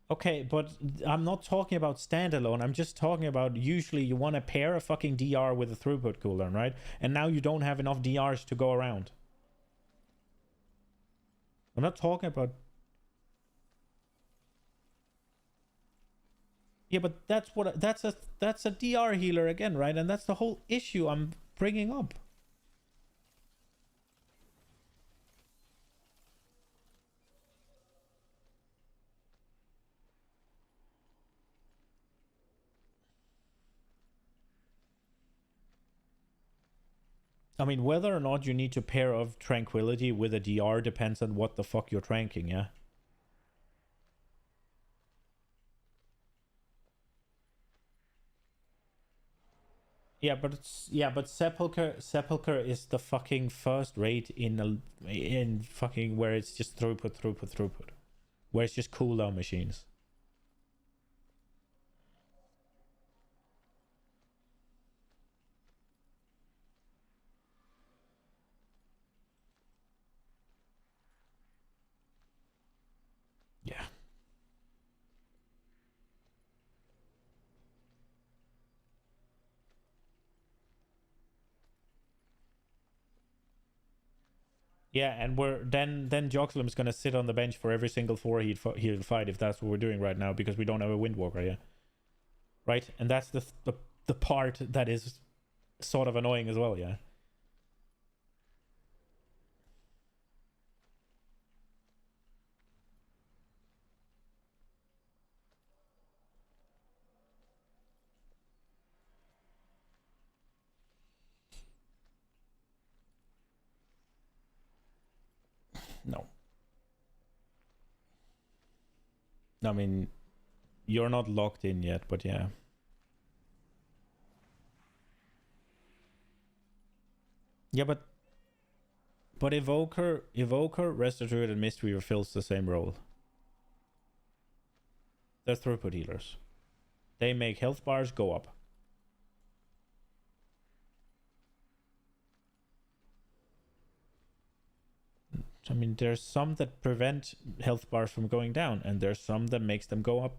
Okay, but I'm not talking about standalone. I'm just talking about usually you want to pair a fucking DR with a throughput cooldown, right? And now you don't have enough DRs to go around. I'm not talking about... Yeah, but that's a DR healer again, right? And that's the whole issue I'm bringing up. I mean, whether or not you need to pair of tranquility with a DR depends on what the fuck you're tranking, yeah? but Sepulcher is the fucking first rate in fucking where it's just throughput, where it's just cooldown machines. Yeah. Yeah, and then Joxlam's gonna sit on the bench for every single 4 he'd fight if that's what we're doing right now, because we don't have a Windwalker, yeah. Right? And that's the part that is sort of annoying as well, yeah. No. I mean, you're not locked in yet, but yeah. Yeah, but Evoker, Restore Druid, and Mistweaver fills the same role. They're throughput healers. They make health bars go up. I mean, there's some that prevent health bars from going down, and there's some that makes them go up.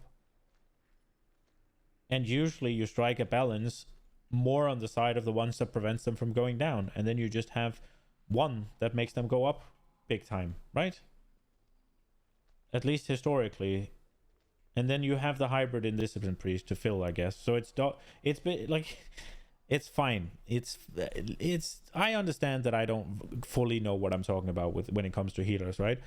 And usually you strike a balance more on the side of the ones that prevents them from going down, and then you just have one that makes them go up big time, right? At least historically. And then you have the hybrid in Discipline Priest to fill, I guess. So it's like, it's fine. It's I understand that I don't fully know what I'm talking about when it comes to healers, right?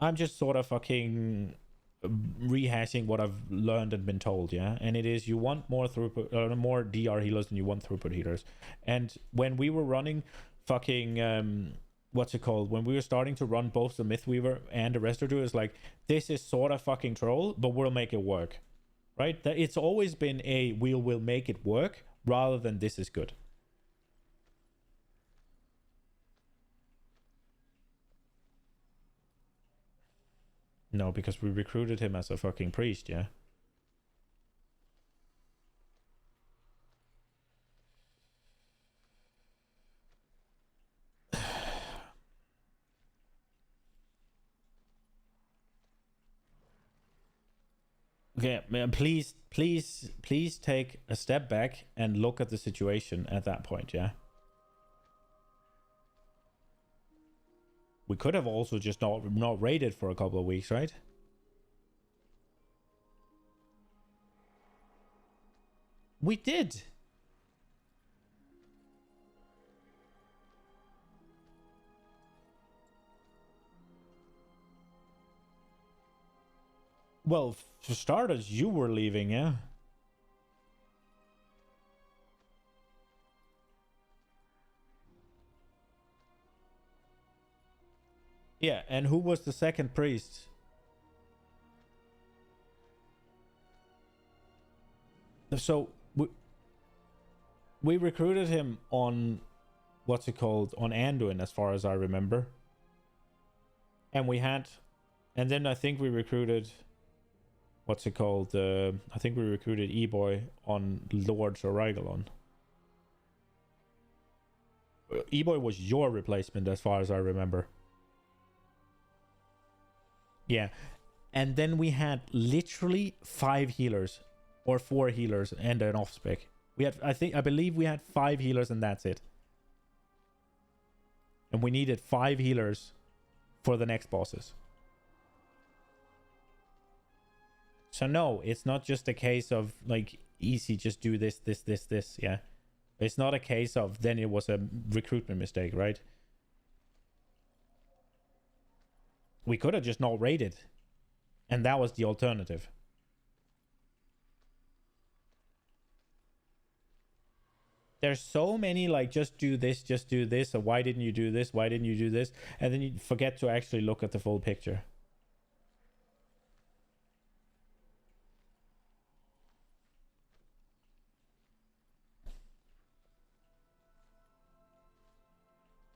I'm just sort of fucking rehashing what I've learned and been told, yeah. And it is, you want more throughput, more DR healers than you want throughput healers. And when we were running fucking what's it called, when we were starting to run both the Mythweaver and the Restore Druid, it's like, this is sort of fucking troll, but we'll make it work, right? That it's always been a we'll make it work rather than this is good. No, because we recruited him as a fucking priest, yeah. Okay, man, please take a step back and look at the situation at that point, yeah? We could have also just not raided for a couple of weeks, right? We did. Well, for starters, you were leaving, yeah? Yeah, and who was the second priest? So, we recruited him on, what's it called, on Anduin, as far as I remember. And and then I think we recruited, what's it called, I think we recruited E-Boy on Lords or Rigalon. E-Boy was your replacement, as far as I remember. Yeah. And then we had literally 5 healers. Or 4 healers and an off-spec. I believe we had 5 healers and that's it. And we needed 5 healers for the next bosses. So no, it's not just a case of like easy, just do this, yeah. It's not a case of then it was a recruitment mistake, right? We could have just not raided. And that was the alternative. There's so many like just do this, or why didn't you do this, why didn't you do this, and then you forget to actually look at the full picture.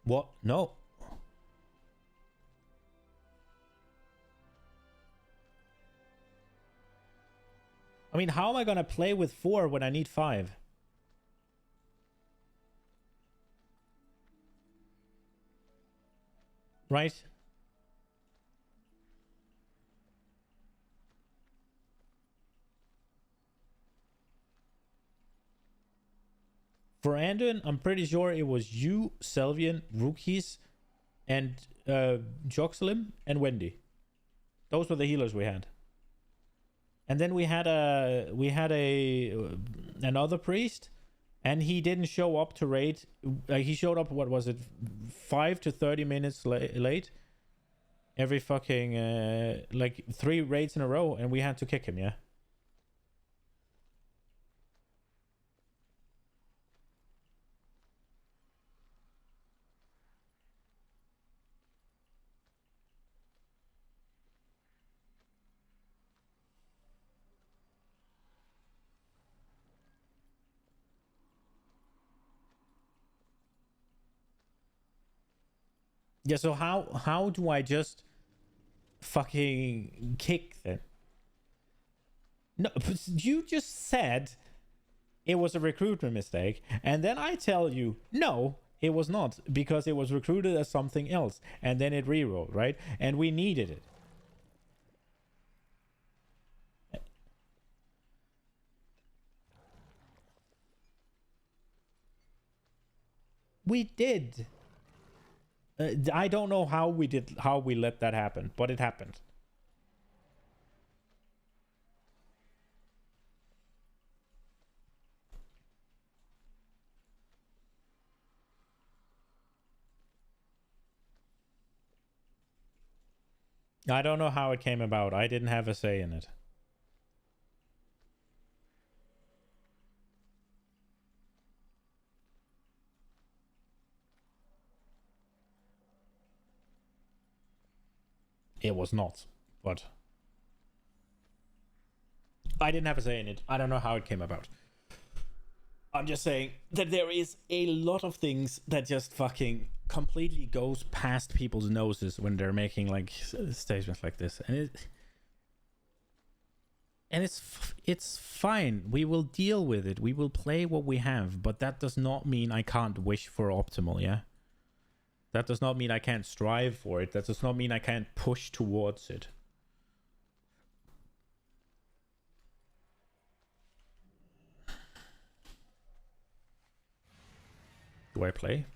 What? No. I mean, how am I gonna play with 4 when I need 5? Right? For Anduin, I'm pretty sure it was you, Selvian, Rookies, and Joxelim and Wendy. Those were the healers we had. And then we had another priest, and he didn't show up to raid. He showed up, what was it, 5 to 30 minutes late. Every fucking, like 3 raids in a row, and we had to kick him, yeah? Yeah, so how do I just fucking kick them? No, you just said it was a recruitment mistake, and then I tell you, no, it was not, because it was recruited as something else, and then it rerolled, right? And we needed it. We did. I don't know how we let that happen, but it happened. I don't know how it came about. I didn't have a say in it. It was not, but I didn't have a say in it. I don't know how it came about. I'm just saying that there is a lot of things that just fucking completely goes past people's noses when they're making like statements like this, and it's fine. We will deal with it. We will play what we have, but that does not mean I can't wish for optimal, yeah? That does not mean I can't strive for it. That does not mean I can't push towards it. Do I play?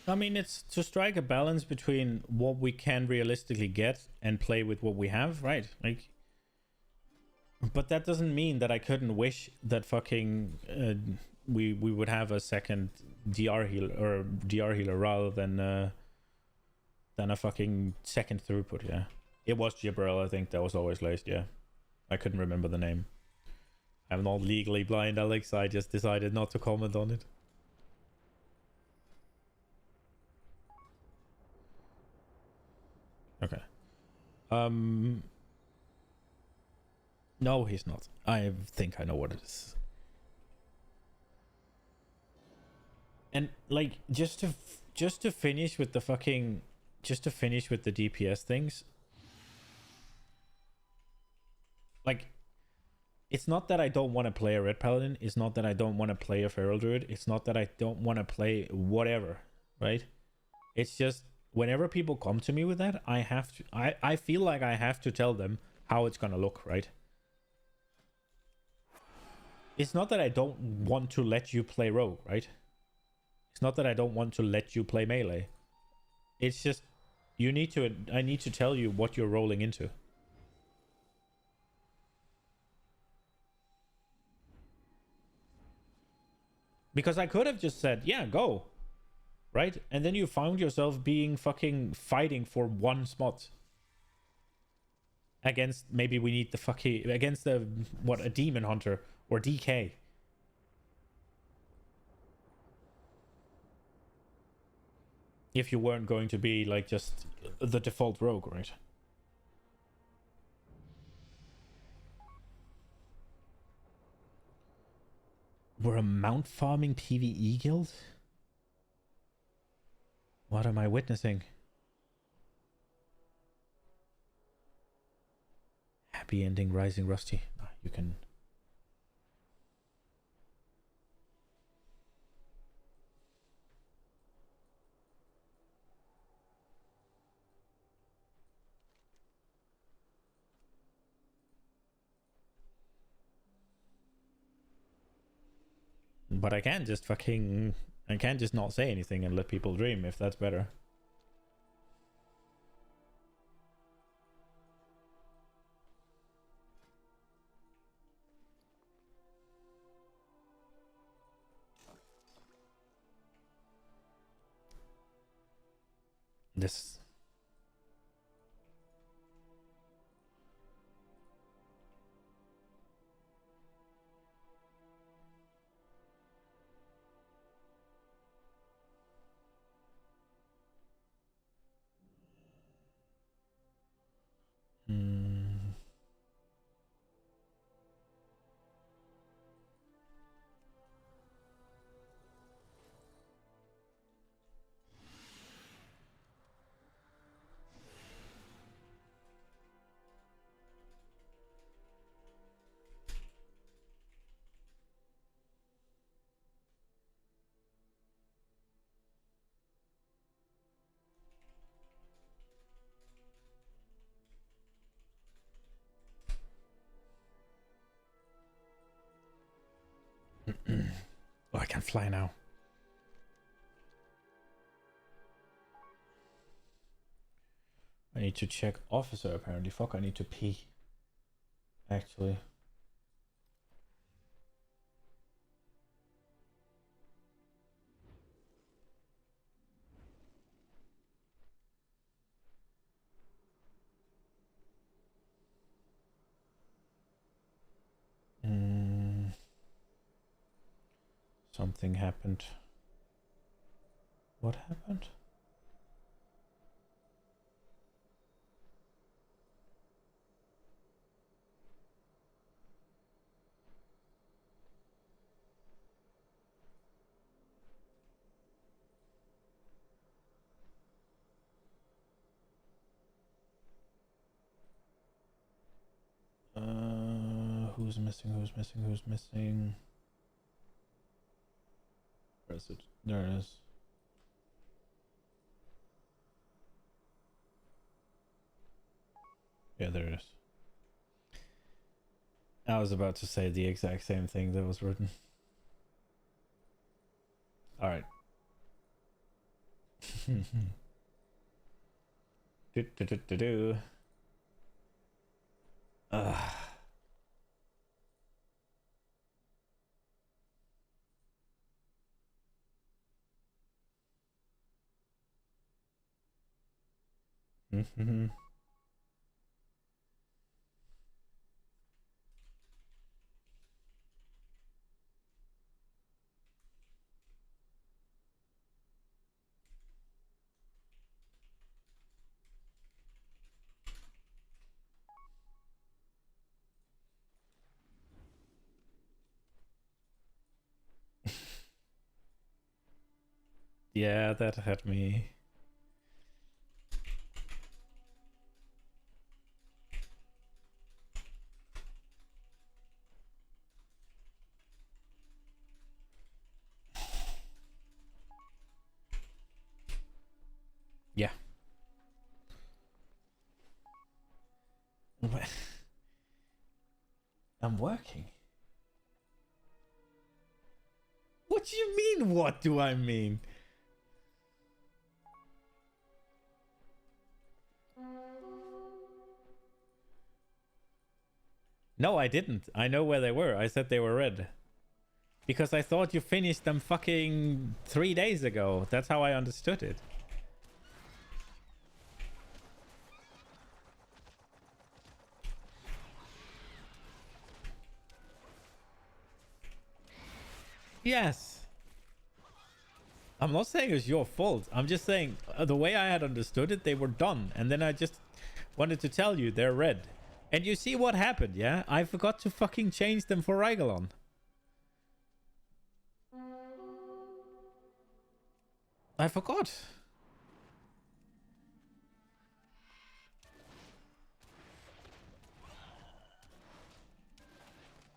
I mean, it's to strike a balance between what we can realistically get and play with what we have, right? Like, but that doesn't mean that I couldn't wish that fucking we would have a second DR healer rather than a fucking second throughput. Yeah, it was Gibberell, I think, that was always laced. Yeah, I couldn't remember the name. I'm not legally blind, Alex. I just decided not to comment on it. Okay. No, he's not. I think I know what it is. And like, just to finish with the fucking, just to finish with the DPS things. Like, it's not that I don't want to play a Red Paladin. It's not that I don't want to play a Feral Druid. It's not that I don't want to play whatever, right? It's just whenever people come to me with that, I have to, I feel like I have to tell them how it's gonna look, right? It's not that I don't want to let you play rogue, right? It's not that I don't want to let you play melee. It's just you need to, I need to tell you what you're rolling into. Because I could have just said, yeah, go. Right? And then you found yourself being fucking fighting for one spot. Against, maybe we need the fucking, against the, what, a Demon Hunter or DK. If you weren't going to be like just the default rogue, right? We're a mount farming PvE guild? What am I witnessing? Happy ending, Rising Rusty. You can... But I can't just fucking... I can't just not say anything and let people dream if that's better. This... Oh, I can fly now. I need to check officer apparently. Fuck, I need to pee. Actually. Something happened. What happened? Who's missing? Who's missing? Who's missing? Where is it? There it is. Yeah, there it is. I was about to say the exact same thing that was written. All right. Do. Yeah, that had me. Yeah. I'm working. What do you mean? What do I mean? No, I didn't. I know where they were. I said they were red. Because I thought you finished them fucking 3 days ago. That's how I understood it. Yes. I'm not saying it's your fault. I'm just saying the way I had understood it, they were done. And then I just wanted to tell you they're red. And you see what happened, yeah? I forgot to fucking change them for Rygalon. I forgot.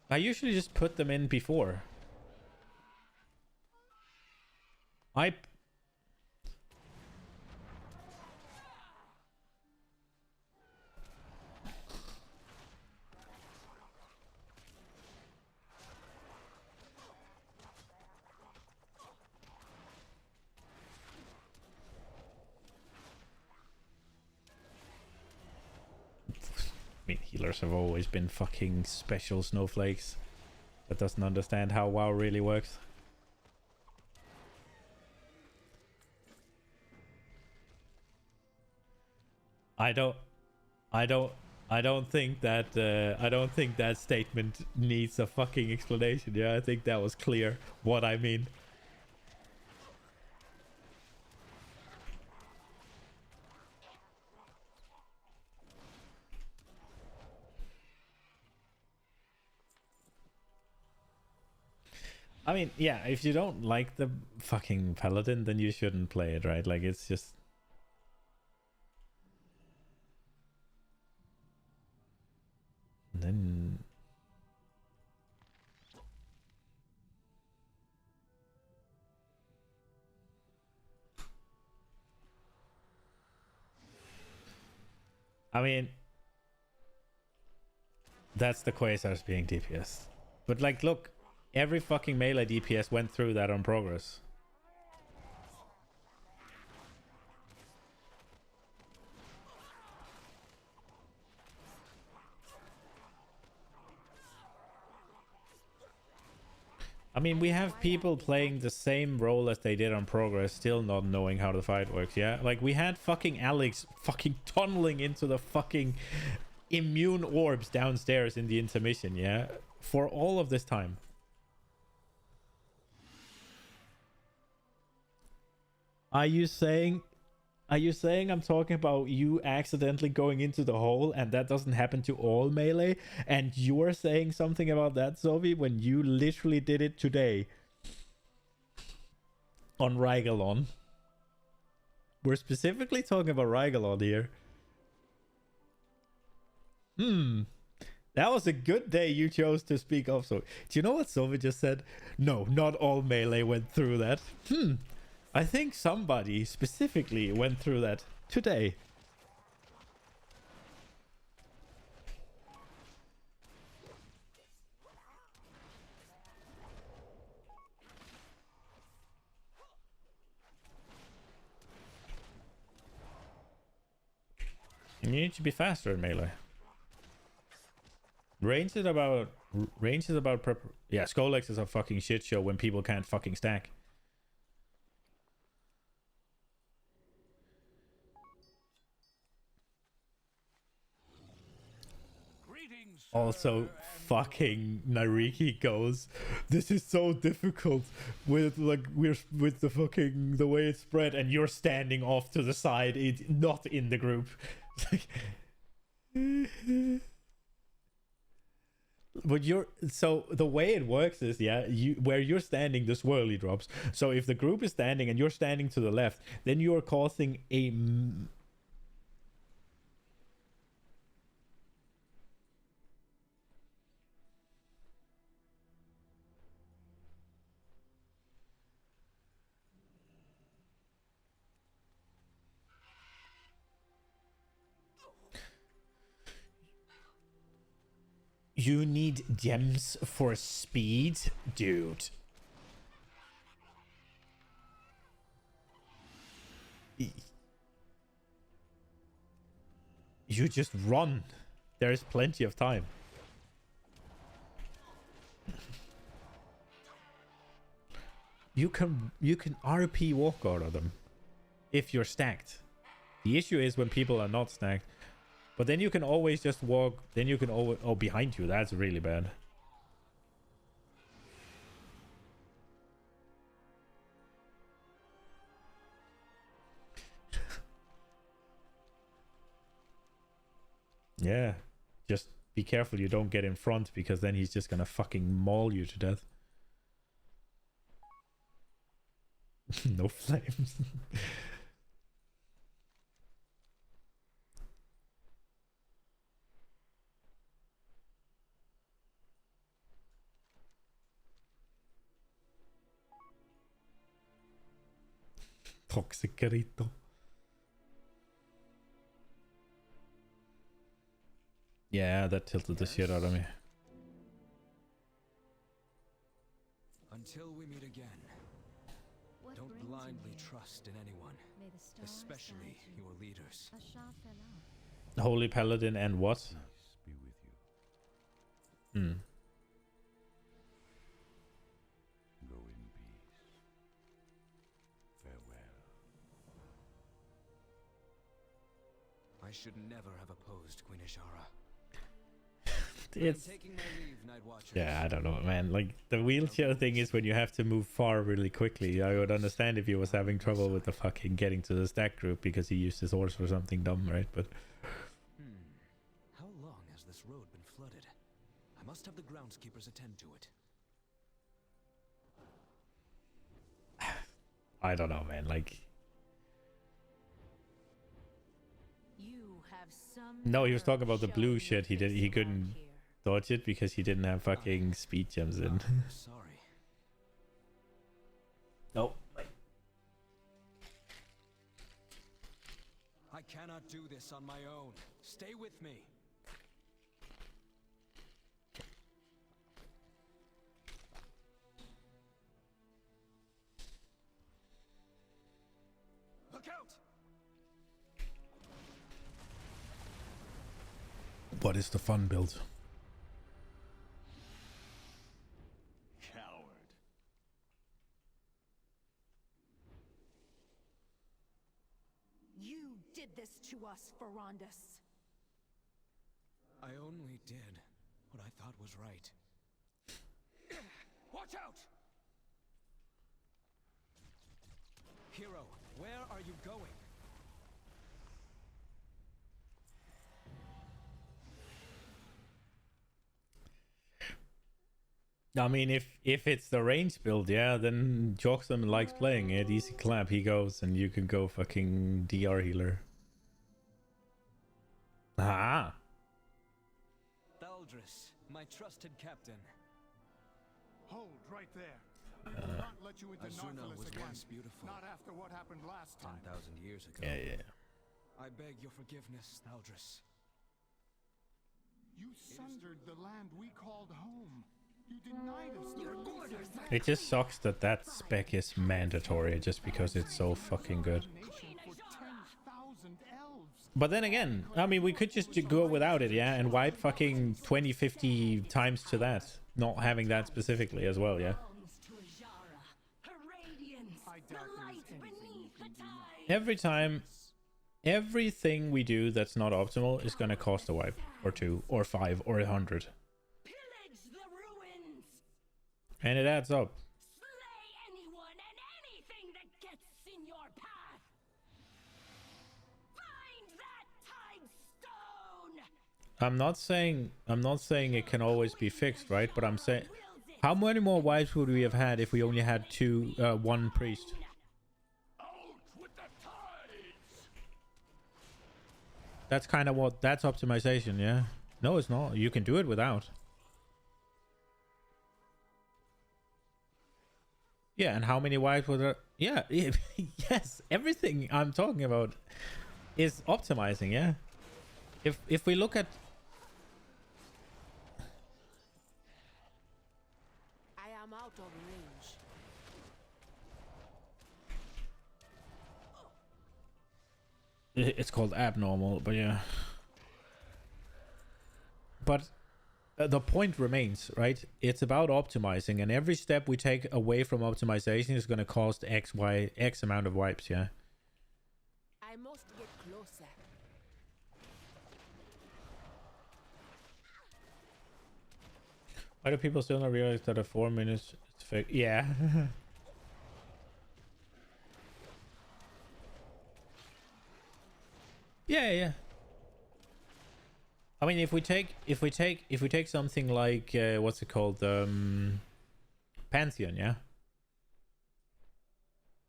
I usually just put them in before. I mean, healers have always been fucking special snowflakes that doesn't understand how WoW really works. I don't think that statement needs a fucking explanation. Yeah, I think that was clear what I mean. I mean, yeah, if you don't like the fucking paladin, then you shouldn't play it, right? Like, it's just... Then... I mean... That's the Quasars being DPS. But, like, look, every fucking melee DPS went through that on progress. I mean, we have people playing the same role as they did on progress, still not knowing how the fight works, yeah? Like, we had fucking Alex fucking tunneling into the fucking immune orbs downstairs in the intermission, yeah? For all of this time. Are you saying I'm talking about you accidentally going into the hole and that doesn't happen to all melee? And you're saying something about that, Zoe, when you literally did it today on Rygalon. We're specifically talking about Rygalon here. That was a good day you chose to speak of. So, do you know what Zoe just said? No, not all melee went through that. I think somebody specifically went through that today. You need to be faster in melee. Range is about yeah, Skolex is a fucking shit show when people can't fucking stack. Also, fucking Nariki goes, this is so difficult with like with the fucking the way it's spread, and you're standing off to the side, it's not in the group. But so the way it works is, yeah, where you're standing, the swirly drops. So if the group is standing and you're standing to the left, then you are causing a You need gems for speed, dude. You just run. There is plenty of time. You can RP walk out of them if you're stacked. The issue is when people are not stacked. But then you can always just walk. Then you can always... Oh, behind you. That's really bad. Yeah. Just be careful you don't get in front, because then he's just gonna fucking maul you to death. No flames. Toxic Carito. Yeah, that tilted the shit out of me. Until we meet again, don't blindly trust in anyone, especially your leaders. Holy Paladin and what? Be with you. Go in peace. Farewell. I should never have opposed Queen Ishara. It's... Taking my leave, Night Watchers. Yeah, I don't know, man. Like, the wheelchair thing is when you have to move far really quickly. I would understand if he was having trouble with the fucking getting to the stack group because he used his horse for something dumb, right? But... How long has this road been flooded? I must have the groundskeepers attend to it. I don't know, man. Like... You have some No, he was talking about the nerve blue showing shit. He your face couldn't around here. dodge it because he didn't have fucking speed gems in. Sorry. Nope. I cannot do this on my own. Stay with me. Look out! What is the fun build? Coward. You did this to us, Ferondus. I only did what I thought was right. Watch out! Hero, Where are you going? I mean, if it's the range build, yeah, then Joxem likes playing it. Easy clap, he goes, and you can go fucking DR healer. Ah. Thaldris, my trusted captain. Hold right there. We will not let you into Azuna Narcolis was again. once beautiful. Not after what happened last time. 10,000 years ago. Yeah. I beg your forgiveness, Thaldris. You sundered the land we called home. You denied us the orders. It just sucks that that spec is mandatory just because it's so fucking good. But then again, I mean, we could just go without it, yeah, and wipe fucking 20, 50 times to that. Not having that specifically as well, yeah. Every time, everything we do that's not optimal is gonna cost a wipe, or 2, or 5, or 100. And it adds up. Slay anyone and anything that gets in your path. Find that time stone. I'm not saying it can always be fixed, right? But I'm saying, how many more wives would we have had if we only had one priest? That's kind of that's optimization, yeah. No, it's not. You can do it without. Yeah, and how many wives were there? Yeah, yes, everything I'm talking about is optimizing, yeah. If we look at... I am out of range. It's called abnormal, but yeah. But the point remains, right? It's about optimizing, and every step we take away from optimization is going to cost X amount of wipes, yeah? I must get closer. Why do people still not realize that a 4 minutes is fake? Yeah. Yeah. I mean, if we take something like what's it called, Pantheon, yeah.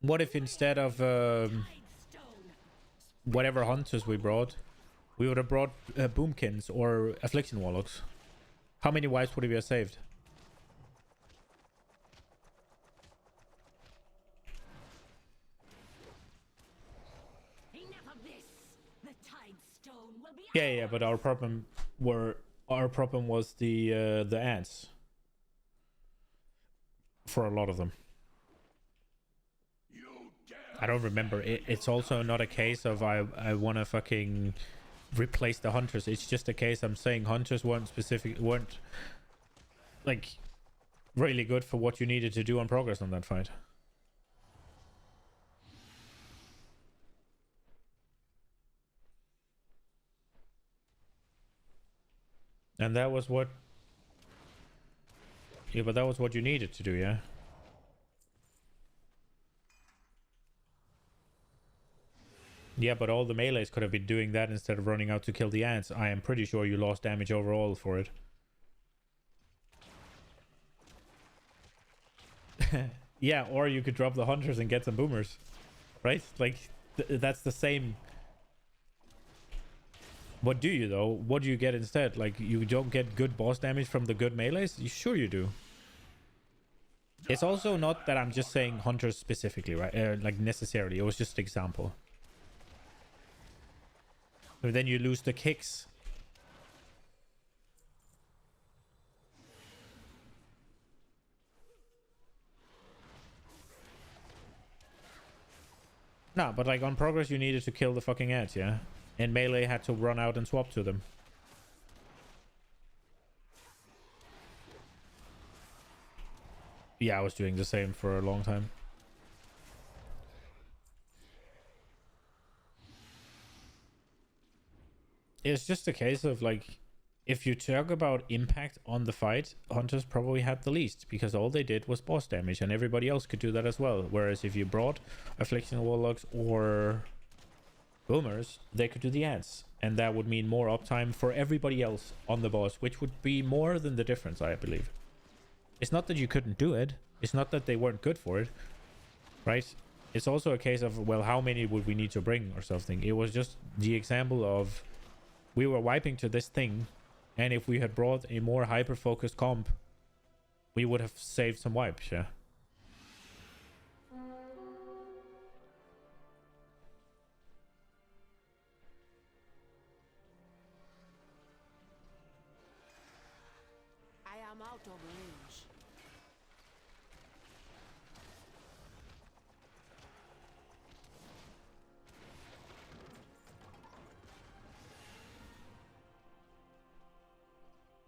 What if instead of whatever hunters we brought, we would have brought Boomkins or Affliction Warlocks? How many wives would we have saved? Yeah, but our problem was the ads for a lot of them. I don't remember. It's also not a case of I want to fucking replace the hunters. It's just a case I'm saying hunters weren't like really good for what you needed to do on progress on that fight. And that was what... Yeah, but that was what you needed to do, yeah? Yeah, but all the melees could have been doing that instead of running out to kill the ants. I am pretty sure you lost damage overall for it. Yeah, or you could drop the hunters and get some boomers. Right? Like, that's the same... What do you, though? What do you get instead? Like, you don't get good boss damage from the good melees? Sure you do. It's also not that I'm just saying hunters specifically, right? Like, necessarily. It was just an example. But then you lose the kicks. No, but like on progress you needed to kill the fucking ants, yeah? And melee had to run out and swap to them. Yeah, I was doing the same for a long time. It's just a case of like if you talk about impact on the fight, hunters probably had the least, because all they did was boss damage, and everybody else could do that as well. Whereas if you brought affliction warlocks or boomers, they could do the ads, and that would mean more uptime for everybody else on the boss, which would be more than the difference, I believe. It's not that you couldn't do it, it's not that they weren't good for it, right? It's also a case of, well, how many would we need to bring or something. It was just the example of we were wiping to this thing, and if we had brought a more hyper-focused comp, we would have saved some wipes, yeah. I am out of range.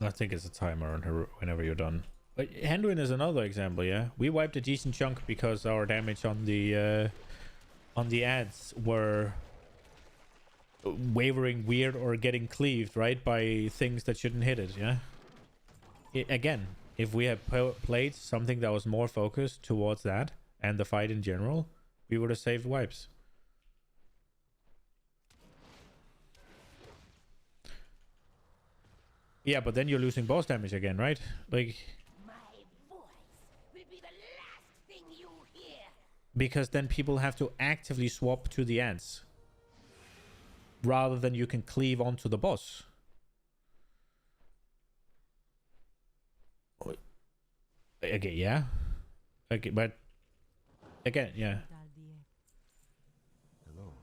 I think it's a timer on her whenever you're done. But Henduin is another example, yeah. We wiped a decent chunk because our damage on the ads were wavering weird or getting cleaved, right, by things that shouldn't hit it, yeah. Again, if we had played something that was more focused towards that and the fight in general, we would have saved wipes. Yeah, but then you're losing boss damage again, right? Like, My voice will be the last thing you hear. because then people have to actively swap to the ads rather than you can cleave onto the boss. Okay, yeah. Okay, but again, yeah. Hello.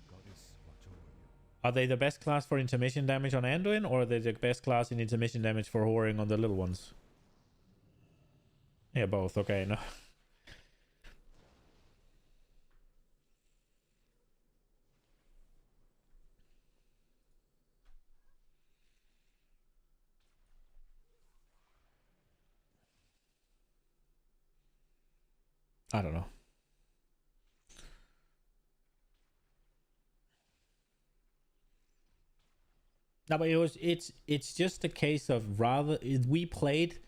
Goddess, watch over you. Are they the best class for intermission damage on Anduin, or are they the best class in intermission damage for whoring on the little ones? Yeah, both. Okay, no. I don't know. No, but it's just a case of rather we played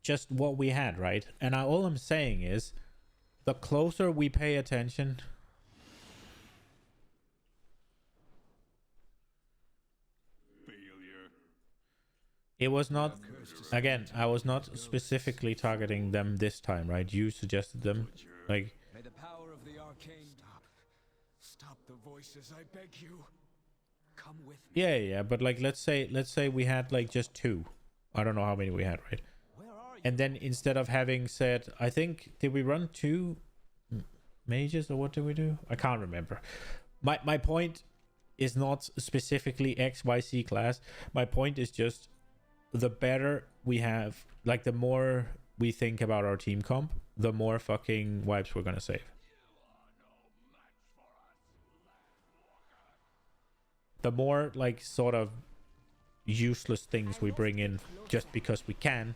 just what we had, right? And all I'm saying is the closer we pay attention, Failure. it was not, again, I was not specifically targeting them this time, right? You suggested them, like, May the power of the arcane stop the voices, I beg you. Come with me. yeah, but like let's say we had like just two. I don't know how many we had, right? Where are you? And then instead of having said, I think, did we run two mages or what did we do? I can't remember. My point is not specifically XYZ class. My point is just the better we have, like the more we think about our team comp, the more fucking wipes we're gonna save. The more like sort of useless things we bring in just because we can,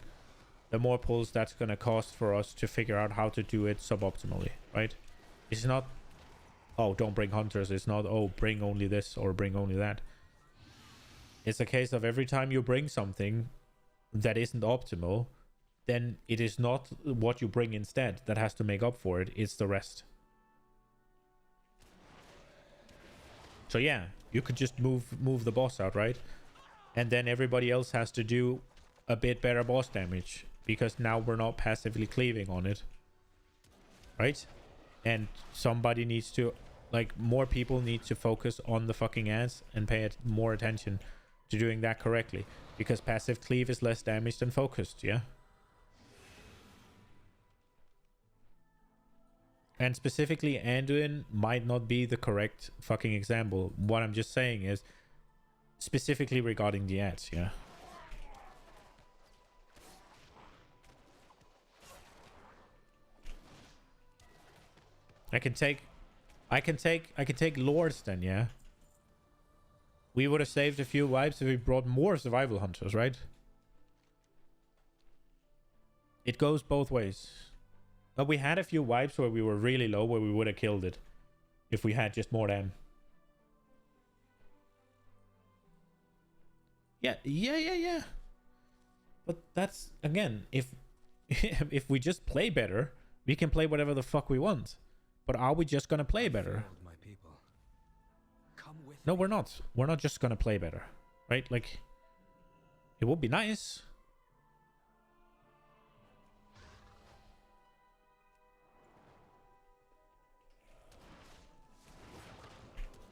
the more pulls that's going to cost for us to figure out how to do it suboptimally, right? It's not, oh, don't bring hunters. It's not, oh, bring only this or bring only that. It's a case of every time you bring something that isn't optimal, then it is not what you bring instead that has to make up for it. It's the rest. So yeah, you could just move the boss out, right? And then everybody else has to do a bit better boss damage because now we're not passively cleaving on it, right? And somebody needs to, like, more people need to focus on the fucking ads and pay more attention to doing that correctly, because passive cleave is less damage than focused, yeah? And specifically, Anduin might not be the correct fucking example. What I'm just saying is, specifically regarding the ads, yeah? I can take Lords then, yeah? We would have saved a few wipes if we brought more survival hunters, right? It goes both ways. But we had a few wipes where we were really low, where we would have killed it. If we had just more them. Yeah. But that's, again, if if we just play better, we can play whatever the fuck we want. But are we just gonna play better? My people. Come with No, me. we're not. We're not just gonna play better, right? Like, it would be nice.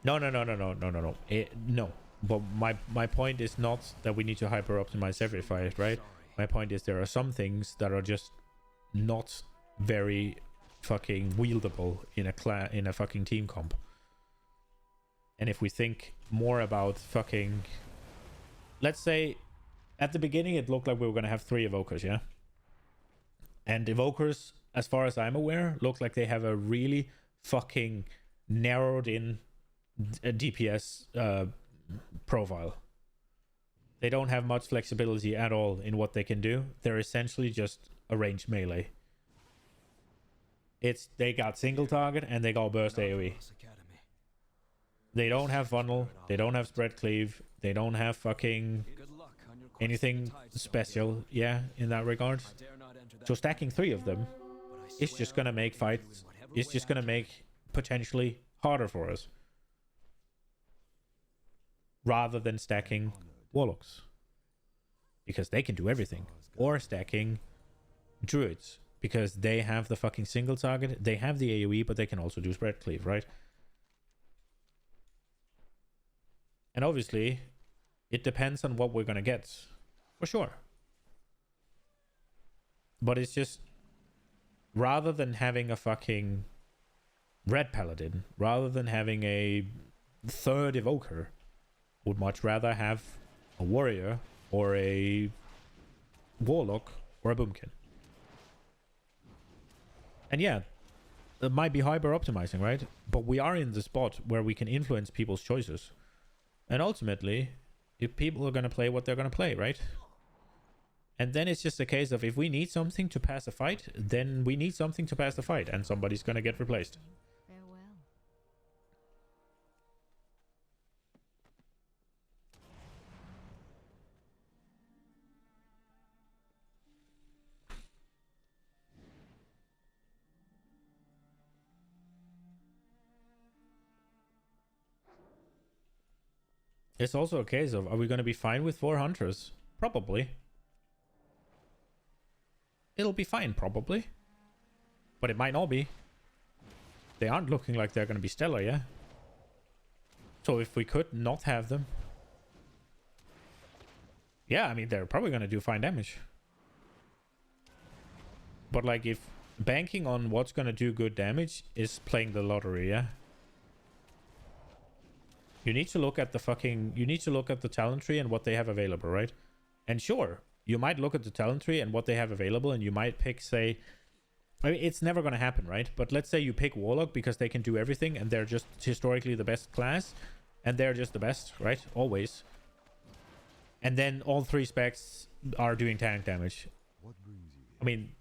No. No. But my point is not that we need to hyper optimize every fight, right? My point is there are some things that are just not very fucking wieldable in a fucking team comp. And if we think more about fucking, let's say at the beginning it looked like we were gonna have 3 evokers, yeah? And evokers, as far as I'm aware, look like they have a really fucking narrowed in DPS profile. They don't have much flexibility at all in what they can do. They're essentially just a ranged melee. They got single target and they got burst AoE. They don't have funnel. They don't have spread cleave. They don't have fucking anything special, yeah, in that regard. So stacking 3 of them is just gonna make fights. It's just gonna make potentially harder for us, rather than stacking warlocks, because they can do everything, or stacking druids because they have the fucking single target, they have the AoE, but they can also do spread cleave, right? And obviously it depends on what we're gonna get, for sure. But it's just, rather than having a fucking red paladin, rather than having a 3rd evoker, would much rather have a warrior or a warlock or a boomkin. And yeah, it might be hyper optimizing, right? But we are in the spot where we can influence people's choices. And ultimately, if people are going to play what they're going to play, right? And then it's just a case of, if we need something to pass a fight, then we need something to pass the fight, and somebody's going to get replaced. Farewell. It's also a case of, are we going to be fine with 4 hunters? Probably. It'll be fine, probably. But it might not be. They aren't looking like they're going to be stellar, yeah? So if we could not have them... Yeah, I mean, they're probably going to do fine damage. But, like, if banking on what's going to do good damage is playing the lottery, yeah? You need to look at the fucking... You need to look at the talent tree and what they have available, right? And sure, you might look at the talent tree and what they have available, and you might pick, say... I mean, it's never going to happen, right? But let's say you pick Warlock because they can do everything, and they're just historically the best class, and they're just the best, right? Always. And then all 3 specs are doing tank damage. What brings you here? I mean...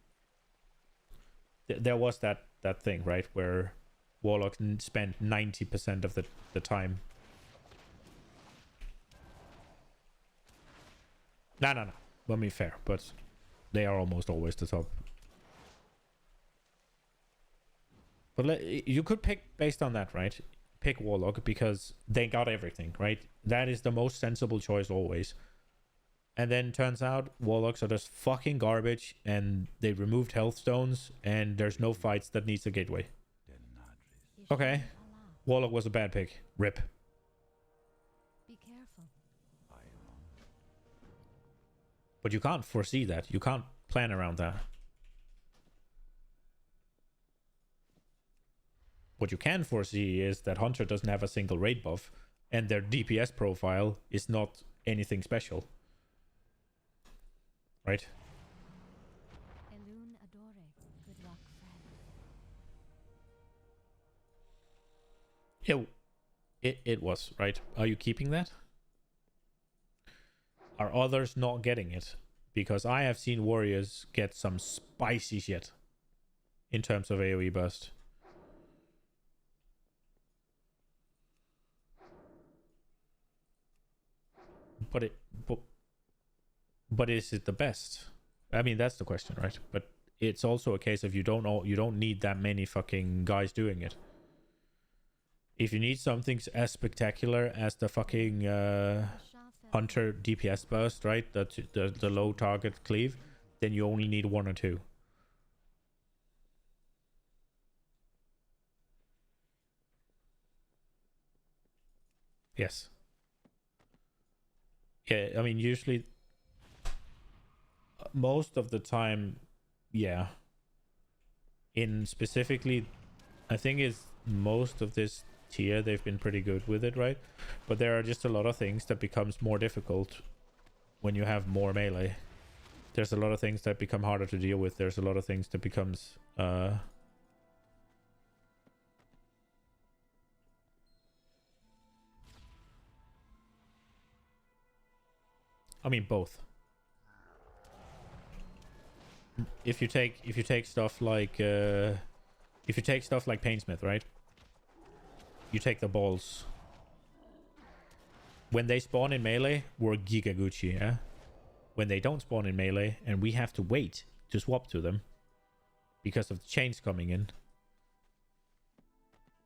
there was that thing, right? Where Warlock spent 90% of the time. No. Let me fair, but they are almost always the top. But you could pick based on that, right? Pick Warlock because they got everything, right? That is the most sensible choice always. And then turns out Warlocks are just fucking garbage, and they removed health stones, and there's no fights that needs a gateway. Okay. Warlock was a bad pick. Rip. Be careful. But you can't foresee that. You can't plan around that. What you can foresee is that Hunter doesn't have a single raid buff, and their DPS profile is not anything special. Right? Elune Adore. Good luck, friend. It was, right? Are you keeping that? Are others not getting it? Because I have seen warriors get some spicy shit in terms of AoE burst. But but is it the best? I mean, that's the question, right? But it's also a case of you don't need that many fucking guys doing it. If you need something as spectacular as the fucking Hunter DPS burst, right? The low target cleave, then you only need 1 or 2. Yes. Yeah, I mean, usually most of the time, yeah. In specifically, I think it's most of this tier, they've been pretty good with it, right? But there are just a lot of things that becomes more difficult when you have more melee. There's a lot of things that become harder to deal with. There's a lot of things that becomes I mean both. If you take stuff like Painsmith, right? You take the balls. When they spawn in melee, we're Giga Gucci, yeah? When they don't spawn in melee and we have to wait to swap to them because of the chains coming in,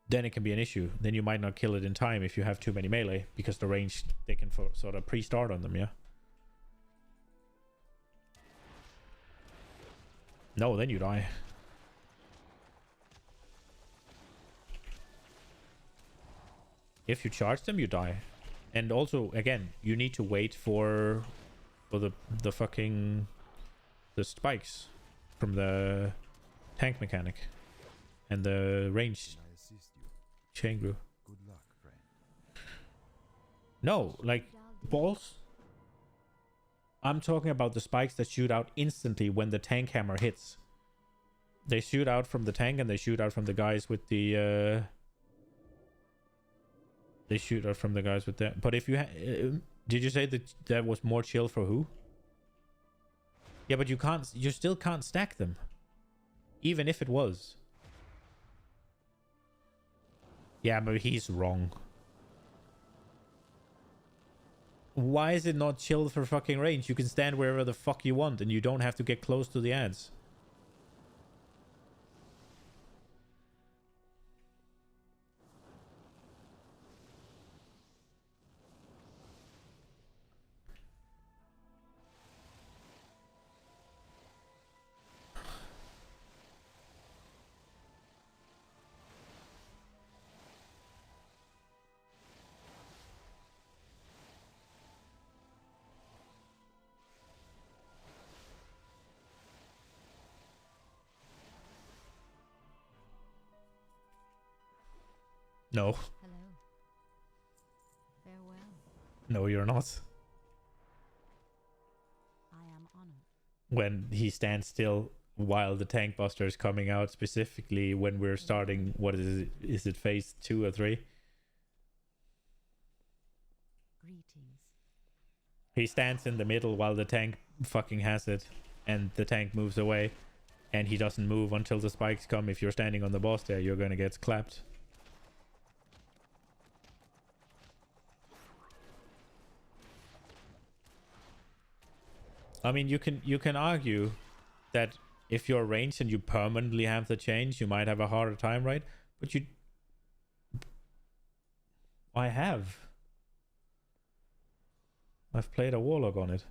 then it can be an issue. Then you might not kill it in time if you have too many melee because the range, they can sort of pre-start on them, yeah? No, then you die. If you charge them, you die. And also, again, you need to wait for the fucking the spikes from the tank mechanic and the range chain group. Good luck, friend. No, like balls. I'm talking about the spikes that shoot out instantly when the tank hammer hits. They shoot out from the tank and they shoot out from the guys with the they shoot out from the guys with that. But if you did you say that was more chill for who? Yeah, but you still can't stack them. Even if it was. Yeah, but he's wrong. Why is it not chill for fucking range? You can stand wherever the fuck you want and you don't have to get close to the ads. No. Hello. Farewell. No, you're not. I am honored. When he stands still while the tank buster is coming out, specifically when we're starting, what is it? Is it phase 2 or 3? Greetings. He stands in the middle while the tank fucking has it, and the tank moves away, and he doesn't move until the spikes come. If you're standing on the boss there, you're gonna get clapped. I mean, you can argue that if you're ranged and you permanently have the change, you might have a harder time, right? But I've played a warlock on it.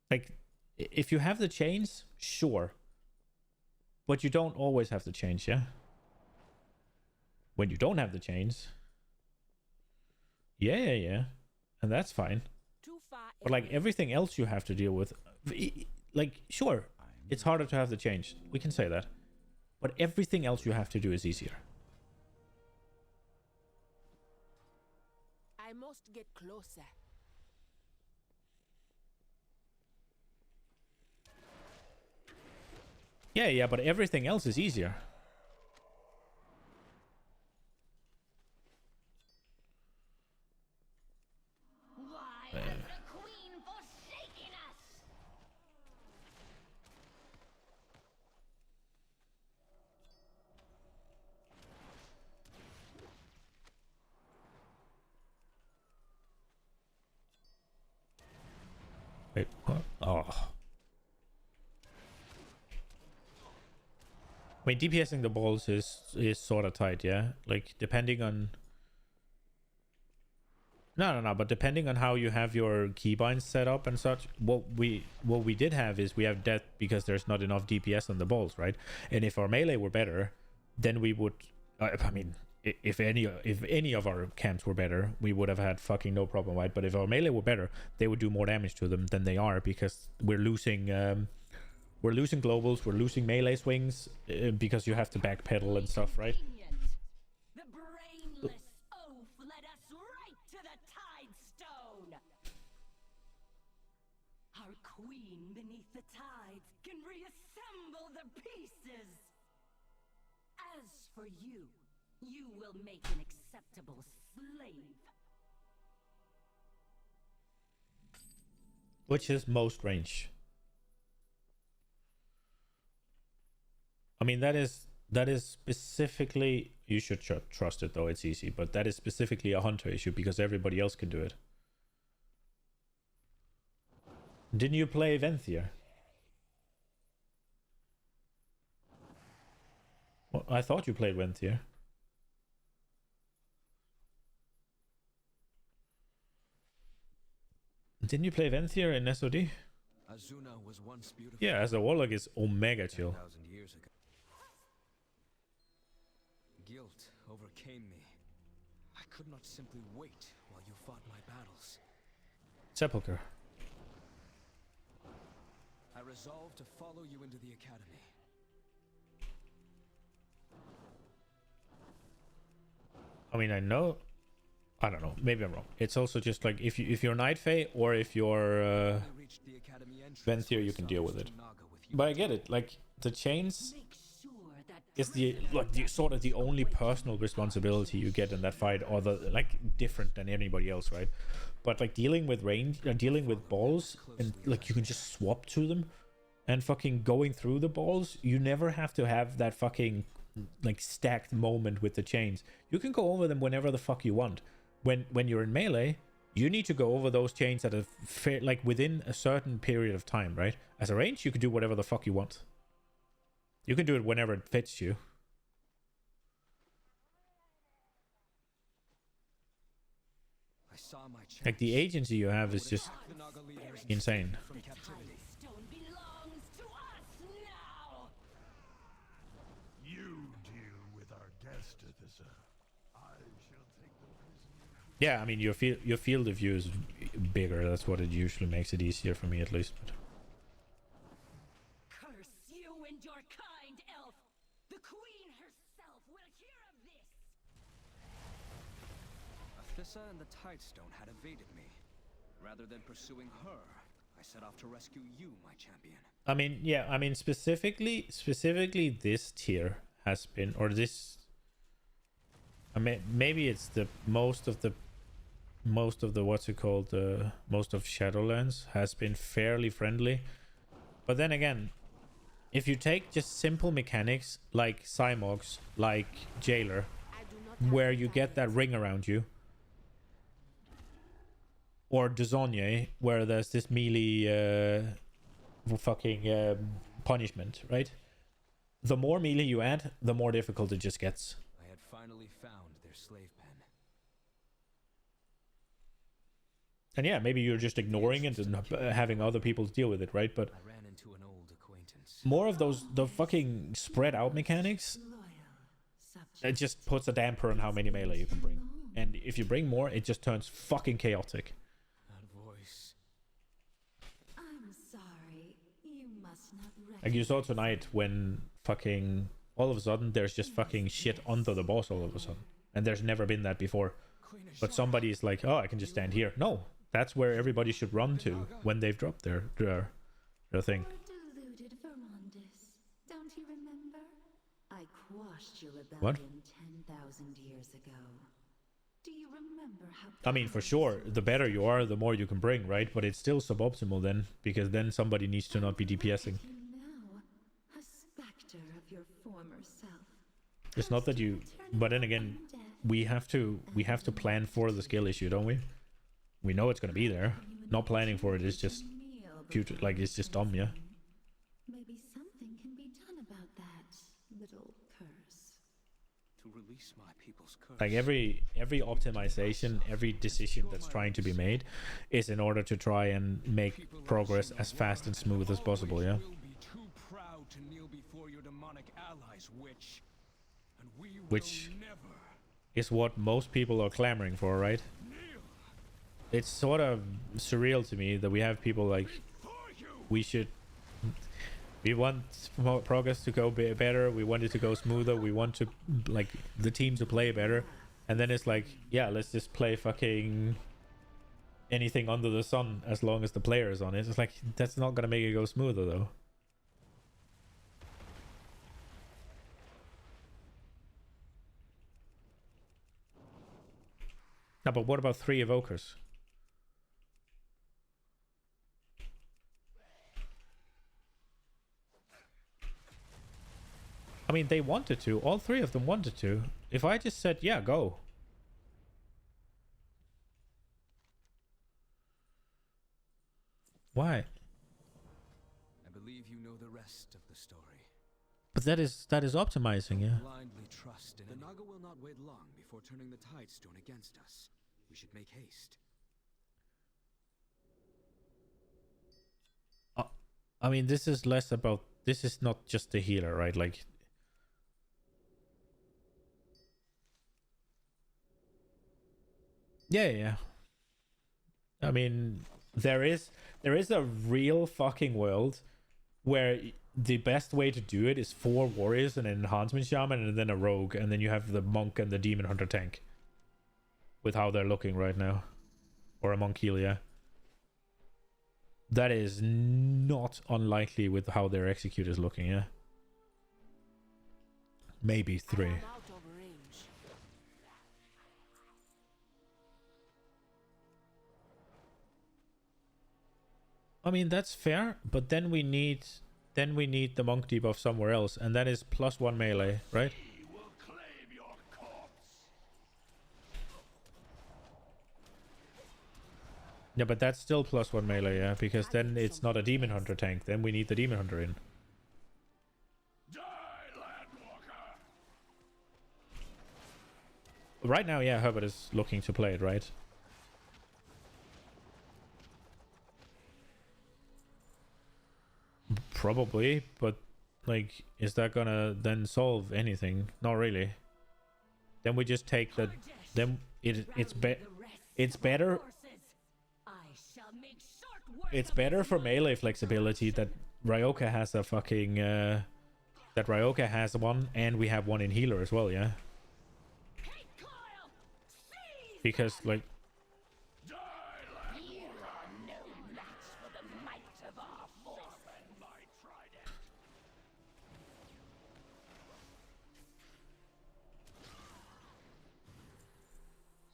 Like, if you have the chains, sure. But you don't always have the chains, yeah? When you don't have the chains... Yeah. And that's fine. But like everything else you have to deal with, like, sure, it's harder to have the change. We can say that. But everything else you have to do is easier. I must get closer. Yeah, but everything else is easier. I mean, DPSing the balls is sort of tight, yeah. Like depending on. No, but depending on how you have your keybinds set up and such, what we did have is we have death because there's not enough DPS on the balls, right? And if our melee were better, then we would. I mean, if any of our camps were better, we would have had fucking no problem, right? But if our melee were better, they would do more damage to them than they are because we're losing globals, we're losing melee swings because you have to backpedal and stuff, right? The brainless oaf led us right to the tide stone. Our queen beneath the tides can reassemble the pieces. As for you, you will make an acceptable slave. Which is most range. I mean, that is specifically, you should trust it though, it's easy, but that is specifically a hunter issue because everybody else can do it. Didn't you play Venthyr? Well, I thought you played Venthyr. Didn't you play Venthyr in SOD? Azuna was once beautiful. Yeah, as a warlock is Omega chill. 10,000 years ago. Guilt overcame me. I could not simply wait while you fought my battles. Sepulcher. I resolved to follow you into the academy. I mean, I don't know. Maybe I'm wrong. It's also just like if you're Night Fae or if you're Venthyr, you can deal with it. But I get it. Like the chains is the sort of the only personal responsibility you get in that fight, or the different than anybody else, right? But like dealing with range, dealing with balls, and like you can just swap to them, and fucking going through the balls, you never have to have that fucking like stacked moment with the chains. You can go over them whenever the fuck you want. When you're in melee, you need to go over those chains at a fair, like within a certain period of time, right? As a range, you can do whatever the fuck you want. You can do it whenever it fits you. I saw my chance. Like the agency you have is just insane. Stone belongs to us now. You deal with our guest, Athissa. I shall take the prisoner. Yeah, I mean your field of view is bigger. That's what it usually makes it easier for me, at least. But Curse you and your kind, elf. The queen herself will hear of this. Athissa and the Tidestone had evaded me. Rather than pursuing her, I set off to rescue you, my champion. I mean, yeah, I mean specifically this tier has been, or this. I mean, maybe it's the most of the what's it called? Most of Shadowlands has been fairly friendly, but then again, if you take just simple mechanics like Cymogs, like Jailer, where you get that ring around you, or Dezonye, where there's this melee fucking punishment, right? The more melee you add, the more difficult it just gets. I had finally found their slave pen. And yeah, maybe you're just ignoring it and having other people deal with it, right? But I ran into an old acquaintance. more of the fucking spread out mechanics, it just puts a damper on how many melee you can bring. And if you bring more, it just turns fucking chaotic. That voice. I'm sorry. You must not Like you saw tonight when fucking all of a sudden there's just fucking shit under the boss all of a sudden. And there's never been that before. But somebody's like, oh, I can just stand here. No, that's where everybody should run to when they've dropped their thing. deluded Vermondis. Don't you remember? I quashed your What? rebellion 10,000 years ago. Do you remember how... I mean, for sure, the better you are, the more you can bring, right? But it's still suboptimal then, because then somebody needs to not be DPSing. You now, a specter of your former self. It's not that you, but then again, we have to plan for the skill issue, don't we? We know it's gonna be there. Not planning for it is just future, like it's just dumb, yeah. Maybe something can be done about that, little release my people's curse. Like every optimization, every decision that's trying to be made is in order to try and make progress as fast and smooth as possible, yeah? Will be too proud to kneel before your demonic allies, witch. And we will Which never is what most people are clamoring for, right? It's sort of surreal to me that we have people like, we want more progress to go better, we want it to go smoother, we want to, like, the team to play better, and then it's like, yeah, let's just play fucking anything under the sun as long as the player is on it. It's like, that's not gonna make it go smoother though. No, but what about 3 evokers? I mean, they wanted to. All 3 of them wanted to. If I just said, yeah, go. Why? I believe you know the rest of the story. But that is optimizing, yeah. Blindly trust in the Naga will not wait long before turning the Tidestone against us. We should make haste. I mean, this is less about... This is not just the healer, right? Like... Yeah. I mean, there is a real fucking world where the best way to do it is 4 warriors and an enhancement shaman and then a rogue, and then you have the monk and the demon hunter tank. With how they're looking right now. Or a monk heal, yeah. That is not unlikely with how their execute is looking, yeah. Maybe 3. I am out of range. I mean, that's fair, but then we need the monk debuff somewhere else, and that is +1 melee, right? Yeah, but that's still +1 melee, yeah, because then it's not a demon hunter tank. Then we need the demon hunter in. Right now, yeah, Herbert is looking to play it, right? Probably, but like, is that gonna then solve anything? Not really. Then we just take the... Then it's better... It's better for melee flexibility that Ryoka has a fucking... that Ryoka has one, and we have one in healer as well, yeah? Because, like...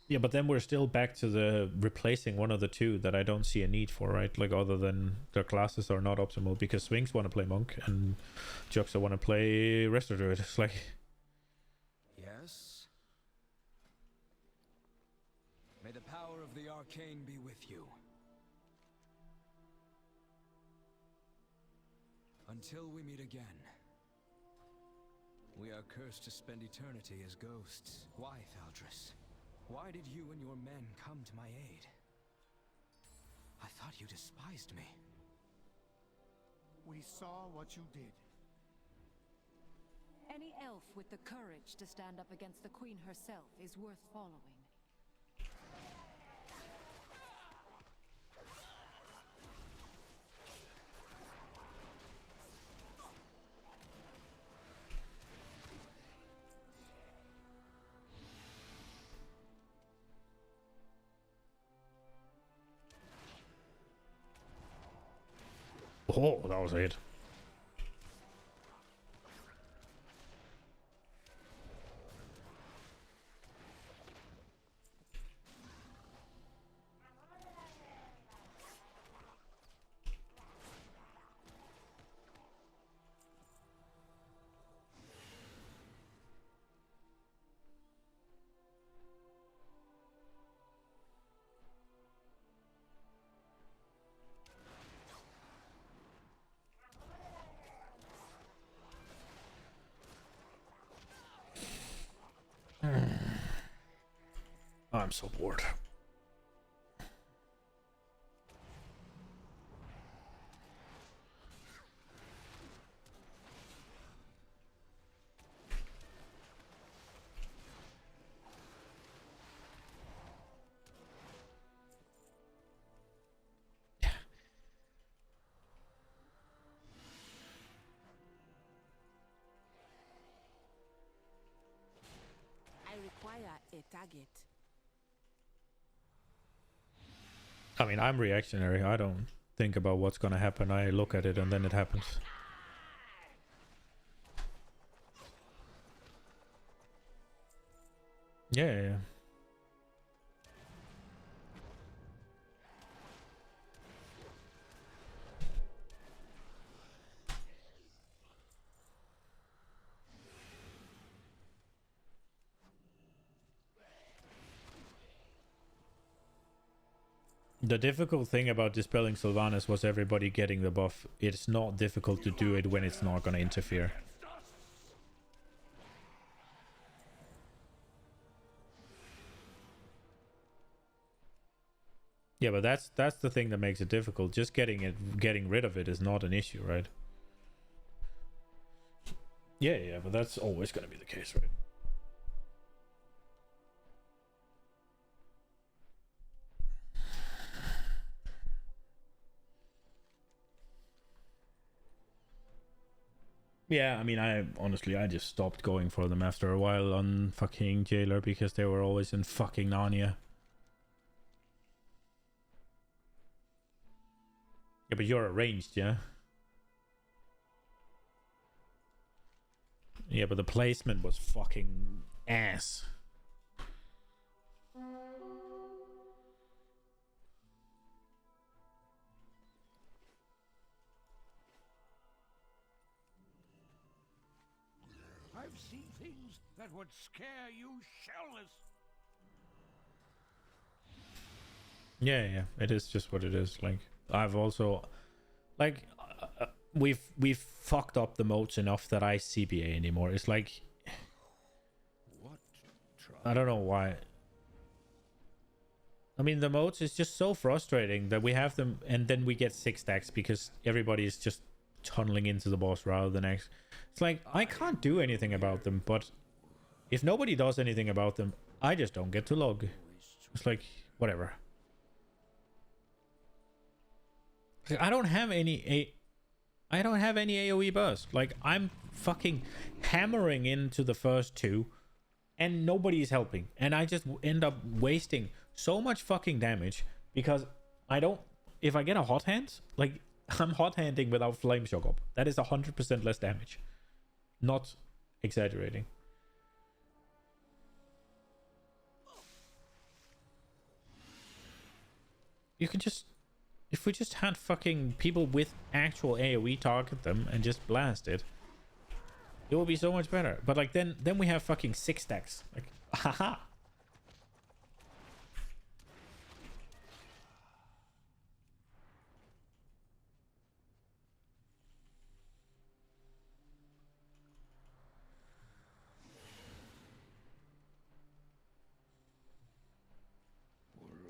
Yeah, but then we're still back to the replacing one of the 2 that I don't see a need for, right? Like, other than their classes are not optimal, because Swings want to play Monk and Juxa want to play Resto Druid. It's like... Yes? May the power of the arcane be with you. Until we meet again. We are cursed to spend eternity as ghosts. Why, Thaldris? Why did you and your men come to my aid? I thought you despised me. We saw what you did. Any elf with the courage to stand up against the Queen herself is worth following. Oh, that was it. I'm so bored. I require a target. I mean, I'm reactionary. I don't think about what's gonna happen. I look at it and then it happens. Yeah. The difficult thing about dispelling Sylvanas was everybody getting the buff. It's not difficult to do it when it's not gonna interfere. Yeah, but that's the thing that makes it difficult. Just getting rid of it is not an issue, right? Yeah, but that's always gonna be the case, right? Yeah, I mean, I just stopped going for them after a while on fucking Jailer because they were always in fucking Narnia. Yeah, but you're arranged, yeah? Yeah, but the placement was fucking ass. I've seen things that would scare you shellless. Yeah, it is just what it is. Like, I've also, like, we've fucked up the modes enough that I CBA anymore. It's like, What? I don't know why. I mean, the modes is just so frustrating that we have them and then we get 6 stacks because everybody is just tunneling into the boss rather than X. It's like, I can't do anything about them, but if nobody does anything about them, I just don't get to log. It's like, whatever. I don't have any AoE burst. Like, I'm fucking hammering into the first 2 and nobody is helping. And I just end up wasting so much fucking damage because I don't... If I get a hot hand, like, I'm hot handing without flame shock up. That is 100% less damage. Not exaggerating. You can just... If we just had fucking people with actual AoE target them and just blast it, it would be so much better. But like then we have fucking 6 stacks. Like, haha.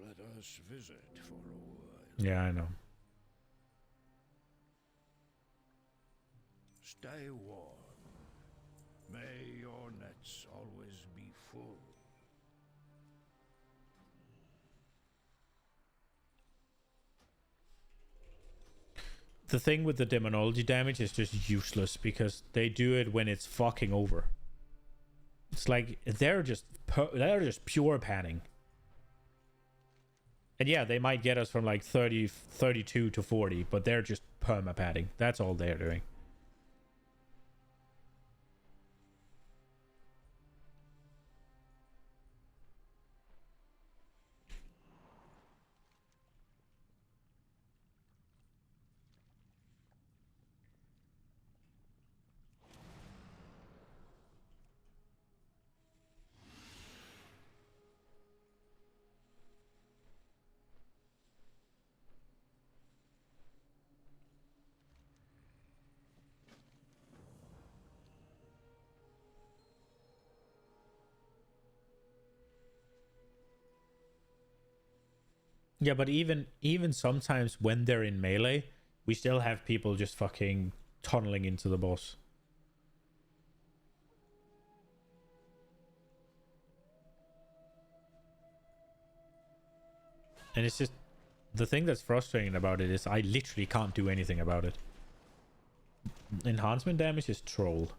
Let us visit for a while. Yeah, I know. Stay warm. May your nets always be full. The thing with the demonology damage is just useless because they do it when it's fucking over. It's like they're just pure padding. And yeah, they might get us from like 32 to 40, but they're just perma padding. That's all they're doing. Yeah, but even sometimes when they're in melee, we still have people just fucking tunneling into the boss. And it's just, the thing that's frustrating about it is I literally can't do anything about it. Enhancement damage is troll.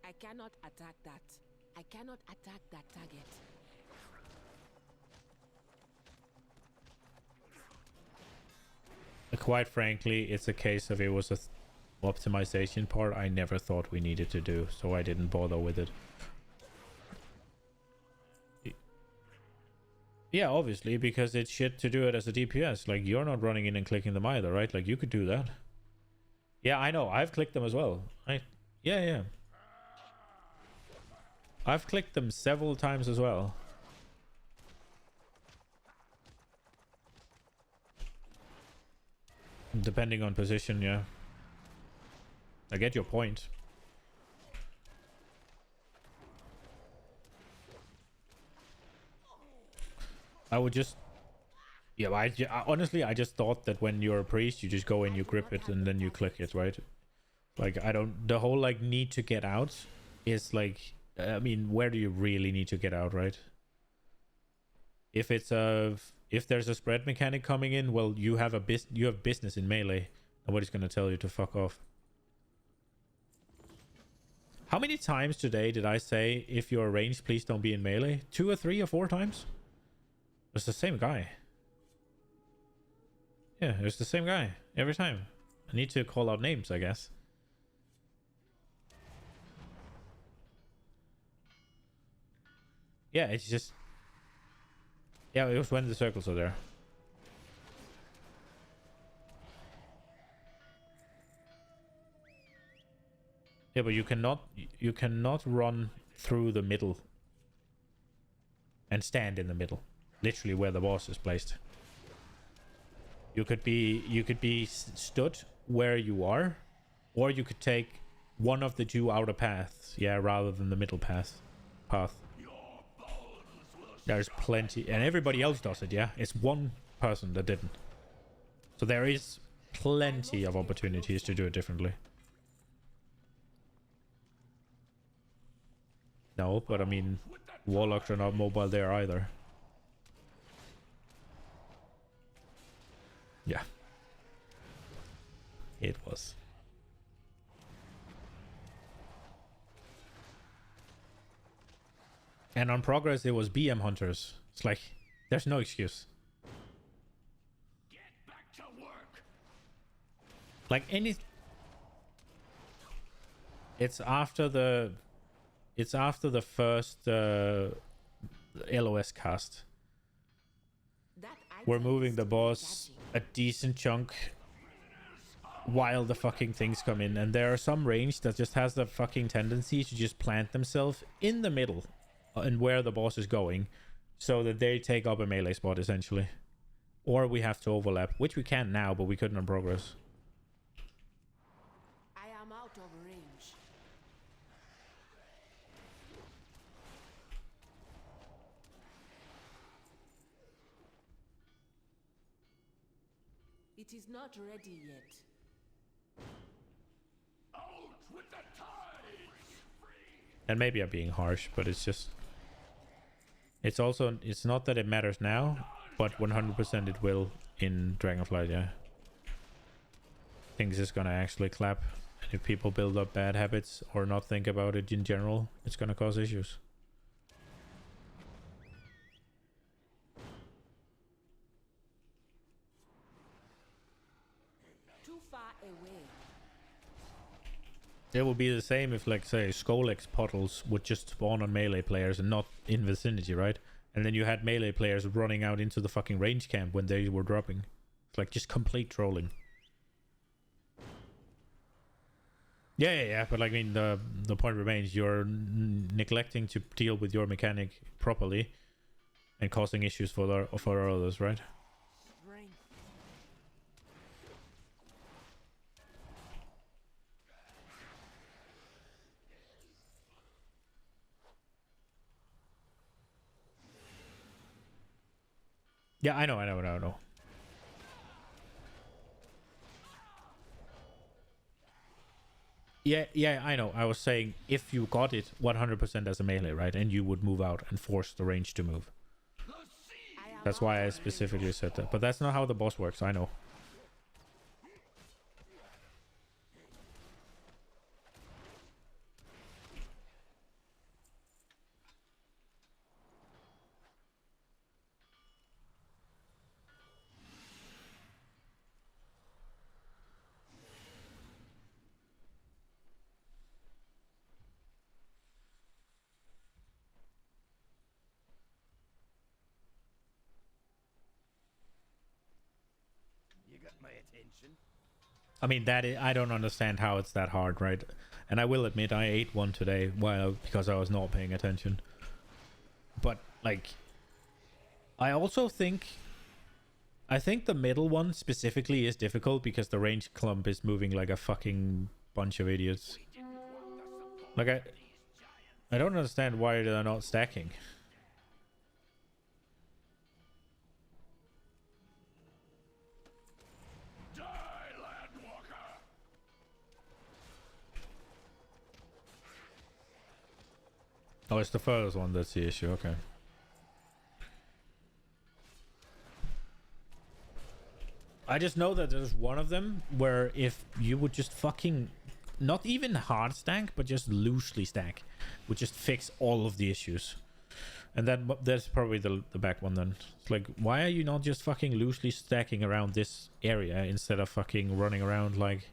I cannot attack that. I cannot attack that target. Quite frankly, it's a case of it was a optimization part I never thought we needed to do, so I didn't bother with it. Yeah, obviously, because it's shit to do it as a DPS. Like, you're not running in and clicking them either, right? Like, you could do that. Yeah, I know. I've clicked them as well. Yeah. I've clicked them several times as well. Depending on position, yeah. I get your point. I would just... Yeah, honestly, I just thought that when you're a priest, you just go in, you grip it, and then you click it, right? Like, I don't... The whole, like, need to get out is, like... I mean, where do you really need to get out, right? If it's a... If there's a spread mechanic coming in, well, you have business in melee. Nobody's gonna tell you to fuck off. How many times today did I say, if you're ranged, please don't be in melee? 2 or 3 or 4 times? It's the same guy. Yeah, it's the same guy every time. I need to call out names, I guess. Yeah, it's just... Yeah, it was when the circles are there. Yeah, but you cannot run through the middle and stand in the middle, literally where the boss is placed. You could be stood where you are, or you could take one of the 2 outer paths, yeah, rather than the middle path. There's plenty, and everybody else does it, yeah? It's one person that didn't. So there is plenty of opportunities to do it differently. No, but I mean, warlocks are not mobile there either. Yeah. It was. And on progress, it was BM hunters. It's like, there's no excuse. Get back to work. Like any... It's after the first LOS cast. We're moving the boss a decent chunk while the fucking things come in. And there are some range that just has the fucking tendency to just plant themselves in the middle and where the boss is going, so that they take up a melee spot, essentially. Or we have to overlap, which we can now, but we couldn't on progress. I am out of range. It is not ready yet. Out with the tides. And maybe I'm being harsh, but it's just... It's not that it matters now, but 100% it will in Dragonflight, yeah. Things is gonna actually clap. And if people build up bad habits or not think about it in general, it's gonna cause issues. Too far away. It would be the same if, like, say, Skolex puddles would just spawn on melee players and not in vicinity, right? And then you had melee players running out into the fucking range camp when they were dropping. It's like just complete trolling. Yeah, but like, I mean, the point remains, you're neglecting to deal with your mechanic properly and causing issues for others, right? Yeah, I know. Yeah, I know. I was saying if you got it 100% as a melee, right? And you would move out and force the range to move. That's why I specifically said that. But that's not how the boss works, I know. You got my attention. I mean, I don't understand how it's that hard, right? And I will admit, I ate one today because I was not paying attention. But, like, I think the middle one specifically is difficult because the range clump is moving like a fucking bunch of idiots. Like, I don't understand why they're not stacking. Oh, it's the furthest one that's the issue, okay. I just know that there's one of them where if you would just fucking, not even hard stack, but just loosely stack, would just fix all of the issues. And that's probably the back one then. It's like, why are you not just fucking loosely stacking around this area instead of fucking running around like,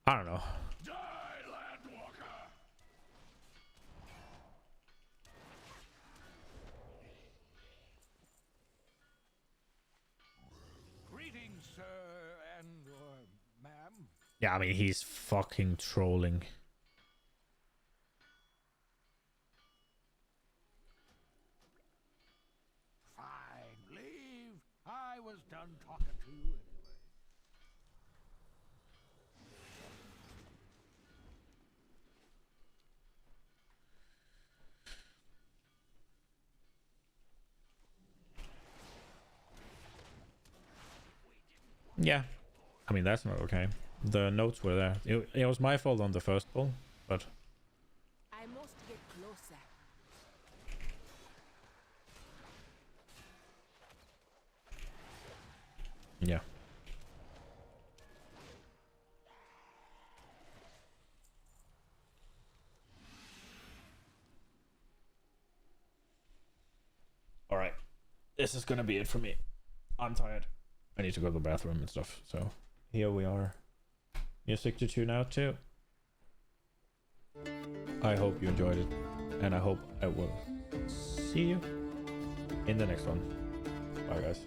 I don't know. Greetings, sir, and ma'am. Yeah, I mean, he's fucking trolling. Fine, leave. I was done talking to you anyway. Yeah. I mean, that's not okay. The notes were there. It was my fault on the first pull, but... I must get closer. Yeah. Alright. This is gonna be it for me. I'm tired. I need to go to the bathroom and stuff, so... Here we are. You're 62 now too. I hope you enjoyed it. And I hope I will see you in the next one. Bye guys.